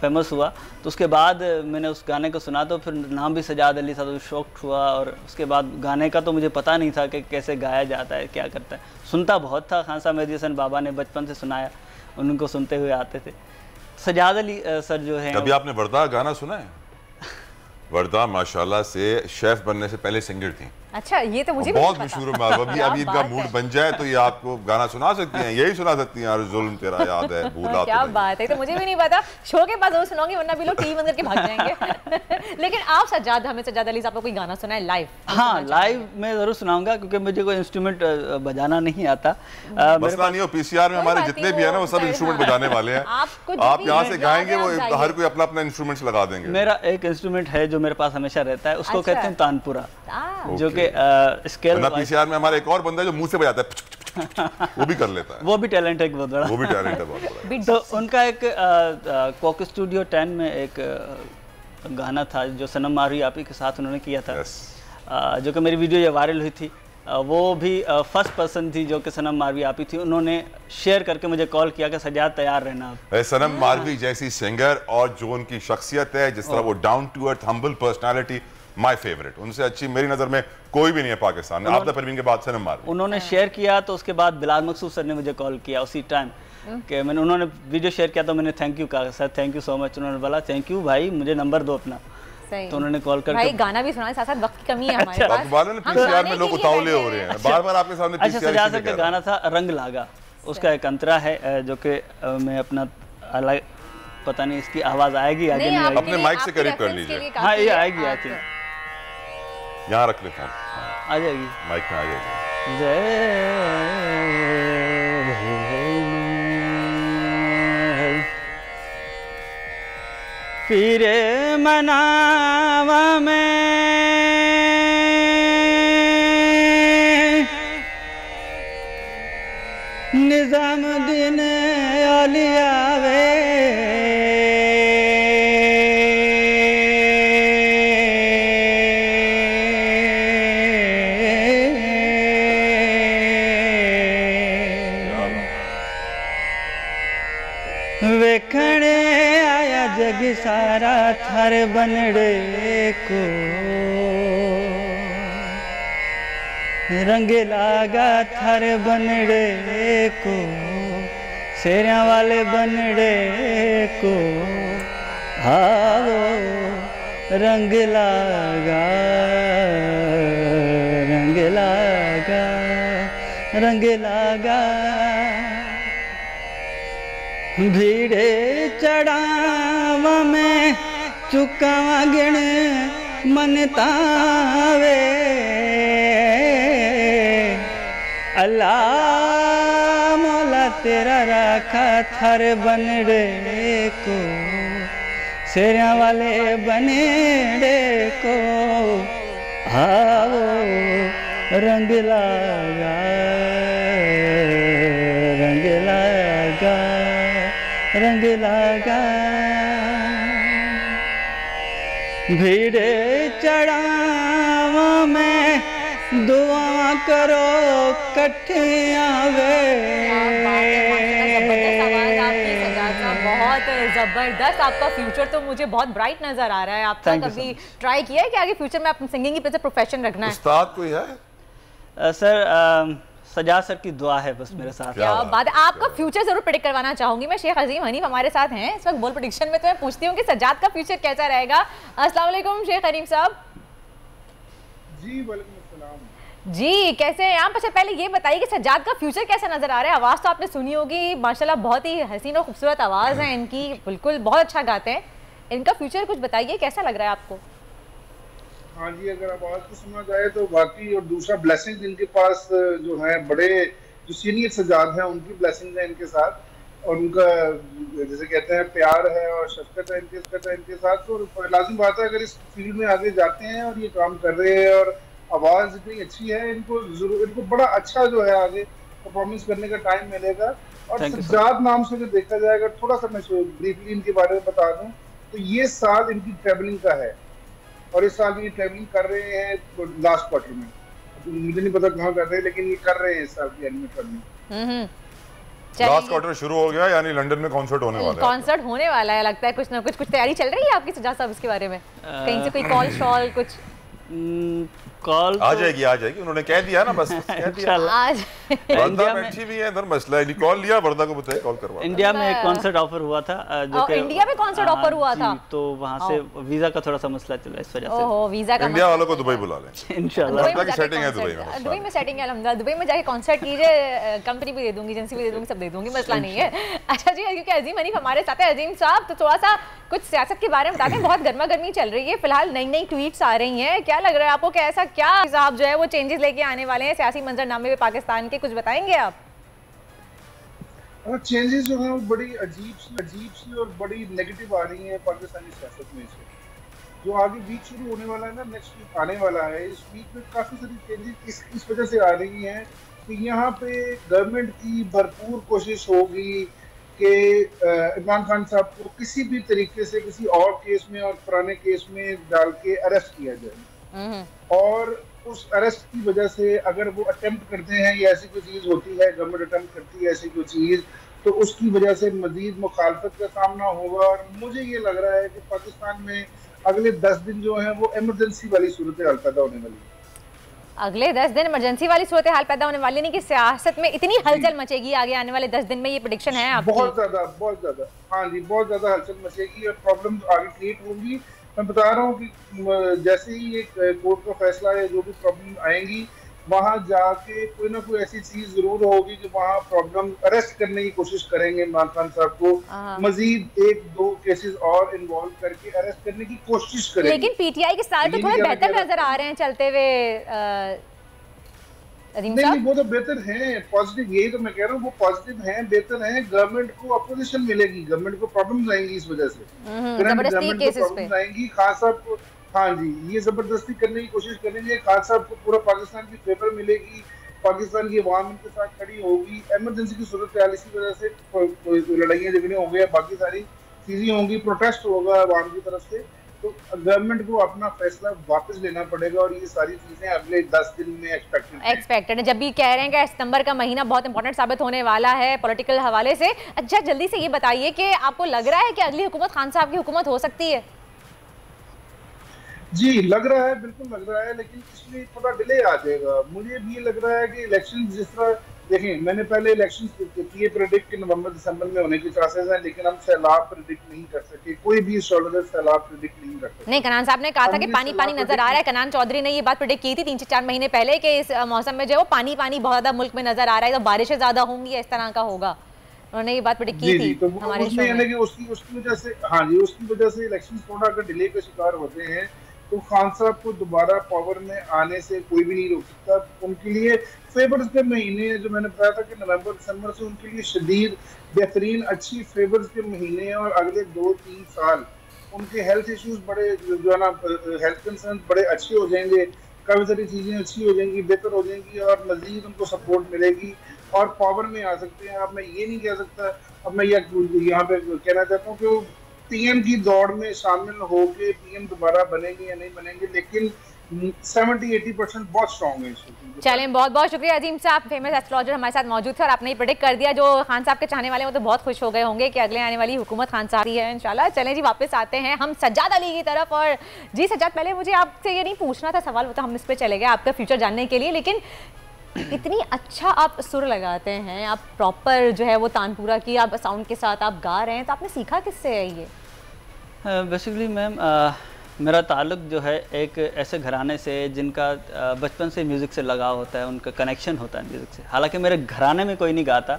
फेमस हुआ। तो उसके बाद मैंने उस गाने को सुना तो फिर नाम भी सज्जाद अली था, तो शौक हुआ। और उसके बाद गाने का तो मुझे पता नहीं था कि कैसे गाया जाता है, क्या करता है। सुनता बहुत था, खान साहब मेहदी हसन बाबा ने बचपन से सुनाया, उनको सुनते हुए आते थे। सज्जाद अली सर जो है, कभी आपने वर्दा गाना सुना है? वर्दा माशाल्लाह से शेफ बनने से पहले सिंगर थी। अच्छा, ये तो मुझे बहुत मशहूर है। अभी इनका मूड बन जाए तो ये आपको गाना सुना सकती हैं, यही सुना सकती हैं, यार जुल्म तेरा याद है, भूला क्या बात है, तो मुझे भी नहीं पता। शो के बाद जरूर सुनाऊंगी, वरना भी लोग टीवी बंद करके भाग जाएंगे। लेकिन आप हमें सज्जाद अली साहब को कोई गाना सुना है लाइव? हाँ, लाइव मैं जरूर सुनाऊंगा, क्योंकि मुझे कोई इंस्ट्रूमेंट बजाना नहीं आता। मसला नहीं हो, पीसीआर में हमारे जितने भी है ना वो सब इंस्ट्रूमेंट बजाने वाले हैं। आप यहाँ से गाएंगे, वो हर कोई अपना अपना इंस्ट्रूमेंट लगा देंगे। मेरा एक इंस्ट्रूमेंट है जो मेरे पास हमेशा रहता है, उसको कहते हैं तानपुरा, जो कि स्केल। पीसीआर में हमारा एक और बंदा है जो मुंह से बजाता है, वो भी कर लेता है। वो भी टैलेंट है बहुत बड़ा। वो भी टैलेंट है बहुत बड़ा। तो उनका एक कोक स्टूडियो 10 में एक गाना था जो सनम मारवी आपी के साथ उन्होंने किया था, जो कि मेरी वीडियो ये वायरल हुई थी। वो भी फर्स्ट पर्सन थी जो कि सनम मारवी आपी थी। उन्होंने शेयर करके मुझे कॉल किया कि सज्जाद तैयार रहना आप। सनम मारवी जैसी सिंगर और जो उनकी शख्सियत है, जिस तरह वो down to earth humble personality, my favourite. उनसे अच्छी मेरी नज़र में कोई भी नहीं है पाकिस्तान में। आपदा परवीन के बाद सनम मारवी उन्होंने शेयर किया, तो उसके बाद बिलाल मकसूद सर ने मुझे कॉल किया उसी टाइम कि उन्होंने वीडियो शेयर किया, तो मैंने थैंक यू कहा, sir thank you so much. उन्होंने बोला थैंक यू भाई, मुझे नंबर दो अपना। तो उन्होंने कॉल करके, भाई गाना भी सुना, साथ साथ वक्त की कमी है हमारे पास। पीसीआर में लोग उतावले हो रहे हैं, बार-बार आपके सामने। अच्छा, सज्जाद सर का गाना था रंग लागा, उसका एक अंतरा है जो कि मैं अपना अलग, पता नहीं इसकी आवाज आएगी आगे नहीं आएगी। अपने माइक से करीब कर लीजिए। हाँ, ये आएगी, आई थिंक यहाँ रख ले फोन, आ जाएगी, माइक में आ जाएगी। पीरे मनावा में निजामुद्दीन औलिया वे, वेखणे आया जग सारा थर बनड़े को, रंग लागा थर बनड़े को, शेरिया वाले बनड़े को, आओ रंग लागा, रंग लागा, रंग लागा। भीड़े चढ़ावा में चुकावा गिण मनतावे, अल्लाह तेरा राखा थारे बनड़े को, शेरिया वाले बनड़े को आओ रंग लगा, रंग लगा, रंग लगा। भीड़े चढ़ावा में दुआ करो कठिया वे। बहुत जबरदस्त, आपका फ्यूचर तो मुझे बहुत ब्राइट नजर आ रहा है। आपका कभी ट्राई किया है कि आगे फ्यूचर में आप सिंगिंग की प्रोफेशन रखना है? उस्ताद कोई है? सर सजाद सर की दुआ है बस मेरे साथ। क्या बात है। आपका फ्यूचर जरूर प्रेडिक्ट करवाना चाहूंगी मैं। शेख अजीम हनीफ हमारे साथ हैं इस वक्त बोल प्रेडिक्शन में, तो मैं पूछती हूँ कि सजाद का फ्यूचर कैसा रहेगा। अस्सलाम वालेकुम शेख हनीफ साहब। जी वालेकुम अस्सलाम। जी कैसे हैं आप? अच्छा पहले ये बताइए कि सजाद का फ्यूचर कैसा नजर आ रहा है? आवाज़ तो आपने सुनी होगी, माशाल्लाह बहुत ही हसीन और खूबसूरत आवाज़ है इनकी, बिल्कुल बहुत अच्छा गाते हैं। इनका फ्यूचर कुछ बताइए, कैसा लग रहा है आपको? हाँ जी, अगर आवाज़ को सुना जाए तो वाकई, और दूसरा ब्लेसिंग इनके पास जो है, बड़े जो सीनियर सजाद हैं उनकी ब्लेसिंग है इनके साथ, और उनका जैसे कहते हैं प्यार है और शफकत है इनके साथ। तो लाजिम बात है अगर इस फील्ड में आगे जाते हैं और ये काम कर रहे हैं और आवाज़ इतनी अच्छी है, इनको बड़ा अच्छा जो है आगे परफॉर्मेंस करने का टाइम मिलेगा। और सजाद नाम से अगर देखा जाए, अगर थोड़ा सा मैं ब्रीफली इनके बारे में बता दूं तो ये साल इनकी ट्रैवलिंग का है, और इस साल भी ये ट्रैवलिंग कर रहे हैं लास्ट क्वार्टर में। मुझे नहीं पता कहाँ कर रहे हैं, लेकिन ये कर रहे हैं इस साल की एंड में ट्रैवलिंग। लास्ट क्वार्टर शुरू हो गया, यानी लंदन में कॉन्सर्ट होने वाला है। कॉन्सर्ट होने वाला है, लगता है कुछ ना कुछ तैयारी चल रही है आपकी सजाद साहब इसके बारे में? कहीं से कोई कॉल शॉल कुछ? कॉल आ जाएगी उन्होंने कह दिया ना, बस कह दिया। आज वर्दा बैठी भी है, इधर मसला है, कॉल लिया, वर्दा को बताया कॉल करवा। इंडिया में एक कॉन्सर्ट ऑफर हुआ था, जो कि इंडिया में कॉन्सर्ट ऑफर हुआ था, तो वहां से वीजा का थोड़ा सा मसला चला, इस वजह से। ओहो, वीजा का इंडिया वालों को दुबई बुला लें इंशाल्लाह। दुबई में सेटिंग है, दुबई में सेटिंग है अल्हम्दुलिल्लाह। दुबई में जाके कॉन्सर्ट कीजिए, कंपनी भी दे दूंगी, एजेंसी भी दे दूंगी, सब दे दूंगी, मसला नहीं है। अच्छा जी, क्योंकि अजीम हनीफ हमारे साथ है। अजीम साहब, तो थोड़ा सा कुछ सियासत के बारे में बताते हैं। बहुत गर्मा गर्मी चल रही है फिलहाल, नई नई ट्वीट्स आ रही हैं, क्या लग रहा है आपको, कैसा क्या साहब जो है वो चेंजेस लेके आने वाले हैं सियासी मंजरनामे में पाकिस्तान के, कुछ बताएंगे आप? चेंजेस जो है वो बड़ी अजीब सी और बड़ी नेगेटिव आ रही हैं पाकिस्तानी सियासत में से। जो आगे वीक शुरू होने वाला है ना, नेक्स्ट वीक आने वाला है, इस वीक में काफ़ी सारी चेंजेस इस वजह से आ रही हैं कि यहाँ पे गवर्नमेंट की भरपूर कोशिश होगी कि इमरान खान साहब को किसी भी तरीके से किसी और केस में और पुराने केस में डाल के अरेस्ट किया जाए, और उस अरेस्ट की वजह से अगर वो अटेम्प्ट करते हैं या ऐसी कोई चीज़ होती है, गवर्नमेंट अटेम्प्ट करती है ऐसी कोई चीज़, तो उसकी वजह से मजीद मुखालफत का सामना होगा। और मुझे ये लग रहा है कि पाकिस्तान में अगले 10 दिन जो है वो इमरजेंसी वाली सूरत हाल पैदा होने वाली है। अगले 10 दिन इमरजेंसी वाली सूरत हाल पैदा होने वाली, नहीं कि सियासत में इतनी हलचल मचेगी आगे आने वाले 10 दिन में, ये प्रेडिक्शन है आपकी? बहुत ज़्यादा हाँ जी, बहुत ज़्यादा हलचल मचेगी और प्रॉब्लम आगे क्रिएट होंगी। मैं बता रहा हूँ कि जैसे ही एक कोर्ट का फैसला है, जो भी प्रॉब्लम आएंगी वहाँ जाके कोई ना कोई ऐसी चीज जरूर होगी कि वहाँ प्रॉब्लम अरेस्ट करने की कोशिश करेंगे इमरान खान साहब को, मजीद 1-2 केसेस और इन्वॉल्व करके अरेस्ट करने की कोशिश करेंगे। लेकिन पीटीआई के साथ तो थोड़े बेहतर नजर आ रहे हैं चलते हुए। नहीं, वो तो बेहतर हैं, पॉजिटिव, यही तो मैं कह रहा हूँ, वो पॉजिटिव हैं, बेहतर हैं। गवर्नमेंट को अपोजिशन मिलेगी, गवर्नमेंट को प्रॉब्लम्स आएंगी इस वजह से, गवर्नमेंट को प्रॉब्लम्स आएंगी। खान साहब को, हाँ जी, ये जबरदस्ती करने की कोशिश करेंगे, खान साहब को पूरा पाकिस्तान की फेवर मिलेगी, पाकिस्तान की अवाम इनके साथ खड़ी होगी। इमरजेंसी की सूरत हाल इसी वजह से लड़ाइयाँ झगड़े हो गए, बाकी सारी चीजें होंगी, प्रोटेस्ट होगा अवाम की तरफ से, तो गवर्नमेंट को अपना फैसला वापस लेना पड़ेगा और ये सारी चीजें अगले 10 दिन में एक्सपेक्टेड है। जब भी कह रहे हैं कि सितंबर का महीना बहुत इंपॉर्टेंट साबित होने वाला है पॉलिटिकल हवाले से। अच्छा, जल्दी से ये बताइए कि आपको लग रहा है कि अगली हुकूमत खान साहब की हुकूमत हो सकती है? जी लग रहा है, बिल्कुल लग रहा है, लेकिन इसमें थोड़ा डिले आ जाएगा। मुझे भी ये लग रहा है कि इलेक्शन जिस तरह, देखें, मैंने पहले इलेक्शन किए प्रेडिक्ट कि नवंबर दिसंबर में होने की चांसेस हैं, लेकिन हम सैलाब प्रेडिक्ट नहीं कर सके, कोई भी एस्ट्रोलॉजर सैलाब प्रेडिक्ट नहीं कर सकते। नहीं, कनान साहब ने कहा था कि पानी पानी नजर आ रहा है। कनान चौधरी ने ये बात प्रेडिक्ट की थी 3 से 4 महीने पहले कि इस मौसम में जो है वो पानी पानी बहुत ज्यादा मुल्क में नजर आ रहा है, तो बारिशें ज्यादा होंगी, इस तरह का होगा। उन्होंने ये बात प्रेडिक्ट की थी तो हमारे शो में। उसकी वजह से, हाँ जी, उसकी वजह से इलेक्शन थोड़ा अगर डिले का शिकार होते हैं तो खान साहब को दोबारा पावर में आने से कोई भी नहीं रोक सकता। उनके लिए फेवर्स के महीने, जो मैंने बताया था कि नवंबर दिसंबर से उनके लिए शदीद बेहतरीन अच्छी फेवर्स के महीने हैं, और अगले 2-3 साल उनके हेल्थ इश्यूज बड़े जो है ना, हेल्थ कंसर्न बड़े अच्छे हो जाएंगे, काफ़ी सारी चीज़ें अच्छी हो जाएंगी, बेहतर हो जाएंगी, और मज़ीद उनको सपोर्ट मिलेगी और पावर में आ सकते हैं। अब मैं ये नहीं कह सकता, अब मैं यहाँ पे कहना चाहता हूँ कि वो पीएम की दौड़ में शामिल होके पीएम दोबारा बनेंगे या नहीं बनेंगे, लेकिन 70-80% बहुत स्ट्रॉन्ग है। चलें, बहुत बहुत शुक्रिया अजीम साहब, फेमस एस्ट्रोलॉजर हमारे साथ मौजूद थे और आपने प्रेडिक्ट कर दिया। जो खान साहब के चाहने वाले हैं वो तो बहुत खुश हो गए होंगे कि अगले आने वाली हुकूमत खान साहब की है इंशाल्लाह। चलें जी, वापस आते हैं हम सज्जाद अली की तरफ। और जी सज्जाद, पहले मुझे आपसे ये नहीं पूछना था सवाल, वो तो हम इस पर चले गए आपका फ्यूचर जानने के लिए, लेकिन इतनी अच्छा आप सुर लगाते हैं, आप प्रॉपर जो है वो तानपुरा की आप साउंड के साथ आप गा रहे हैं, तो आपने सीखा किससे है ये? बेसिकली मैम मेरा ताल्लुक़ जो है एक ऐसे घराने से जिनका बचपन से म्यूज़िक से लगाव होता है, उनका कनेक्शन होता है म्यूज़िक से। हालांकि मेरे घराने में कोई नहीं गाता,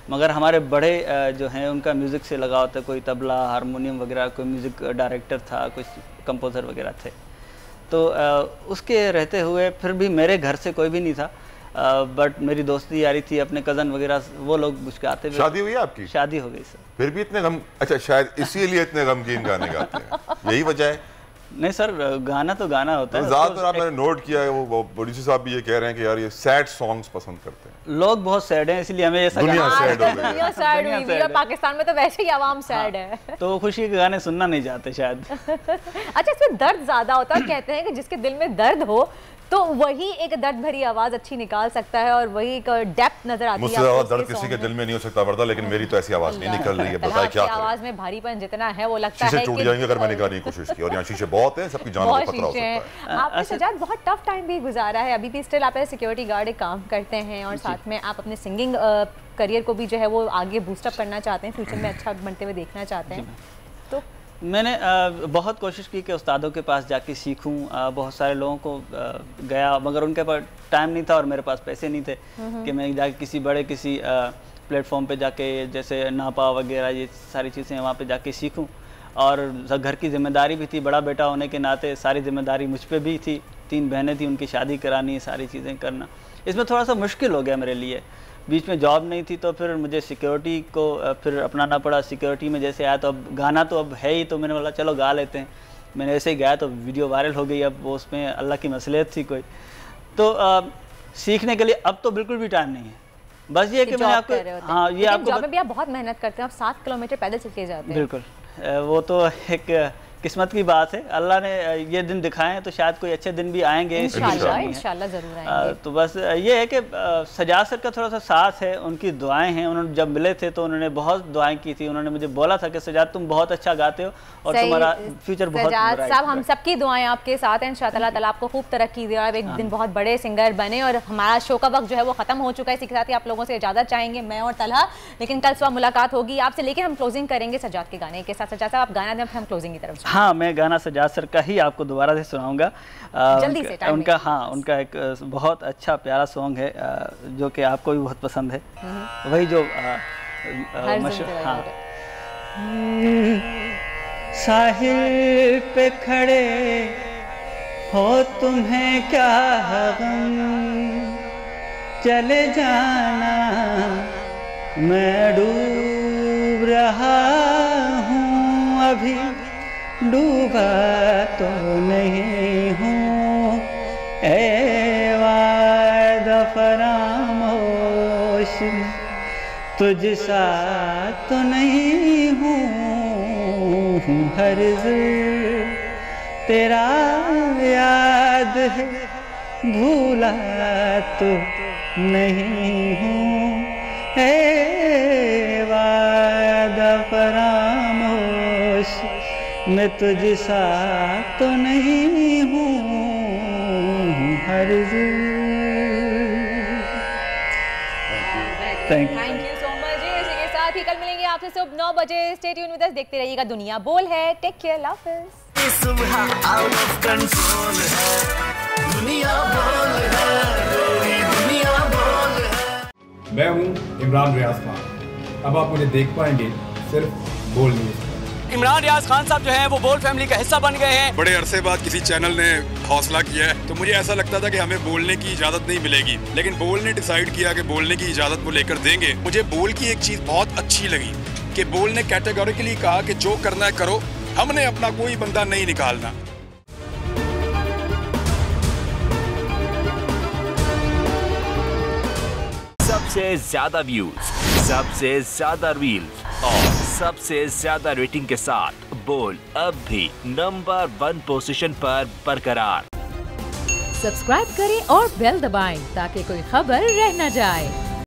मगर हमारे बड़े जो हैं उनका म्यूज़िक से लगाव होता है। कोई तबला, हारमोनियम वगैरह, कोई म्यूज़िक डायरेक्टर था, कोई कंपोज़र वगैरह थे। तो उसके रहते हुए फिर भी मेरे घर से कोई भी नहीं था, बट मेरी दोस्ती यारी थी, अपने कज़न वगैरह वो लोग कुछ गाते थे। शादी हुई आपकी? शादी हो गई सर। फिर भी इतने गम, अच्छा शायद इसीलिए इतने गमगीन गाने गाते हैं, यही वजह है? नहीं सर, गाना तो गाना होता है। ज़्यादातर मैंने नोट किया है, वो प्रोड्यूसर साहब भी ये कह रहे हैं कि यार ये सैड सॉन्ग्स पसंद करते हैं। लोग बहुत सैड हैं, इसलिए हमें ऐसा दुनिया सैड हो गई है। पाकिस्तान में तो वैसे ही आवाम सैड है, तो खुशी के गाने सुनना नहीं चाहते शायद। अच्छा, इसमें दर्द ज्यादा होता है, कहते हैं कि जिसके दिल में दर्द हो तो वही एक दर्द भरी आवाज अच्छी निकाल सकता है, और वही एक डेप्थ नजर आती है। मुझसे ज्यादा दर्द किसी के दिल में नहीं हो सकता वर्दा, लेकिन मेरी तो ऐसी आवाज नहीं निकल रही है, बताए क्या करें। आवाज में भारीपन जितना है वो लगता है शीशे टूट जाएंगे अगर मैंने गाने की कोशिश की, और यहाँ शीशे बहुत हैं, सबकी जान को खतरा हो सकता है। आपने सज्जाद बहुत टफ टाइम भी गुजारा है, अभी भी स्टिल आप सिक्योरिटी गार्ड काम करते हैं, और साथ में आप अपने सिंगिंग करियर को भी जो है वो आगे बूस्टअप करना चाहते हैं, फ्यूचर में अच्छा बनते हुए देखना चाहते हैं। तो मैंने बहुत कोशिश की कि उस्तादों के पास जाके सीखूं, बहुत सारे लोगों को गया, मगर उनके पास टाइम नहीं था और मेरे पास पैसे नहीं थे कि मैं जाके किसी बड़े किसी प्लेटफॉर्म पे जाके, जैसे नापा वगैरह ये सारी चीज़ें वहाँ पे जाके सीखूं। और घर की जिम्मेदारी भी थी, बड़ा बेटा होने के नाते सारी जिम्मेदारी मुझ पर भी थी, 3 बहनें थी, उनकी शादी करानी, सारी चीज़ें करना, इसमें थोड़ा सा मुश्किल हो गया मेरे लिए। बीच में जॉब नहीं थी तो फिर मुझे सिक्योरिटी को फिर अपनाना पड़ा। सिक्योरिटी में जैसे आया तो अब गाना तो अब है ही, तो मैंने बोला चलो गा लेते हैं। मैंने ऐसे ही गाया तो वीडियो वायरल हो गई। अब वो उसमें अल्लाह की मसलियत थी कोई, तो सीखने के लिए अब तो बिल्कुल भी टाइम नहीं है। बस ये कि मैंने आपको, हाँ ये आपको जॉब में भी आप बहुत मेहनत करते हैं, आप 7 किलोमीटर पैदल चल के जाते हैं। बिल्कुल, वो तो एक किस्मत की बात है, अल्लाह ने ये दिन दिखाए हैं, तो शायद कोई अच्छे दिन भी आएंगे इंशाल्लाह ज़रूर आएंगे। तो बस ये है कि सजाद सर का थोड़ा सा साथ है, उनकी दुआएं हैं। उन्होंने जब मिले थे तो उन्होंने बहुत दुआएं की थी, उन्होंने मुझे बोला था कि सजाद तुम बहुत अच्छा गाते हो और तुम्हारा फ्यूचर बहुत सजाद साहब, हम सबकी दुआएं आपके साथ हैं, इंशाअल्लाह ताला आपको खूब तरक्की दे, आप एक दिन बहुत बड़े सिंगर बने। और हमारा शो का वक्त जो है वो खत्म हो चुका है, इसी के साथ ही आप लोगों से इजाजत चाहेंगे मैं और तलहा, लेकिन कल सुबह मुलाकात होगी आपसे, लेकिन हम क्लोजिंग करेंगे सजाद के गाने के साथ। सजाद साहब आप गाना दें, हम क्लोजिंग की तरफ। हाँ, मैं गाना सजाद सर का ही आपको दोबारा से सुनाऊंगा, जल्दी से। उनका, हाँ उनका एक बहुत अच्छा प्यारा सॉन्ग है जो कि आपको भी बहुत पसंद है, वही जो साहिल पे खड़े हो तुम्हें क्या गम, चले जाना मैं डूब रहा हूँ, अभी डूबा तो नहीं हूँ, ए वादा फरामोश तुझ सा तो नहीं हूँ, हर्ज तेरा याद है, भूला तो नहीं हूँ, ए वादा फरामोश मैं तुझ सा तो नहीं हूँ, हर्ज। Thank you so much. इसी के साथ ही कल मिलेंगे आपसे सुबह 9 बजे। स्टे ट्यून विद अस, देखते रहिएगा दुनिया बोल है। टेक केयर, अल्लाह हाफिज़। सुबह आउट ऑफ कंट्रोल है, दुनिया बोल है, दुनिया बोल है। मैं हूँ इमरान रियाज खान, अब आप मुझे देख पाएंगे सिर्फ बोल न्यूज़। इमरान रियाज खान साहब जो हैं वो बोल्ड फैमिली का हिस्सा बन गए हैं। बड़े अरसे बाद किसी चैनल ने हौसला किया है, तो मुझे ऐसा लगता था कि हमें बोलने की इजाजत नहीं मिलेगी, लेकिन बोल ने डिसाइड किया कि बोलने की इजाजत वो लेकर देंगे। मुझे बोल की एक चीज बहुत अच्छी लगी कि बोल ने कैटेगोरिकली कहा कि जो करना है करो, हमने अपना कोई बंदा नहीं निकालना। सबसे ज्यादा व्यूज, सबसे ज्यादा रील्स और सबसे ज्यादा रेटिंग के साथ बोल अब भी नंबर 1 पोजीशन पर बरकरार। सब्सक्राइब करें और बेल दबाएं ताकि कोई खबर रह न जाए।